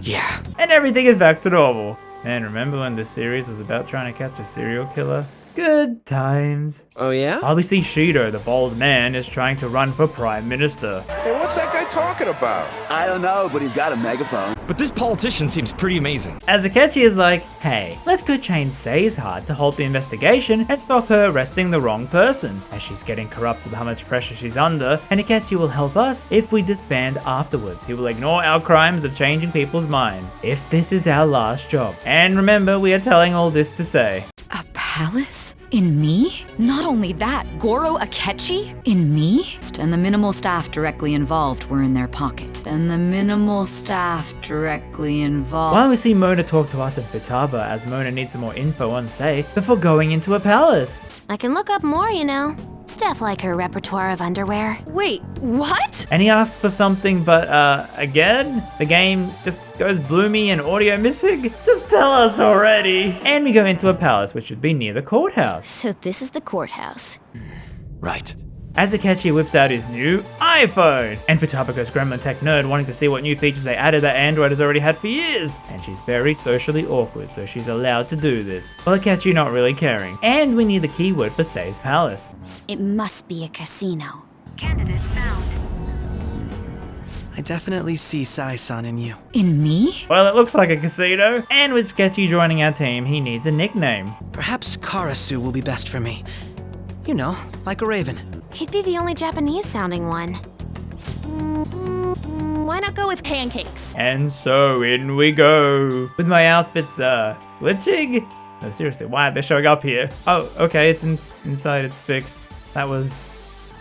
Yeah. And everything is back to normal. Man, remember when this series was about trying to catch a serial killer? Good times. Oh yeah? While we see Shido, the bald man, is trying to run for Prime Minister. Hey, what's that guy talking about? I don't know, but he's got a megaphone. But this politician seems pretty amazing. As Akechi is like, hey, let's go chain Sei's heart to halt the investigation and stop her arresting the wrong person, as she's getting corrupt with how much pressure she's under, and Akechi will help us if we disband afterwards. He will ignore our crimes of changing people's minds, if this is our last job. And remember, we are telling all this to say, A palace? In me? Not only that, Goro Akechi? In me? And the minimal staff directly involved were in their pocket. And the minimal staff directly involved... While we see Mona talk to us in Futaba, as Mona needs some more info on Sei before going into a palace. I can look up more, you know. Stuff like her repertoire of underwear. Wait, what? And he asks for something, but again? The game just goes bloomy and audio missing? Just tell us already. And we go into a palace, which should be near the courthouse. So this is the courthouse. Right. As Akechi whips out his new iPhone, and Futaba goes gremlin tech nerd wanting to see what new features they added that Android has already had for years. And she's very socially awkward, so she's allowed to do this. While Akechi not really caring. And we need the keyword for Sei's palace. It must be a casino. Candidate found. I definitely see Sai-san in you. In me? Well, it looks like a casino. And with Sketchy joining our team, he needs a nickname. Perhaps Karasu will be best for me. You know, like a raven. He'd be the only Japanese-sounding one. Why not go with pancakes? And so in we go. With my outfits, glitching? No, seriously, why are they showing up here? Oh, okay, it's inside, it's fixed. That was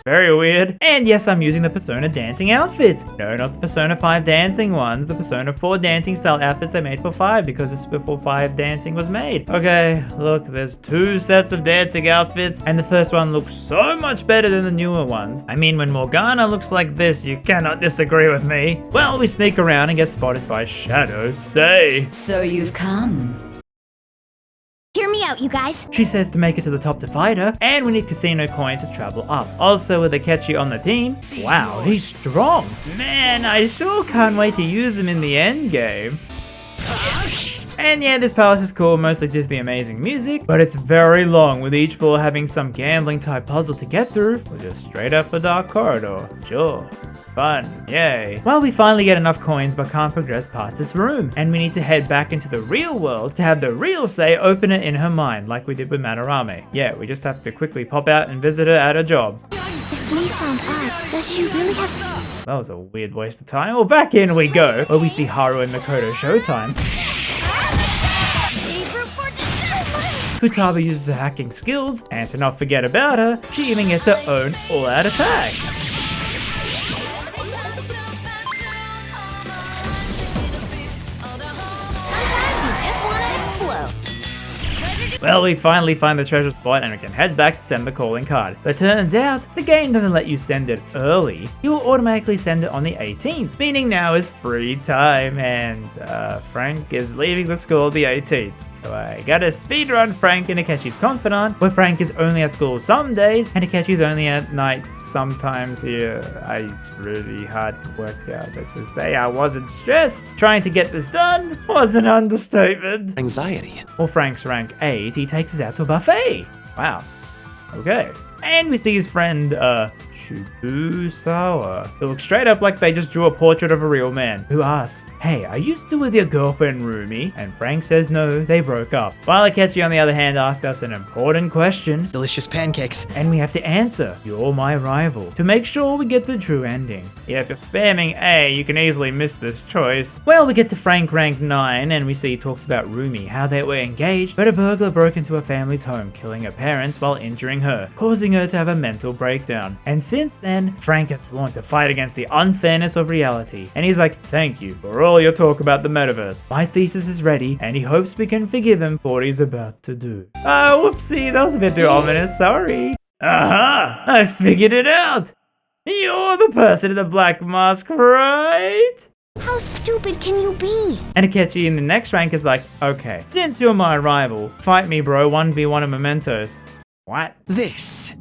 very weird. And yes, I'm using the Persona dancing outfits. No, not the Persona 5 dancing ones. The Persona 4 dancing style outfits I made for 5 because this is before 5 dancing was made. Okay, look, there's 2 sets of dancing outfits and the first one looks so much better than the newer ones. I mean, when Morgana looks like this, you cannot disagree with me. Well, we sneak around and get spotted by Shadow Sei. So you've come. Hear me out, you guys. She says to make it to the top to fight her, and we need casino coins to travel up. Also with Akechi on the team, wow, he's strong. Man, I sure can't wait to use him in the end game. And yeah, this palace is cool, mostly just the amazing music, but it's very long, with each floor having some gambling type puzzle to get through, or just straight up a dark corridor. Sure. Fun, yay. Well, we finally get enough coins but can't progress past this room, and we need to head back into the real world to have the real Sei open it in her mind, like we did with Madarame. Yeah, we just have to quickly pop out and visit her at her job. This may sound odd. Does she really have... That was a weird waste of time. Well, back in we go, where we see Haru and Makoto showtime. Futaba uses her hacking skills, and to not forget about her, she even gets her own all-out attack. Well, we finally find the treasure spot and we can head back to send the calling card. But turns out, the game doesn't let you send it early. You will automatically send it on the 18th, meaning now is free time, and Frank is leaving the school the 18th. So I gotta speedrun Frank and Akechi's confidant, where Frank is only at school some days and Akechi's only at night sometimes here. It's really hard to work out, but to say I wasn't stressed trying to get this done was an understatement. Anxiety. Well, Frank's rank 8, he takes us out to a buffet. Wow. Okay. And we see his friend, Shibusawa, who looks straight up like they just drew a portrait of a real man, who asks, hey, are you still with your girlfriend Rumi? And Frank says no, they broke up. While Akechi on the other hand asked us an important question. Delicious pancakes. And we have to answer, you're my rival, to make sure we get the true ending. Yeah, if you're spamming A, you can easily miss this choice. Well, we get to Frank rank 9 and we see he talks about Rumi, how they were engaged, but a burglar broke into her family's home, killing her parents while injuring her, causing her to have a mental breakdown. And since then, Frank has sworn to fight against the unfairness of reality. And he's like, thank you for all your talk about the metaverse. My thesis is ready, and he hopes we can forgive him for what he's about to do. Oh, whoopsie, that was a bit too ominous, sorry. Aha! I figured it out! You're the person in the black mask, right? How stupid can you be? And Akechi in the next rank is like, okay, since you're my rival, fight me bro, 1v1 of mementos. What? This.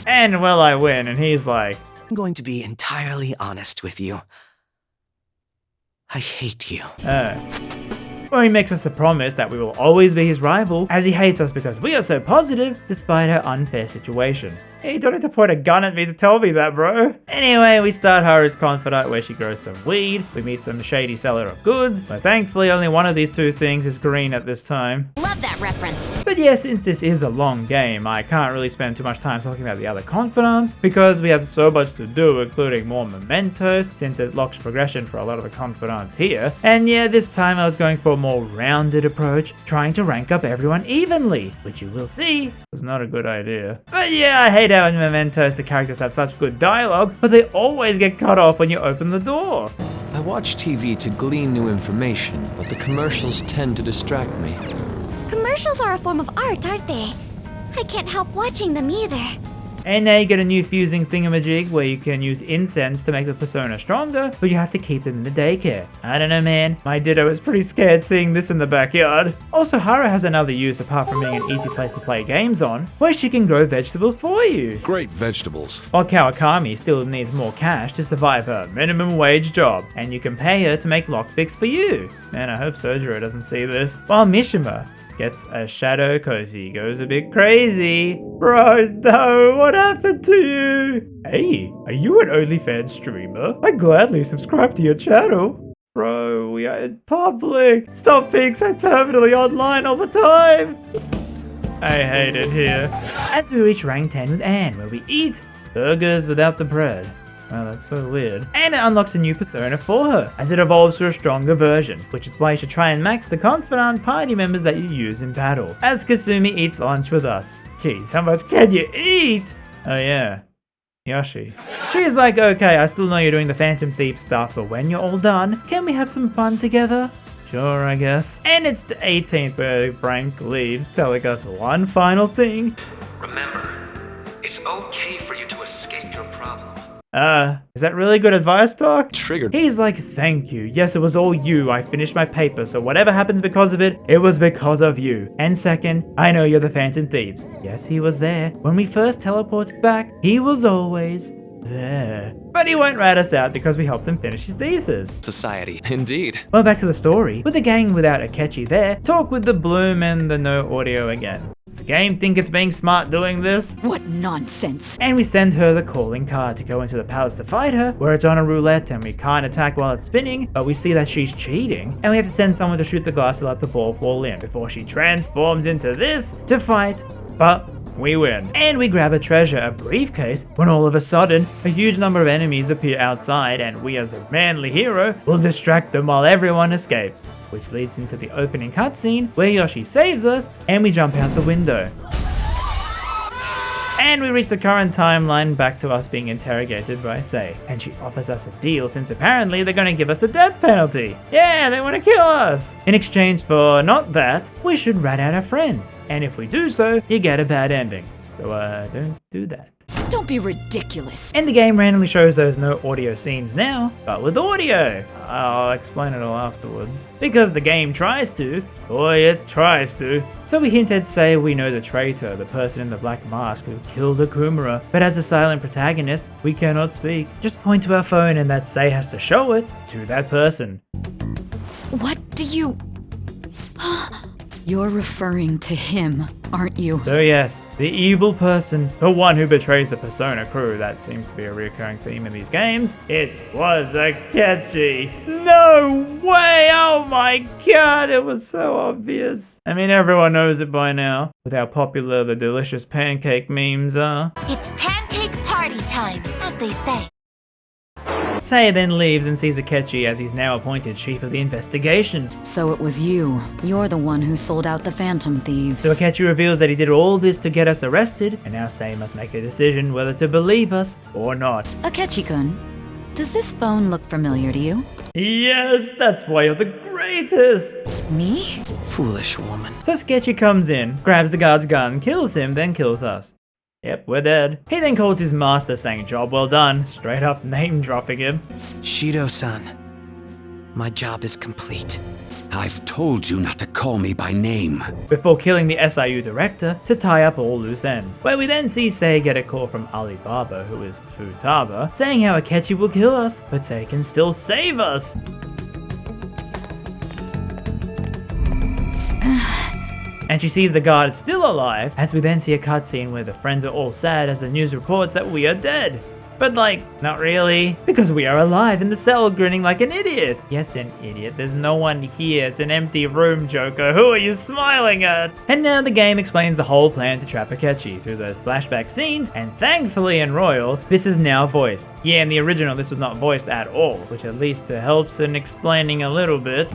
And well, I win, and he's like, I'm going to be entirely honest with you. I hate you. where he makes us a promise that we will always be his rival, as he hates us because we are so positive despite our unfair situation. Hey, you don't have to point a gun at me to tell me that, bro. Anyway, we start Haru's confidant where she grows some weed. We meet some shady seller of goods, but thankfully only one of these two things is green at this time. Love that reference. But yeah, since this is a long game, I can't really spend too much time talking about the other confidants because we have so much to do, including more mementos, since it locks progression for a lot of the confidants here. And yeah, this time I was going for a more rounded approach, trying to rank up everyone evenly, which you will see was not a good idea. But yeah, I hate how in mementos the characters have such good dialogue, but they always get cut off when you open the door. I watch TV to glean new information, but the commercials tend to distract me. Commercials are a form of art, aren't they? I can't help watching them either. And now you get a new fusing thingamajig where you can use incense to make the persona stronger, but you have to keep them in the daycare. I don't know, man. My Ditto is pretty scared seeing this in the backyard. Also, Haru has another use apart from being an easy place to play games on, where she can grow vegetables for you. Great vegetables. While Kawakami still needs more cash to survive her minimum wage job, and you can pay her to make lockpicks for you. Man, I hope Sojiro doesn't see this. While Mishima gets a shadow cause he goes a bit crazy. Bro, no, what happened to you? Hey, are you an OnlyFans streamer? I gladly subscribe to your channel. Bro, we are in public. Stop being so terminally online all the time. I hate it here. As we reach rank 10 with Anne, where we eat burgers without the bread. Wow, that's so weird. And it unlocks a new persona for her, as it evolves to a stronger version, which is why you should try and max the confidant party members that you use in battle. As Kasumi eats lunch with us. Jeez, how much can you eat? Oh yeah, Yoshi. She's like, okay, I still know you're doing the Phantom Thief stuff, but when you're all done, can we have some fun together? Sure, I guess. And it's the 18th where Frank leaves, telling us one final thing. Remember, it's okay for you to escape your problem. Is that really good advice, Doc? Triggered. He's like, thank you. Yes, it was all you. I finished my paper, so whatever happens because of it, it was because of you. And second, I know you're the Phantom Thieves. Yes, he was there. When we first teleported back, he was always there. But he won't rat us out because we helped him finish his thesis. Society. Indeed. Well, back to the story. With the gang without Akechi there, talk with the Bloom and the no audio again. Does the game think it's being smart doing this? What nonsense. And we send her the calling card to go into the palace to fight her, where it's on a roulette and we can't attack while it's spinning, but we see that she's cheating, and we have to send someone to shoot the glass to let the ball fall in before she transforms into this to fight, but we win. And we grab a treasure, a briefcase, when all of a sudden, a huge number of enemies appear outside and we as the manly hero will distract them while everyone escapes. Which leads into the opening cutscene where Yoshi saves us and we jump out the window. And we reach the current timeline back to us being interrogated by Sei. And she offers us a deal since apparently they're gonna give us the death penalty. Yeah, they wanna kill us. In exchange for not that, we should rat out our friends. And if we do so, you get a bad ending. So don't do that. Don't be ridiculous. And the game randomly shows those no audio scenes now, but with audio. I'll explain it all afterwards. Because the game tries to. Boy, it tries to. So we hinted say we know the traitor, the person in the black mask who killed Okumura, but as a silent protagonist, we cannot speak. Just point to our phone and that Sei has to show it to that person. What do you... You're referring to him, aren't you? So yes, the evil person, the one who betrays the Persona crew, that seems to be a recurring theme in these games. It was Akechi. No way! Oh my god, it was so obvious. I mean, everyone knows it by now, with how popular the delicious pancake memes are. It's pancake party time, as they say. Sei then leaves and sees Akechi as he's now appointed chief of the investigation. So it was you. You're the one who sold out the Phantom Thieves. So Akechi reveals that he did all this to get us arrested, and now Sei must make a decision whether to believe us or not. Akechi-kun, does this phone look familiar to you? Yes, that's why you're the greatest! Me? Foolish woman. So Akechi comes in, grabs the guard's gun, kills him, then kills us. Yep, we're dead. He then calls his master saying job well done, straight up name dropping him. Shido-san, my job is complete. I've told you not to call me by name. Before killing the SIU director to tie up all loose ends. Where we then see Sei get a call from Alibaba, who is Futaba, saying how Akechi will kill us, but Sei can still save us. and she sees the guard still alive, as we then see a cutscene where the friends are all sad as the news reports that we are dead. But like, not really, because we are alive in the cell grinning like an idiot. Yes, an idiot. There's no one here. It's an empty room, Joker. Who are you smiling at? And now the game explains the whole plan to trap Akechi through those flashback scenes, and thankfully in Royal, this is now voiced. Yeah, in the original, this was not voiced at all, which at least helps in explaining a little bit.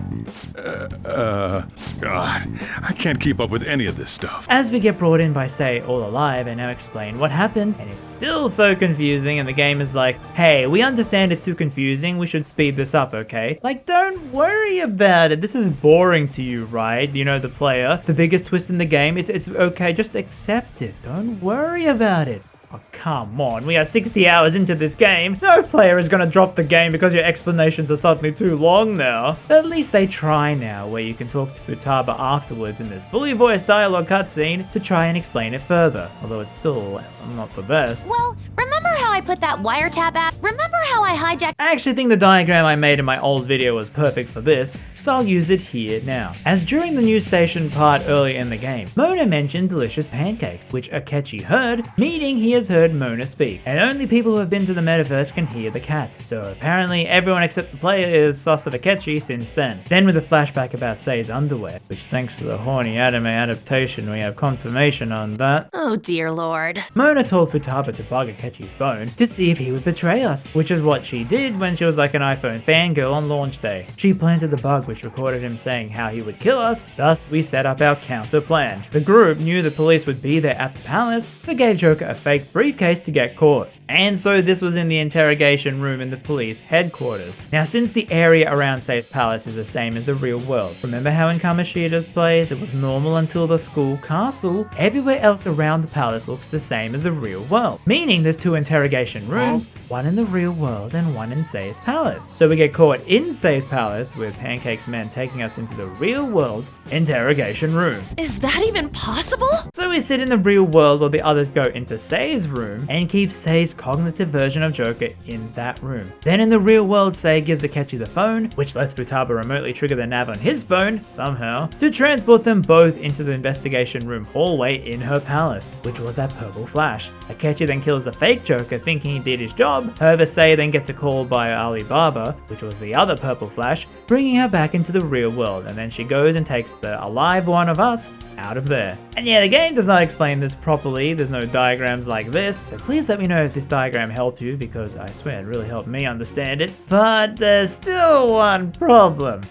God, I can't keep up with any of this stuff. As we get brought in by Sei all alive and now explain what happened, and it's still so confusing, and the game is like, hey, we understand it's too confusing, we should speed this up, okay? Like, don't worry about it. This is boring to you, right? You know, the player, the biggest twist in the game, it's okay, just accept it. Don't worry about it. Oh, come on, we are 60 hours into this game. No player is gonna drop the game because your explanations are suddenly too long now. But at least they try now, where you can talk to Futaba afterwards in this fully voiced dialogue cutscene to try and explain it further. Although it's still not the best. Well, remember how I put that wiretap app? Remember how I hijacked— I actually think the diagram I made in my old video was perfect for this, so I'll use it here now. As during the news station part earlier in the game, Mona mentioned delicious pancakes, which Akechi heard, meaning he has heard Mona speak, and only people who have been to the metaverse can hear the cat. So apparently everyone except the player is sus of Akechi since then. Then with a flashback about Sei's underwear, which thanks to the horny anime adaptation we have confirmation on that. Oh dear lord. Mona told Futaba to bug Akechi's phone to see if he would betray us, which is what she did when she was like an iPhone fangirl on launch day. She planted the bug which recorded him saying how he would kill us, thus we set up our counter plan. The group knew the police would be there at the palace, so gave Joker a fake briefcase to get caught. And so this was in the interrogation room in the police headquarters. Now since the area around Sei's palace is the same as the real world, remember how in Kamoshida's place it was normal until the school castle? Everywhere else around the palace looks the same as the real world. Meaning there's two interrogation rooms, one in the real world and one in Sei's palace. So we get caught in Sei's palace with Pancake's men taking us into the real world's interrogation room. Is that even possible? So we sit in the real world while the others go into Sei's room and keep Sei's cognitive version of Joker in that room. Then in the real world, Sei gives Akechi the phone, which lets Futaba remotely trigger the nav on his phone, somehow, to transport them both into the investigation room hallway in her palace, which was that purple flash. Akechi then kills the fake Joker thinking he did his job, however Sei then gets a call by Alibaba, which was the other purple flash, bringing her back into the real world, and then she goes and takes the alive one of us out of there. And yeah, the game does not explain this properly, there's no diagrams like this, so please let me know if this diagram helped you, because I swear it really helped me understand it. But there's still one problem.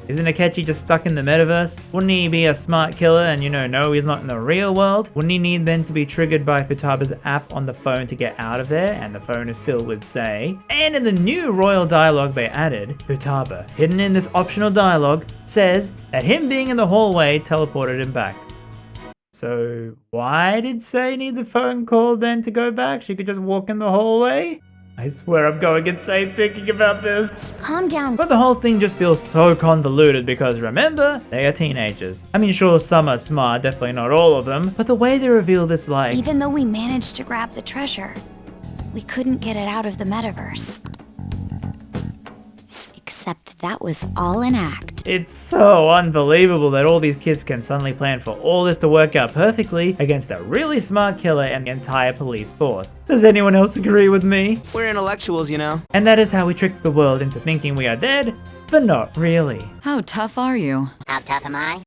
Isn't Akechi just stuck in the metaverse? Wouldn't he be a smart killer and no, he's not in the real world? Wouldn't he need then to be triggered by Futaba's app on the phone to get out of there, and the phone is still with Sei? And in the new royal dialogue they added, Futaba, hidden in this optional dialogue, says that him being in the hallway teleported him back. So why did Sei need the phone call then to go back? She could just walk in the hallway? I swear I'm going insane thinking about this. Calm down. But the whole thing just feels so convoluted because remember, they are teenagers. I mean, sure, some are smart, definitely not all of them, but the way they reveal this like... Even though we managed to grab the treasure, we couldn't get it out of the metaverse. Except that was all an act. It's so unbelievable that all these kids can suddenly plan for all this to work out perfectly against a really smart killer and the entire police force. Does anyone else agree with me? We're intellectuals, you know. And that is how we trick the world into thinking we are dead, but not really. How tough are you? How tough am I?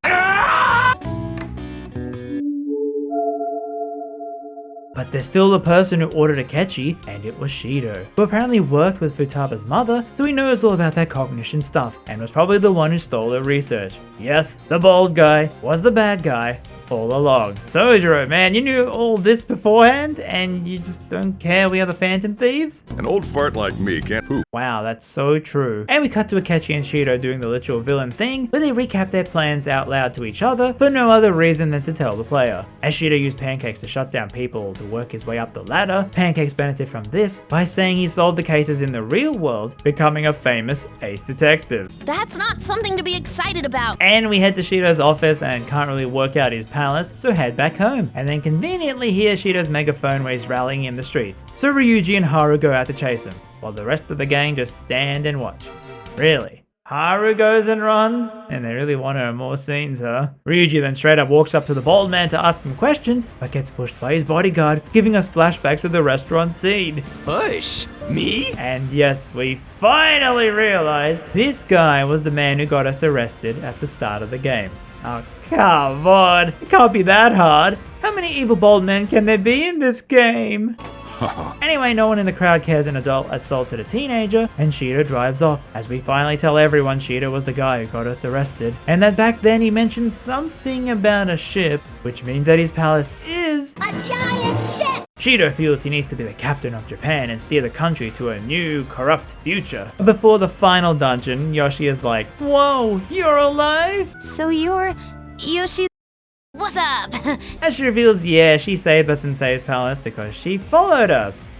But there's still the person who ordered Akechi, and it was Shido, who apparently worked with Futaba's mother, so he knows all about that cognition stuff, and was probably the one who stole her research. Yes, the bald guy was the bad guy all along. Sojiro, man, you knew all this beforehand, and you just don't care we are the Phantom Thieves? An old fart like me can't poop. Wow, that's so true. And we cut to Akechi and Shido doing the literal villain thing, where they recap their plans out loud to each other for no other reason than to tell the player. As Shido used Pancakes to shut down people to work his way up the ladder, Pancakes benefited from this by saying he solved the cases in the real world, becoming a famous ace detective. That's not something to be excited about. And we head to Shido's office and can't really work out his palace, so head back home, and then conveniently hear Shido's megaphone where he's rallying in the streets. So Ryuji and Haru go out to chase him, while the rest of the gang just stand and watch. Really? Haru goes and runs, and they really want her in more scenes, huh? Ryuji then straight up walks up to the bald man to ask him questions, but gets pushed by his bodyguard, giving us flashbacks of the restaurant scene. Push? Me? And yes, we finally realize this guy was the man who got us arrested at the start of the game. Oh, come on. It can't be that hard. How many evil bald men can there be in this game? Anyway, no one in the crowd cares an adult assaulted a teenager, and Shido drives off, as we finally tell everyone Shido was the guy who got us arrested, and that back then he mentioned something about a ship, which means that his palace is a giant ship! Shido feels he needs to be the captain of Japan and steer the country to a new, corrupt future. Before the final dungeon, Yoshi is like, "Whoa, you're alive?" So you're Yoshi. What's up? As she reveals, yeah, she saved us in Sei's palace because she followed us.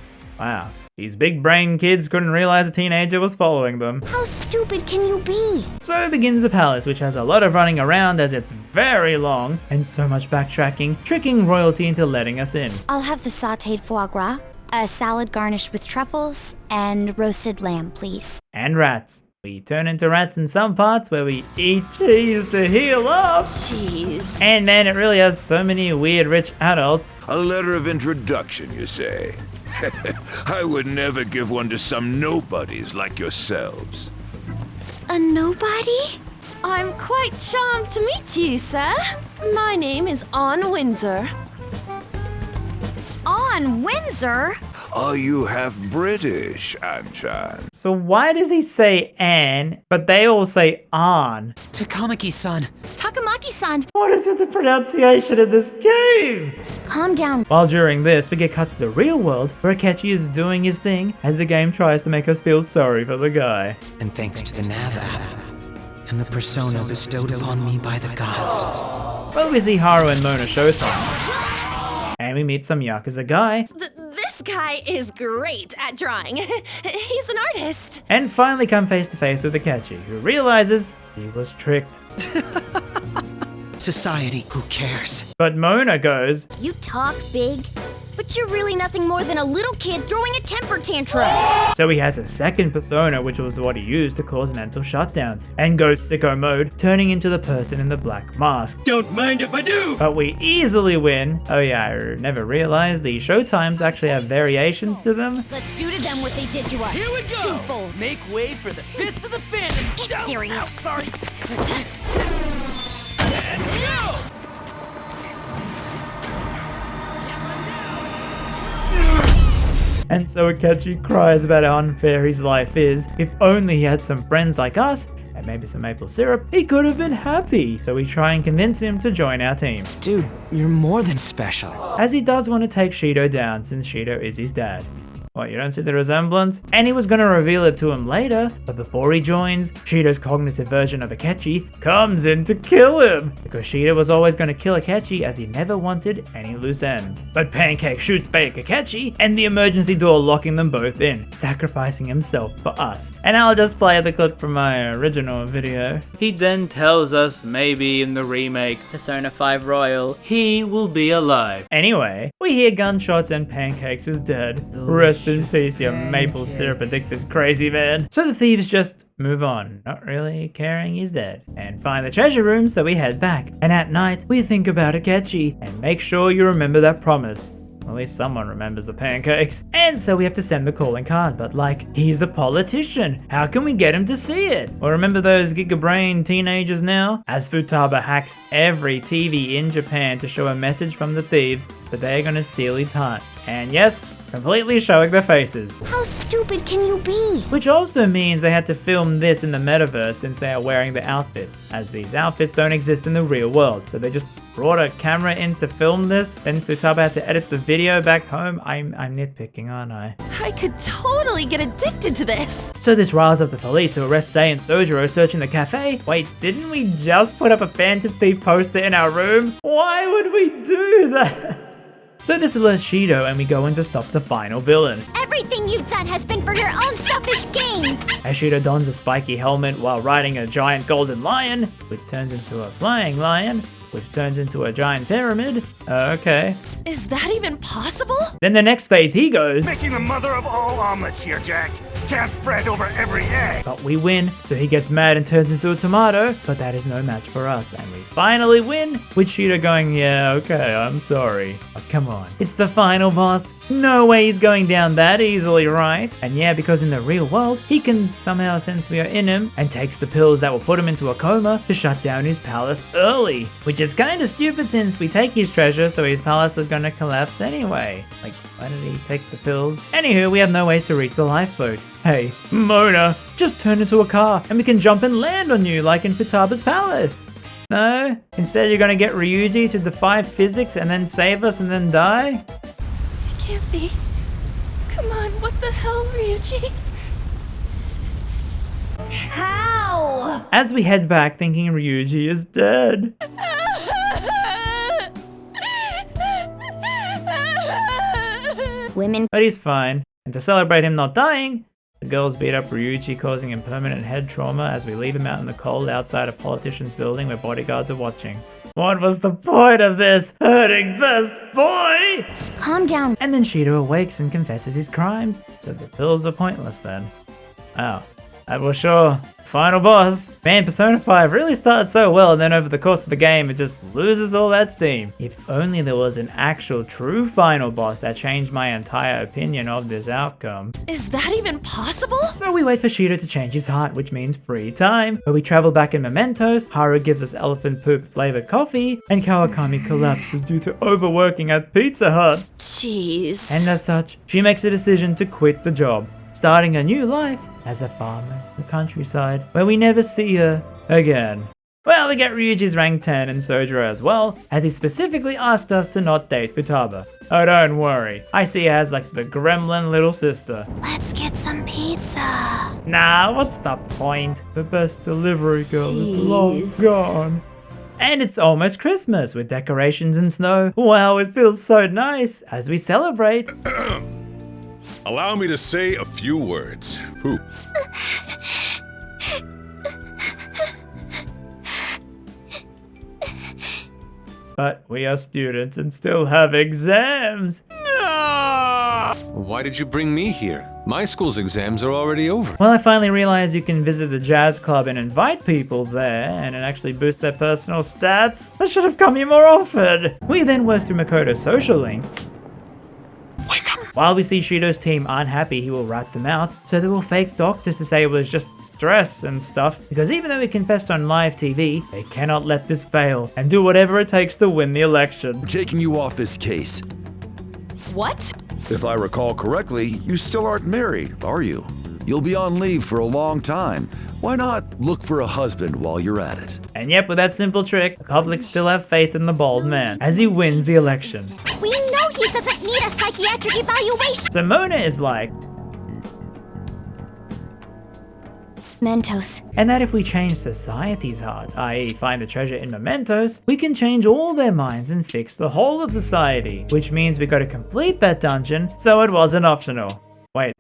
Wow, these big brain kids couldn't realize a teenager was following them. How stupid can you be? So begins the palace, which has a lot of running around as it's very long and so much backtracking, tricking royalty into letting us in. I'll have the sauteed foie gras, a salad garnished with truffles, and roasted lamb, please. And rats. We turn into rats in some parts where we eat cheese to heal up. Cheese. And man, it really has so many weird rich adults. A letter of introduction, you say? I would never give one to some nobodies like yourselves. A nobody? I'm quite charmed to meet you, sir. My name is Ann Windsor. On Windsor? Are you half British, Anchan? So why does he say Anne, but they all say An? Takamaki-san. Takamaki-san. What is with the pronunciation of this game? Calm down. While during this, we get cut to the real world, where Akechi is doing his thing as the game tries to make us feel sorry for the guy. And thanks to the Nav app, and the persona bestowed upon me by the gods. Well, we see Haru and Mona showtime. And we meet some Yakuza guy. This guy is great at drawing. He's an artist. And finally come face to face with Akechi, who realizes he was tricked. Society, who cares? But Mona goes, You talk big, but you're really nothing more than a little kid throwing a temper tantrum. So he has a second persona, which was what he used to cause mental shutdowns, and goes sicko mode, turning into the person in the black mask. Don't mind if I do! But we easily win. Oh yeah, I never realized the showtimes actually have variations to them. Let's do to them what they did to us. Here we go! Twofold. Make way for the fist of the phantom! Get serious. Ow, sorry! Let's go! And so Akechi cries about how unfair his life is. If only he had some friends like us, and maybe some maple syrup, he could have been happy. So we try and convince him to join our team. Dude, you're more than special. As he does want to take Shido down, since Shido is his dad. What, you don't see the resemblance? And he was gonna reveal it to him later, but before he joins, Shido's cognitive version of Akechi comes in to kill him, because Shido was always gonna kill Akechi as he never wanted any loose ends. But Pancake shoots fake Akechi, and the emergency door locking them both in, sacrificing himself for us. And I'll just play the clip from my original video. He then tells us maybe in the remake, Persona 5 Royal, he will be alive. Anyway, we hear gunshots and Pancakes is dead. Rest in peace, you maple syrup addicted crazy man. So the thieves just move on, not really caring he's dead, and find the treasure room, so we head back. And at night, we think about Akechi, and make sure you remember that promise. At least someone remembers the pancakes. And so we have to send the calling card, but like, he's a politician. How can we get him to see it? Or remember those gigabrain teenagers now? As Futaba hacks every TV in Japan to show a message from the thieves that they're gonna steal his heart. And yes, completely showing their faces. How stupid can you be? Which also means they had to film this in the metaverse since they are wearing the outfits, as these outfits don't exist in the real world. So they just brought a camera in to film this, then Futaba had to edit the video back home. I'm nitpicking, aren't I? I could totally get addicted to this. So this riles up the police who arrest Sei and Sojiro searching the cafe. Wait, didn't we just put up a Phantom Thief poster in our room? Why would we do that? So this alerts Shido and we go in to stop the final villain. Everything you've done has been for your own selfish gains. As Shido dons a spiky helmet while riding a giant golden lion, which turns into a flying lion, which turns into a giant pyramid. Okay. Is that even possible? Then the next phase he goes, Making the mother of all omelets here, Jack. Can't fret over every egg. But we win, so he gets mad and turns into a tomato, but that is no match for us, and we finally win, with Shiro going, yeah, okay, I'm sorry. But come on, it's the final boss. No way he's going down that easily, right? And yeah, because in the real world, he can somehow sense we are in him, and takes the pills that will put him into a coma to shut down his palace early. Which is kinda stupid since we take his treasure, so his palace was gonna collapse anyway. Like, why did he take the pills? Anywho, we have no ways to reach the lifeboat. Hey, Mona, just turn into a car and we can jump and land on you like in Futaba's palace. No? Instead you're gonna get Ryuji to defy physics and then save us and then die? It can't be. Come on, what the hell, Ryuji? How? As we head back thinking Ryuji is dead. Women. But he's fine. And to celebrate him not dying, the girls beat up Ryuji, causing him permanent head trauma as we leave him out in the cold outside a politician's building where bodyguards are watching. What was the point of this? Hurting best boy! Calm down. And then Shiro awakes and confesses his crimes, so the pills are pointless then. Oh, that was sure. Final boss. Man, Persona 5 really started so well, and then over the course of the game it just loses all that steam. If only there was an actual true final boss that changed my entire opinion of this outcome. Is that even possible? So we wait for Shiro to change his heart, which means free time. Where we travel back in Mementos, Haru gives us elephant poop flavored coffee, and Kawakami collapses due to overworking at Pizza Hut. Jeez. And as such, she makes a decision to quit the job, starting a new life as a farmer in the countryside, where we never see her again. Well, we get Ryuji's rank 10 in Sojiro as well, as he specifically asked us to not date Futaba. Oh, don't worry, I see her as like the gremlin little sister. Let's get some pizza. Nah, what's the point? The best delivery girl is long gone. And it's almost Christmas with decorations and snow. Wow, it feels so nice as we celebrate. Allow me to say a few words. Poop. But we are students and still have exams. Why did you bring me here? My school's exams are already over. Well, I finally realized you can visit the jazz club and invite people there, and it actually boosts their personal stats. I should have come here more often. We then work through Makoto's social link. While we see Shido's team aren't happy, he will rat them out, so they will fake doctors to say it was just stress and stuff, because even though we confessed on live TV, they cannot let this fail, and do whatever it takes to win the election. We're taking you off this case. What? If I recall correctly, you still aren't married, are you? You'll be on leave for a long time. Why not look for a husband while you're at it? And yep, with that simple trick, the public still have faith in the bald man, as he wins the election. We know he doesn't need a psychiatric evaluation. So Mona is like, Mentos. And that if we change society's heart, i.e. find the treasure in Mementos, we can change all their minds and fix the whole of society. Which means we gotta complete that dungeon, so it wasn't optional. Wait,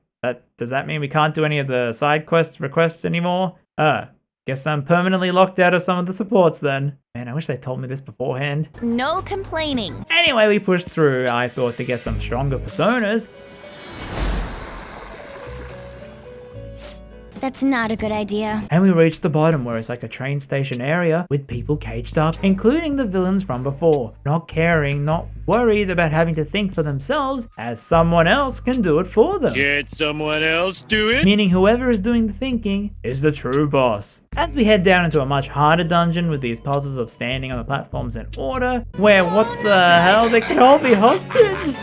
does that mean we can't do any of the side quest requests anymore? Guess I'm permanently locked out of some of the supports then. Man, I wish they told me this beforehand. No complaining. Anyway, we pushed through, I thought, to get some stronger personas. That's not a good idea. And we reached the bottom where it's like a train station area with people caged up, including the villains from before, not caring, not worried about having to think for themselves as someone else can do it for them. Can't someone else do it? Meaning whoever is doing the thinking is the true boss. As we head down into a much harder dungeon with these puzzles of standing on the platforms in order, where what the hell, they can all be hostage?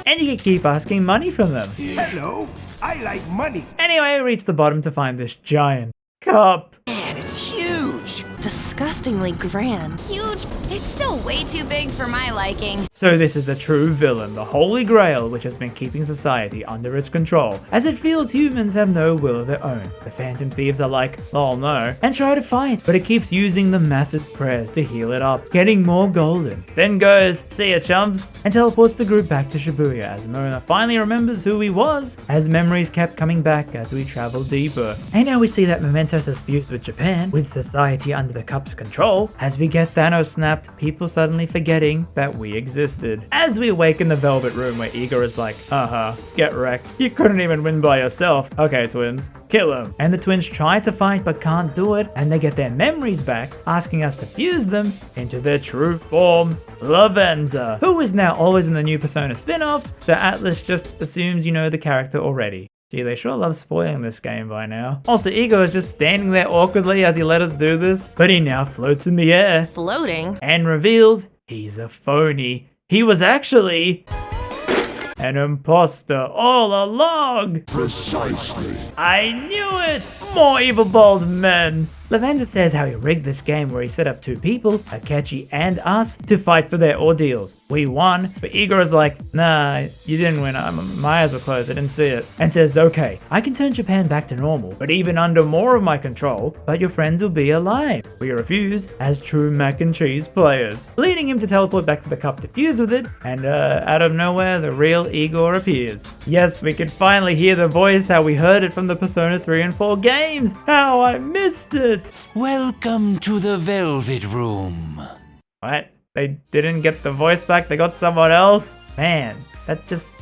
And you can keep asking money from them. Hello, I like money. Anyway, we reach the bottom to find this giant cup. Man, it's huge. Disgustingly grand. Huge. It's still way too big for my liking. So this is the true villain, the Holy Grail, which has been keeping society under its control, as it feels humans have no will of their own. The Phantom Thieves are like, oh no, and try to fight, but it keeps using the masses' prayers to heal it up, getting more golden. Then goes, see ya chums, and teleports the group back to Shibuya as Mona finally remembers who he was, as memories kept coming back as we travel deeper. And now we see that Mementos has fused with Japan, with society under the cup's control. As we get Thanos snapped, people suddenly forgetting that we exist. existed. As we awake in the Velvet Room where Igor is like, get wrecked. You couldn't even win by yourself. Okay, twins, kill him. And the twins try to fight but can't do it, and they get their memories back, asking us to fuse them into their true form, Lavenza, who is now always in the new Persona spin-offs, so Atlas just assumes you know the character already. Gee, they sure love spoiling this game by now. Also, Igor is just standing there awkwardly as he let us do this, but he now floats in the air. Floating? And reveals he's a phony. He was actually an imposter all along. Precisely. I knew it! More evil bald men. Lavenza says how he rigged this game where he set up two people, Akechi and us, to fight for their ordeals. We won, but Igor is like, nah, you didn't win, my eyes were closed, I didn't see it. And says, okay, I can turn Japan back to normal, but even under more of my control, but your friends will be alive. We refuse as true mac and cheese players, leading him to teleport back to the cup to fuse with it, and out of nowhere, the real Igor appears. Yes, we could finally hear the voice how we heard it from the Persona 3 and 4 games. How I missed it. Welcome to the Velvet Room. What? They didn't get the voice back? They got someone else? Man, that just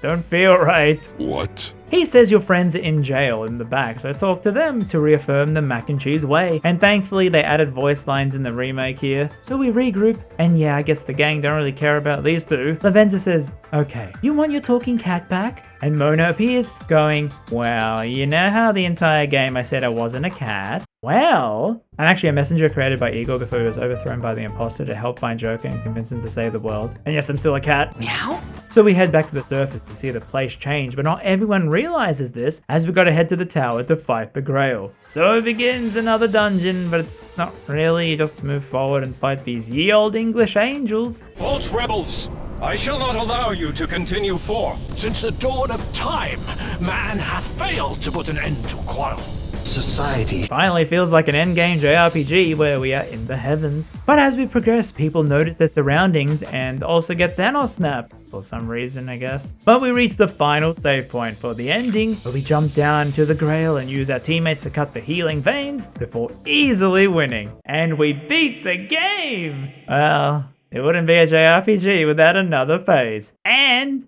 don't feel right. What? He says your friends are in jail in the back, so talk to them to reaffirm the mac and cheese way. And thankfully they added voice lines in the remake here. So we regroup, and yeah, I guess the gang don't really care about these two. Lavenza says, okay, you want your talking cat back? And Mona appears, going, well, you know how the entire game I said I wasn't a cat? Well, I'm actually a messenger created by Igor before he was overthrown by the imposter to help find Joker and convince him to save the world. And yes, I'm still a cat. Meow? So we head back to the surface to see the place change, but not everyone realizes this, as we gotta head to the tower to fight the Grail. So it begins another dungeon, but it's not really, you just move forward and fight these ye old English angels. False rebels! I shall not allow you to continue forth. Since the dawn of time, man hath failed to put an end to quarrel. Society finally feels like an endgame JRPG where we are in the heavens. But as we progress, people notice their surroundings and also get Thanos snapped. For some reason, I guess. But we reach the final save point for the ending, where we jump down to the Grail and use our teammates to cut the healing veins before easily winning. And we beat the game! Well, it wouldn't be a JRPG without another phase. And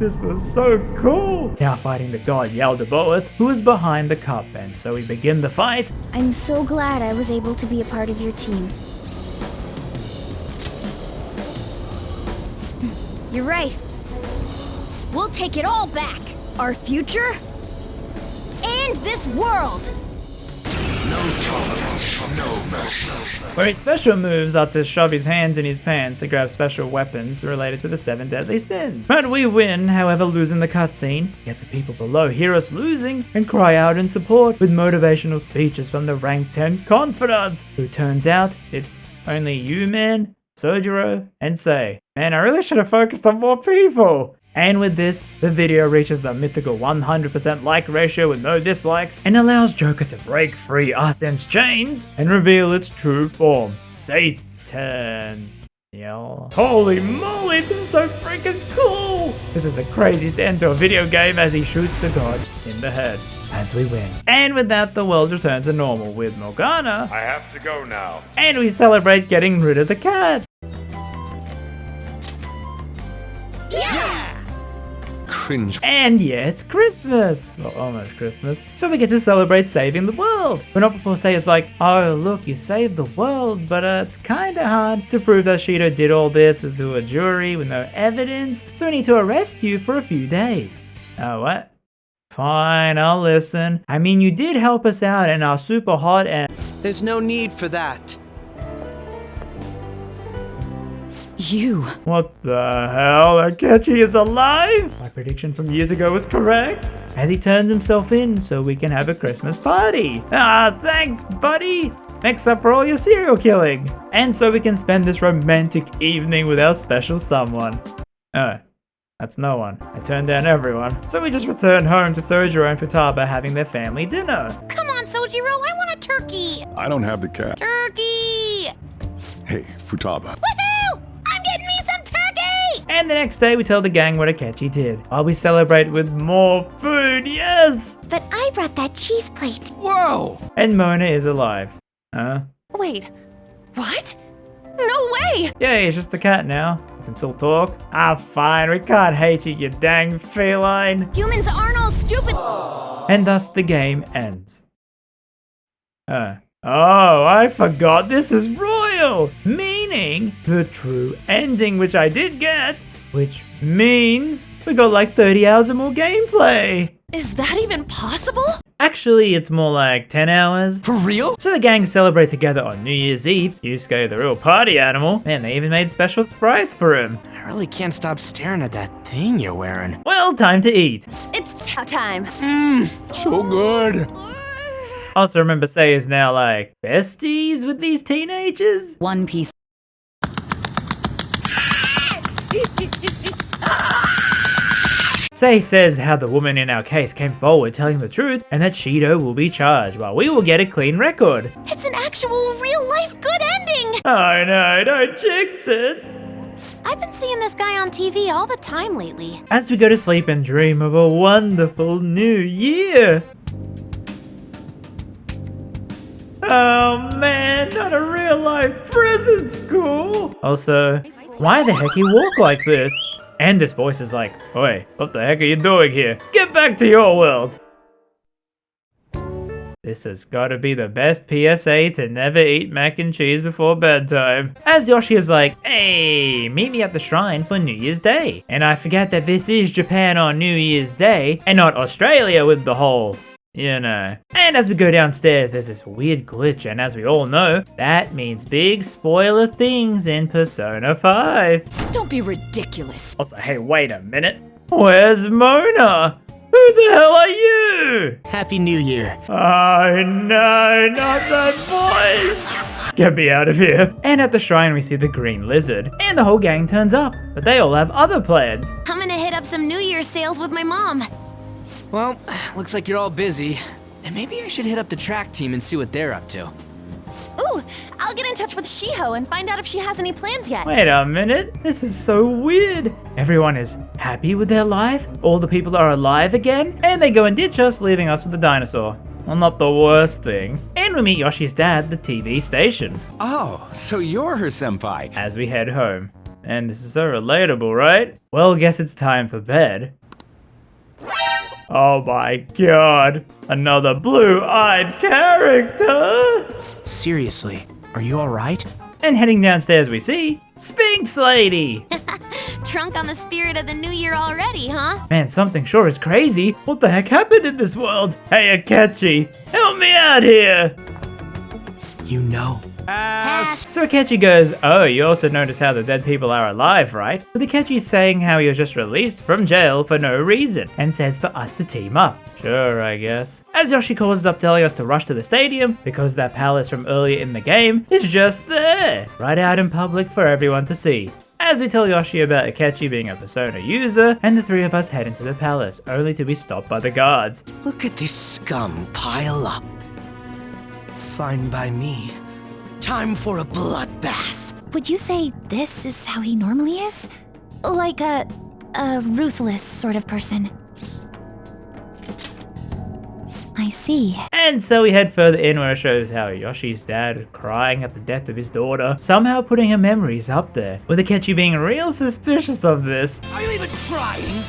this is so cool! Now fighting the god Yaldabaoth, who is behind the cup, and so we begin the fight. I'm so glad I was able to be a part of your team. You're right. We'll take it all back. Our future and this world. No tolerance, no mercy. Where his special moves are to shove his hands in his pants to grab special weapons related to the 7 deadly sins. But we win, however, losing the cutscene. Yet the people below hear us losing and cry out in support with motivational speeches from the rank 10 confidants, who turns out it's only you, man, Sojiro, and Sei. Man, I really should have focused on more people. And with this, the video reaches the mythical 100% like ratio with no dislikes and allows Joker to break free Arsène's chains and reveal its true form, Satan. Yeah. Holy moly, this is so freaking cool! This is the craziest end to a video game as he shoots the god in the head as we win. And with that, the world returns to normal with Morgana. I have to go now. And we celebrate getting rid of the cat. Yeah! Cringe. And yeah, it's Christmas. Well, almost Christmas. So we get to celebrate saving the world. But not before Sei is like, oh look, you saved the world, but it's kinda hard to prove that Shido did all this to a jury with no evidence, so we need to arrest you for a few days. Oh, what? Fine, I'll listen. I mean, you did help us out and are super hot and— There's no need for that. You. What the hell? Akechi is alive? My prediction from years ago was correct. As he turns himself in so we can have a Christmas party. Ah, thanks, buddy. Next up for all your serial killing. And so we can spend this romantic evening with our special someone. Oh, that's no one. I turned down everyone. So we just return home to Sojiro and Futaba having their family dinner. Come on, Sojiro, I want a turkey. I don't have the cat. Turkey! Hey, Futaba. Woohoo! I'm getting me some turkey! And the next day we tell the gang what Akechi did, while we celebrate with more food, yes! But I brought that cheese plate. Whoa! And Mona is alive. Huh? Wait, what? No way! Yeah, he's just a cat now. You can still talk. Ah, fine, we can't hate you, you dang feline. Humans aren't all stupid. And thus the game ends. Oh, I forgot this is royal, meaning the true ending, which I did get, which means we got like 30 hours of more gameplay. Is that even possible? Actually, it's more like 10 hours. For real? So the gang celebrate together on New Year's Eve. Yusuke, the real party animal, and they even made special sprites for him. I really can't stop staring at that thing you're wearing. Well, time to eat. It's chow time. So good. Also remember, Sei is now like besties with these teenagers. One Piece. Sei says how the woman in our case came forward telling the truth and that Shido will be charged while we will get a clean record. It's an actual real-life good ending. Oh no, don't jinx it. I've been seeing this guy on TV all the time lately. As we go to sleep and dream of a wonderful new year. Oh man, not a real life prison school. Also, why the heck he walk like this? And this voice is like, oi, what the heck are you doing here? Get back to your world. This has gotta be the best PSA to never eat mac and cheese before bedtime. As Yoshi is like, hey, meet me at the shrine for New Year's Day. And I forget that this is Japan on New Year's Day and not Australia with the whole, you know. And as we go downstairs, there's this weird glitch, and as we all know, that means big spoiler things in Persona 5. Don't be ridiculous. Also, hey, wait a minute. Where's Mona? Who the hell are you? Happy New Year. Oh no, not that voice. Get me out of here. And at the shrine we see the green lizard, and the whole gang turns up, but they all have other plans. I'm gonna hit up some New Year's sales with my mom. Well, looks like you're all busy. And maybe I should hit up the track team and see what they're up to. Ooh, I'll get in touch with Shiho and find out if she has any plans yet. Wait a minute, this is so weird. Everyone is happy with their life, all the people are alive again, and they go and ditch us, leaving us with the dinosaur. Well, not the worst thing. And we meet Yoshi's dad, the TV station. Oh, so you're her senpai. As we head home. And this is so relatable, right? Well, guess it's time for bed. Oh my god, another blue-eyed character! Seriously, are you alright? And heading downstairs we see Sphinx Lady! Drunk on the spirit of the new year already, huh? Man, something sure is crazy. What the heck happened in this world? Hey Akechi, help me out here! You know. So Akechi goes, oh, you also notice how the dead people are alive, right? With Akechi saying how he was just released from jail for no reason, and says for us to team up. Sure, I guess. As Yoshi calls us up telling us to rush to the stadium, because that palace from earlier in the game is just there, right out in public for everyone to see. As we tell Yoshi about Akechi being a Persona user, and the three of us head into the palace, only to be stopped by the guards. Look at this scum pile up. Fine by me. Time for a bloodbath. Would you say this is how he normally is? Like a ruthless sort of person. I see. And so we head further in where it shows how Yoshi's dad crying at the death of his daughter, somehow putting her memories up there, with Akechi being real suspicious of this. Are you even trying?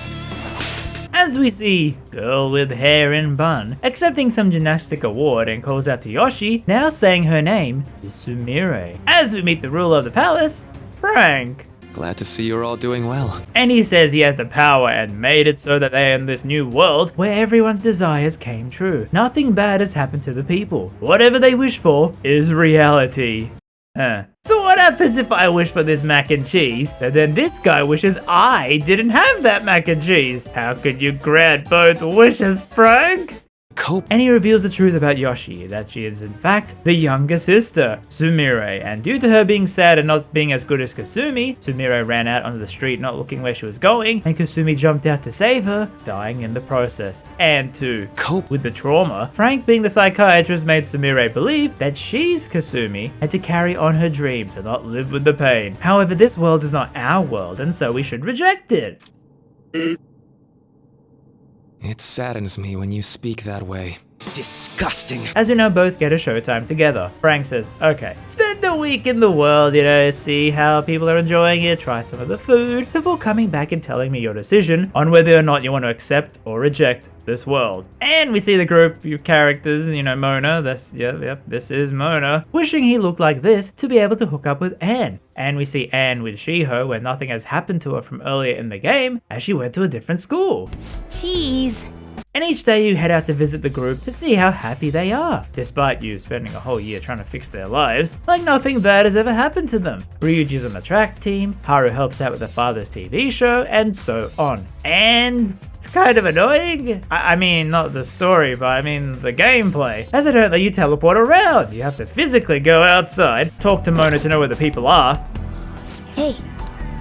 As we see girl with hair in bun accepting some gymnastic award and calls out to Yoshi, now saying her name is Sumire. As we meet the ruler of the palace, Frank. Glad to see you're all doing well. And he says he has the power and made it so that they are in this new world where everyone's desires came true. Nothing bad has happened to the people. Whatever they wish for is reality. So what happens if I wish for this mac and cheese, and then this guy wishes I didn't have that mac and cheese? How could you grant both wishes, Frank? Cope. And he reveals the truth about Yoshi, that she is in fact the younger sister, Sumire, and due to her being sad and not being as good as Kasumi, Sumire ran out onto the street not looking where she was going, and Kasumi jumped out to save her, dying in the process. And to cope with the trauma, Frank, being the psychiatrist, made Sumire believe that she's Kasumi and to carry on her dream to not live with the pain. However, this world is not our world, and so we should reject it. It saddens me when you speak that way. Disgusting. As you know, both get a showtime together. Frank says, okay, spend a week in the world, see how people are enjoying it, try some of the food, before coming back and telling me your decision on whether or not you want to accept or reject this world. And we see the group of characters, Mona, this is Mona, wishing he looked like this to be able to hook up with Anne. And we see Anne with Shiho where nothing has happened to her from earlier in the game as she went to a different school. Cheese. And each day you head out to visit the group to see how happy they are, despite you spending a whole year trying to fix their lives, like nothing bad has ever happened to them. Ryuji's on the track team, Haru helps out with the father's TV show, and so on. And it's kind of annoying. I mean, not the story, but I mean the gameplay, as they don't let you teleport around. You have to physically go outside, talk to Mona to know where the people are. Hey,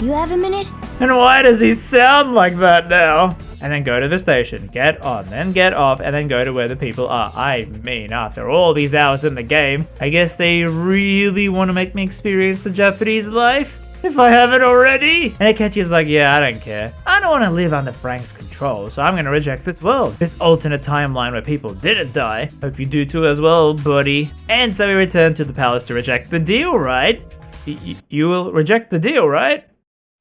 you have a minute? And why does he sound like that now? And then go to the station, get on, then get off, and then go to where the people are. I mean, after all these hours in the game, I guess they really want to make me experience the Japanese life, if I haven't already. And Akechi's like, yeah, I don't care. I don't want to live under Frank's control, so I'm going to reject this world. This alternate timeline where people didn't die. Hope you do too as well, buddy. And so we return to the palace to reject the deal, right? You will reject the deal, right?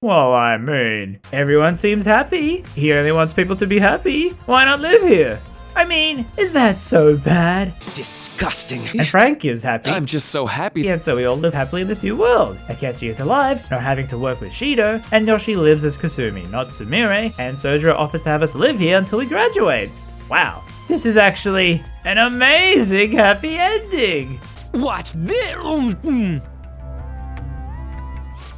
Well, I mean, everyone seems happy. He only wants people to be happy. Why not live here? I mean, is that so bad? Disgusting. And Frank is happy. I'm just so happy. And so we all live happily in this new world. Akechi is alive, not having to work with Shido, and Yoshi lives as Kasumi, not Sumire, and Sojiro offers to have us live here until we graduate. Wow, this is actually an amazing happy ending. Watch this.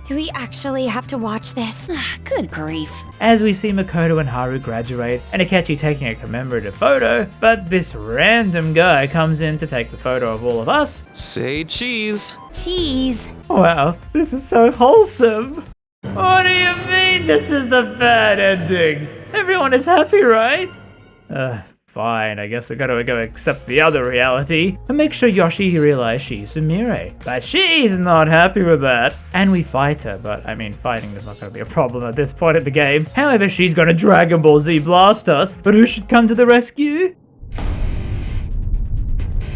Do we actually have to watch this? Good grief. As we see Makoto and Haru graduate, and Akechi taking a commemorative photo, but this random guy comes in to take the photo of all of us. Say cheese. Cheese. Wow, this is so wholesome. What do you mean this is the bad ending? Everyone is happy, right? Fine, I guess we gotta go accept the other reality and make sure Yoshi realizes she's Sumire. But she's not happy with that. And we fight her, but I mean, fighting is not gonna be a problem at this point in the game. However, she's gonna Dragon Ball Z blast us, but who should come to the rescue?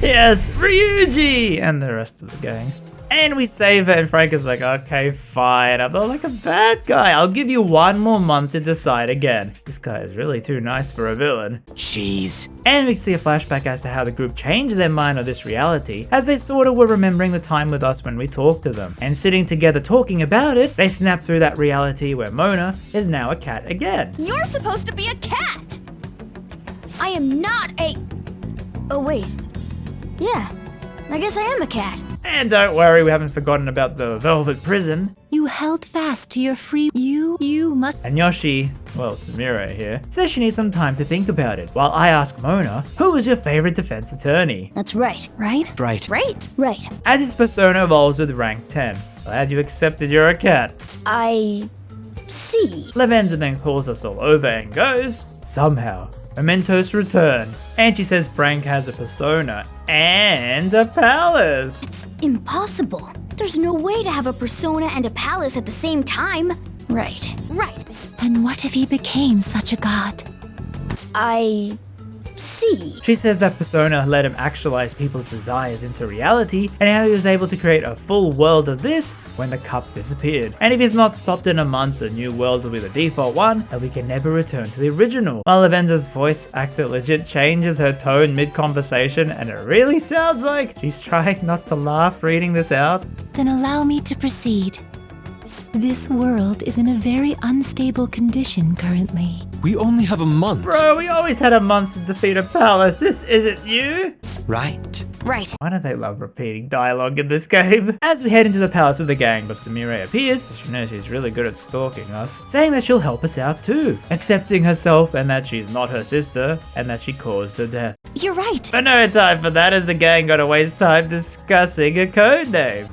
Yes, Ryuji! And the rest of the gang. And we save her, and Frank is like, okay, fine, I'm not like a bad guy. I'll give you 1 more month to decide again. This guy is really too nice for a villain. Jeez. And we see a flashback as to how the group changed their mind on this reality, as they sort of were remembering the time with us when we talked to them. And sitting together talking about it, they snap through that reality where Mona is now a cat again. You're supposed to be a cat! I am not a... Oh, wait. Yeah, I guess I am a cat. And don't worry, we haven't forgotten about the Velvet Prison. You held fast to your free... You must... And Yoshi, well, Sumire here, says she needs some time to think about it, while I ask Mona, who is your favorite defense attorney? That's right. Right? Right. As his persona evolves with rank 10. Glad you accepted you're a cat. I... see. Lavenza then calls us all over and goes, somehow, mementos return. And she says Frank has a persona and a palace. It's impossible. There's no way to have a persona and a palace at the same time. Right. And what if he became such a god? I... see. She says that persona let him actualize people's desires into reality, and how he was able to create a full world of this when the cup disappeared. And if he's not stopped in a month, the new world will be the default one, and we can never return to the original. While Lavenza's voice actor legit changes her tone mid-conversation, and it really sounds like she's trying not to laugh reading this out. Then allow me to proceed. This world is in a very unstable condition currently. We only have a month. Bro, we always had a month to defeat a palace. This isn't new. Right. Why don't they love repeating dialogue in this game? As we head into the palace with the gang, but Sumire appears, as she knows she's really good at stalking us, saying that she'll help us out too, accepting herself and that she's not her sister, and that she caused her death. You're right. But no time for that, as the gang gotta waste time discussing a code name.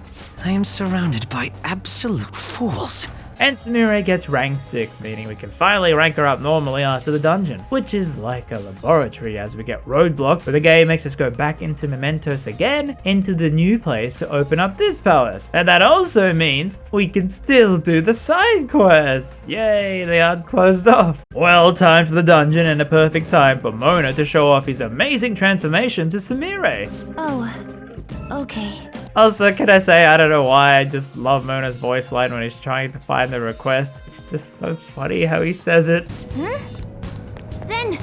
I am surrounded by absolute fools. and Sumire gets rank 6, meaning we can finally rank her up normally after the dungeon, which is like a laboratory as we get roadblocked, but the game makes us go back into Mementos again, into the new place to open up this palace. And that also means we can still do the side quests. Yay, they aren't closed off. Well, time for the dungeon and a perfect time for Mona to show off his amazing transformation to Sumire. Oh, okay. Also, can I say, I don't know why, I just love Mona's voice line when he's trying to find the request. It's just so funny how he says it. Then.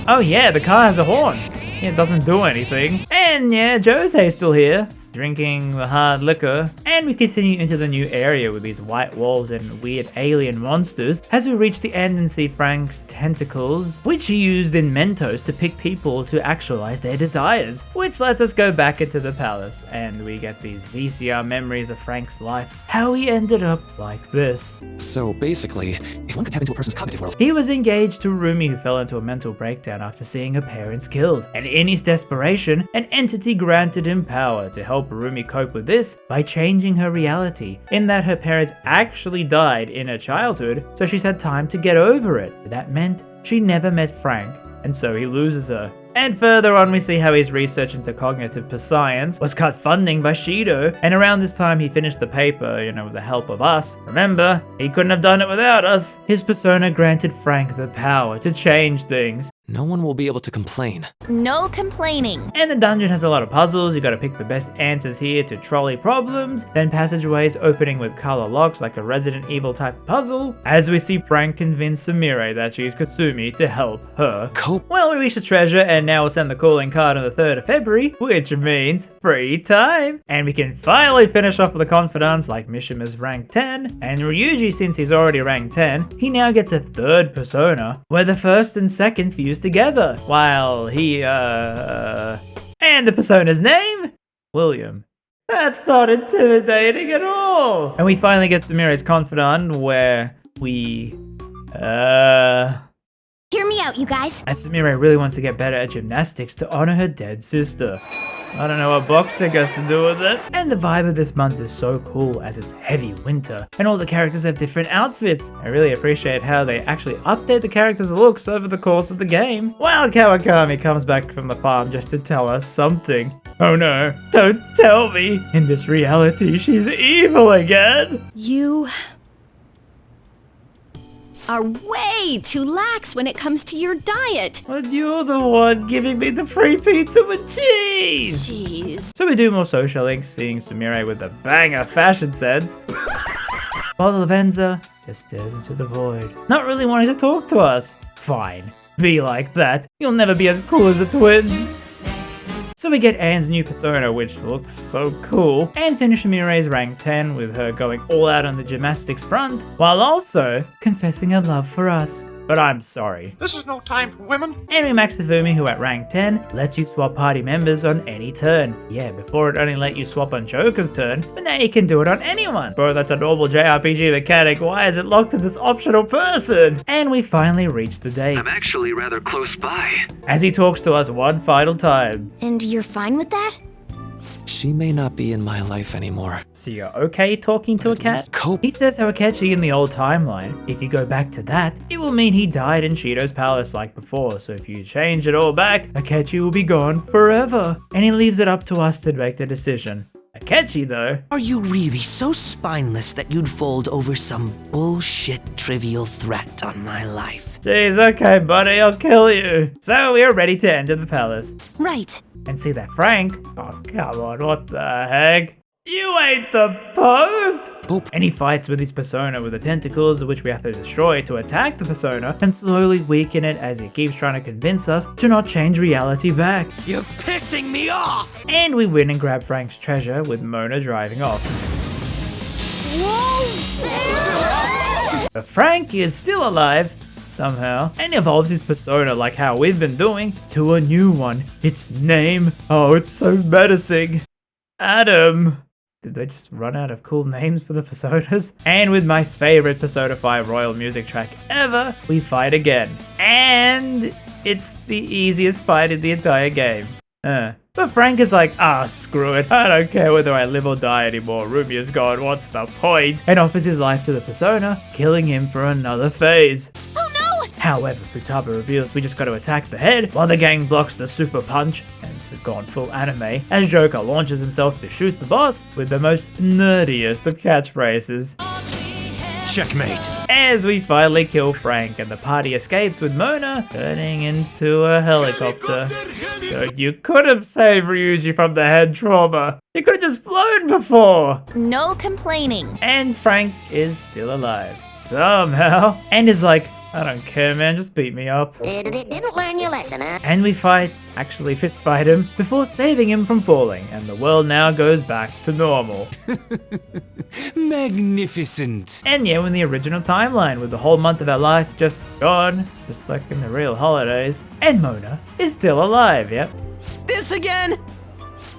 Oh yeah, the car has a horn. It doesn't do anything. And yeah, Jose's still here, drinking the hard liquor. And we continue into the new area with these white walls and weird alien monsters as we reach the end and see Frank's tentacles, which he used in Mentos to pick people to actualize their desires, which lets us go back into the palace and we get these VCR memories of Frank's life, how he ended up like this. So basically, if one could tap into a person's cognitive world, he was engaged to Rumi, who fell into a mental breakdown after seeing her parents killed, and in his desperation, an entity granted him power to help Rumi cope with this by changing her reality, in that her parents actually died in her childhood, so she's had time to get over it. But that meant she never met Frank, and so he loses her. And further on, we see how his research into cognitive science was cut funding by Shido, and around this time he finished the paper, with the help of us. Remember, he couldn't have done it without us. His persona granted Frank the power to change things. no one will be able to complain. No complaining. And the dungeon has a lot of puzzles. You gotta pick the best answers here to trolley problems, then passageways opening with color locks like a Resident Evil type puzzle, as we see Frank convince Sumire that she's Kasumi to help her cope. Well, we reached the treasure and now we'll send the calling card on the 3rd of February, which means free time. And we can finally finish off with the confidants like Mishima's rank 10, and Ryuji, since he's already rank 10, he now gets a 3rd persona, where the 1st and 2nd fuse together, while he, and the persona's name? William. That's not intimidating at all! And we finally get Sumire's confidant, where we, Hear me out, you guys. as Sumire really wants to get better at gymnastics to honor her dead sister. I don't know what boxing has to do with it. And the vibe of this month is so cool as it's heavy winter and all the characters have different outfits. I really appreciate how they actually update the characters' looks over the course of the game. While Kawakami comes back from the farm just to tell us something. Oh no, don't tell me. In this reality, she's evil again. You are way too lax when it comes to your diet. But you're the one giving me the free pizza with cheese. Jeez. So we do more social links, seeing Sumire with a banger fashion sense, while Lavenza just stares into the void, not really wanting to talk to us. Fine, be like that. You'll never be as cool as the twins. So we get Anne's new persona, which looks so cool, and finish Mire's rank 10 with her going all out on the gymnastics front, while also confessing her love for us. But I'm sorry. This is no time for women. And we max Tafumi, who at rank 10 lets you swap party members on any turn. Yeah, before it only let you swap on Joker's turn, but now you can do it on anyone. Bro, that's a normal JRPG mechanic. Why is it locked to this optional person? And we finally reach the date, I'm actually rather close by. as he talks to us one final time. And you're fine with that? She may not be in my life anymore. So you're okay talking to a cat? He says how Akechi in the old timeline, if you go back to that, it will mean he died in Shido's palace like before, so if you change it all back, Akechi will be gone forever. And he leaves it up to us to make the decision. Akechi, though. Are you really so spineless that you'd fold over some bullshit trivial threat on my life? Jeez, okay, buddy, I'll kill you. So we are ready to enter the palace. Right. And see that Frank? Oh, come on, what the heck? You ain't the Pope! Pope. And he fights with his persona with the tentacles, which we have to destroy to attack the persona and slowly weaken it as he keeps trying to convince us to not change reality back. You're pissing me off! And we win and grab Frank's treasure with Mona driving off. But Frank is still alive, somehow, and evolves his persona like how we've been doing to a new one. Its name, oh, it's so menacing. Adam. Did they just run out of cool names for the personas? And with my favorite Persona 5 royal music track ever, we fight again. And it's the easiest fight in the entire game. But Frank is like, screw it. I don't care whether I live or die anymore. Rumia's gone, what's the point? And offers his life to the Persona, killing him for another phase. Oh no! However, Futaba reveals we just gotta attack the head while the gang blocks the super punch, and this has gone full anime, as Joker launches himself to shoot the boss with the most nerdiest of catchphrases. Checkmate. As we finally kill Frank and the party escapes with Mona turning into a helicopter. So you could have saved Ryuji from the head trauma. You could have just flown before. No complaining. And Frank is still alive. Somehow. And is like, I don't care, man, just beat me up. Didn't learn your lesson, huh? And we actually fist fight him before saving him from falling, and the world now goes back to normal. Magnificent. And yeah, we're in the original timeline with the whole month of our life just gone, just like in the real holidays. And Mona is still alive, yep. This again?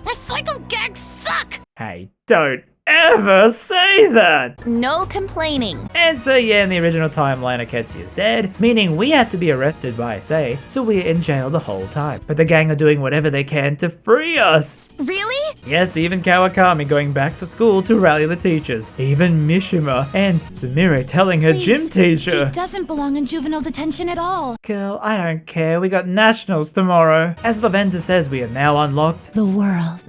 Recycle gags suck! Hey, don't ever say that! No complaining. And so yeah, in the original timeline, Akechi is dead, meaning we had to be arrested by Issei, so we're in jail the whole time. But the gang are doing whatever they can to free us. Really? Yes, even Kawakami going back to school to rally the teachers. Even Mishima and Sumire telling her gym teacher. He doesn't belong in juvenile detention at all. Girl, I don't care, we got nationals tomorrow. As Lavender says, we have now unlocked the world,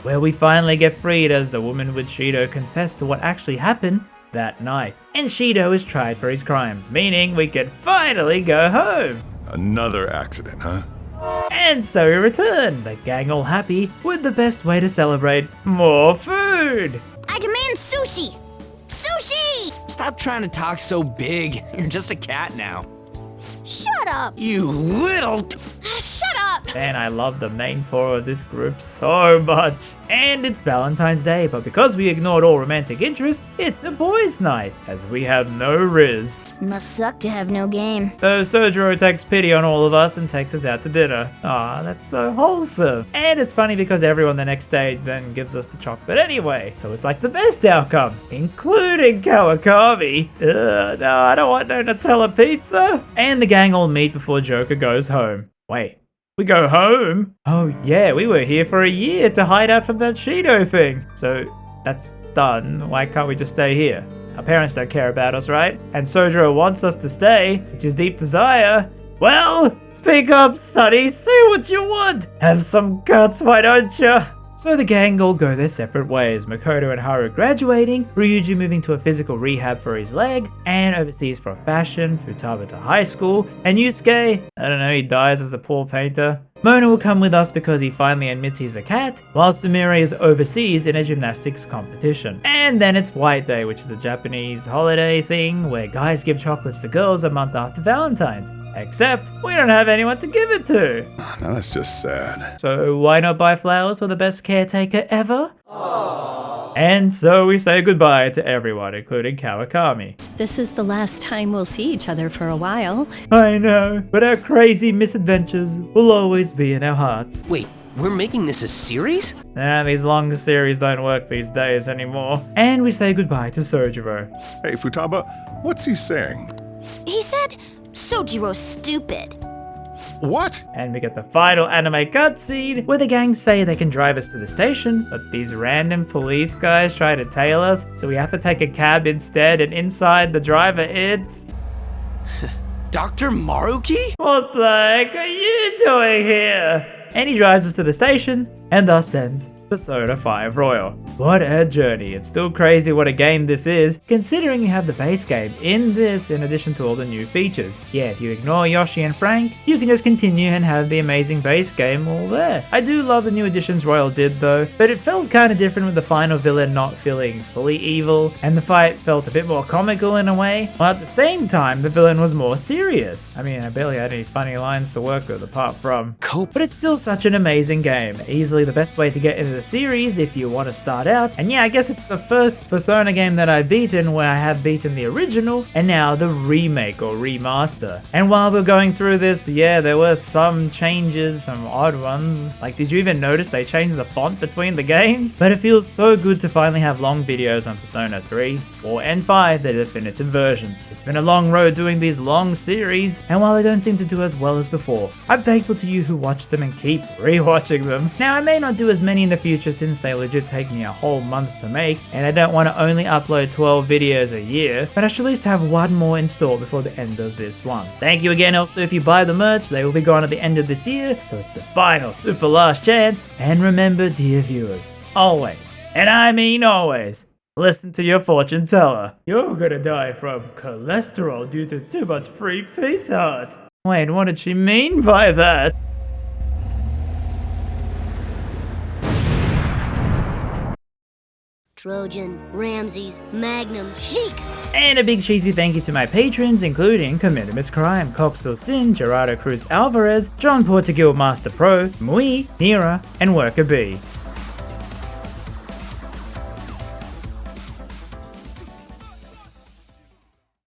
where we finally get freed as the woman with Shido confessed to what actually happened that night. And Shido is tried for his crimes, meaning we can finally go home. Another accident, huh? And so we return, the gang all happy, with the best way to celebrate more food. I demand sushi! Sushi! Stop trying to talk so big. You're just a cat now. Shut up! You little... Shut up! Man, I love the main four of this group so much. And it's Valentine's Day, but because we ignored all romantic interests, it's a boys' night, as we have no Riz. Must suck to have no game. So Sojiro takes pity on all of us and takes us out to dinner. Aw, that's so wholesome. And it's funny because everyone the next day then gives us the chocolate anyway. So it's like the best outcome, including Kawakami. No, I don't want no Nutella pizza. And the gang all meet before Joker goes home. Wait. We go home? Oh yeah, we were here for a year to hide out from that Shido thing. So that's done. Why can't we just stay here? Our parents don't care about us, right? And Sojiro wants us to stay, which is deep desire. Well, speak up, sonny. Say what you want. Have some guts, why don't you? So the gang all go their separate ways, Makoto and Haru graduating, Ryuji moving to a physical rehab for his leg, and overseas for fashion, Futaba to high school, and Yusuke, I don't know, he dies as a poor painter. Mona will come with us because he finally admits he's a cat, while Sumire is overseas in a gymnastics competition. And then it's White Day, which is a Japanese holiday thing where guys give chocolates to girls a month after Valentine's. Except, we don't have anyone to give it to. Now that's just sad. So why not buy flowers for the best caretaker ever? Aww. And so we say goodbye to everyone, including Kawakami. This is the last time we'll see each other for a while. I know, but our crazy misadventures will always be in our hearts. Wait, we're making this a series? Nah, these long series don't work these days anymore. And we say goodbye to Sojiro. Hey, Futaba, what's he saying? He said, Sojiro's stupid. What? And we get the final anime cutscene where the gang say they can drive us to the station, but these random police guys try to tail us, so we have to take a cab instead, and inside the driver it's... Dr. Maruki? What the heck are you doing here? And he drives us to the station, and thus sends Persona 5 Royal. What a journey. It's still crazy what a game this is, considering you have the base game in this in addition to all the new features. Yeah, if you ignore Yoshi and Frank, you can just continue and have the amazing base game all there. I do love the new additions Royal did though, but it felt kind of different with the final villain not feeling fully evil, and the fight felt a bit more comical in a way, while at the same time the villain was more serious. I mean, I barely had any funny lines to work with apart from cope, but it's still such an amazing game. Easily the best way to get into the series if you want to start start out. And yeah, I guess it's the first Persona game that I've beaten where I have beaten the original and now the remake or remaster. And while we're going through this, yeah, there were some changes, some odd ones. Like, did you even notice they changed the font between the games? But it feels so good to finally have long videos on Persona 3, 4, and 5, the definitive versions. It's been a long road doing these long series, and while they don't seem to do as well as before, I'm thankful to you who watch them and keep rewatching them. Now, I may not do as many in the future since they legit take me a whole month to make, and I don't want to only upload 12 videos a year, but I should at least have one more in store before the end of this one. Thank you again. Also, if you buy the merch, they will be gone at the end of this year, so it's the final super last chance. And remember, dear viewers, always, and I mean always, listen to your fortune teller. You're gonna die from cholesterol due to too much free Pizza Hut. Wait, what did she mean by that? Trojan, RamZaes, Magnum, Sheik. And a big cheesy thank you to my patrons, including Committed Miss Crime, Coxel Sin, Gerardo Cruz Alvarez, John Portugal Master Pro, Mui, Nira, and Worker B.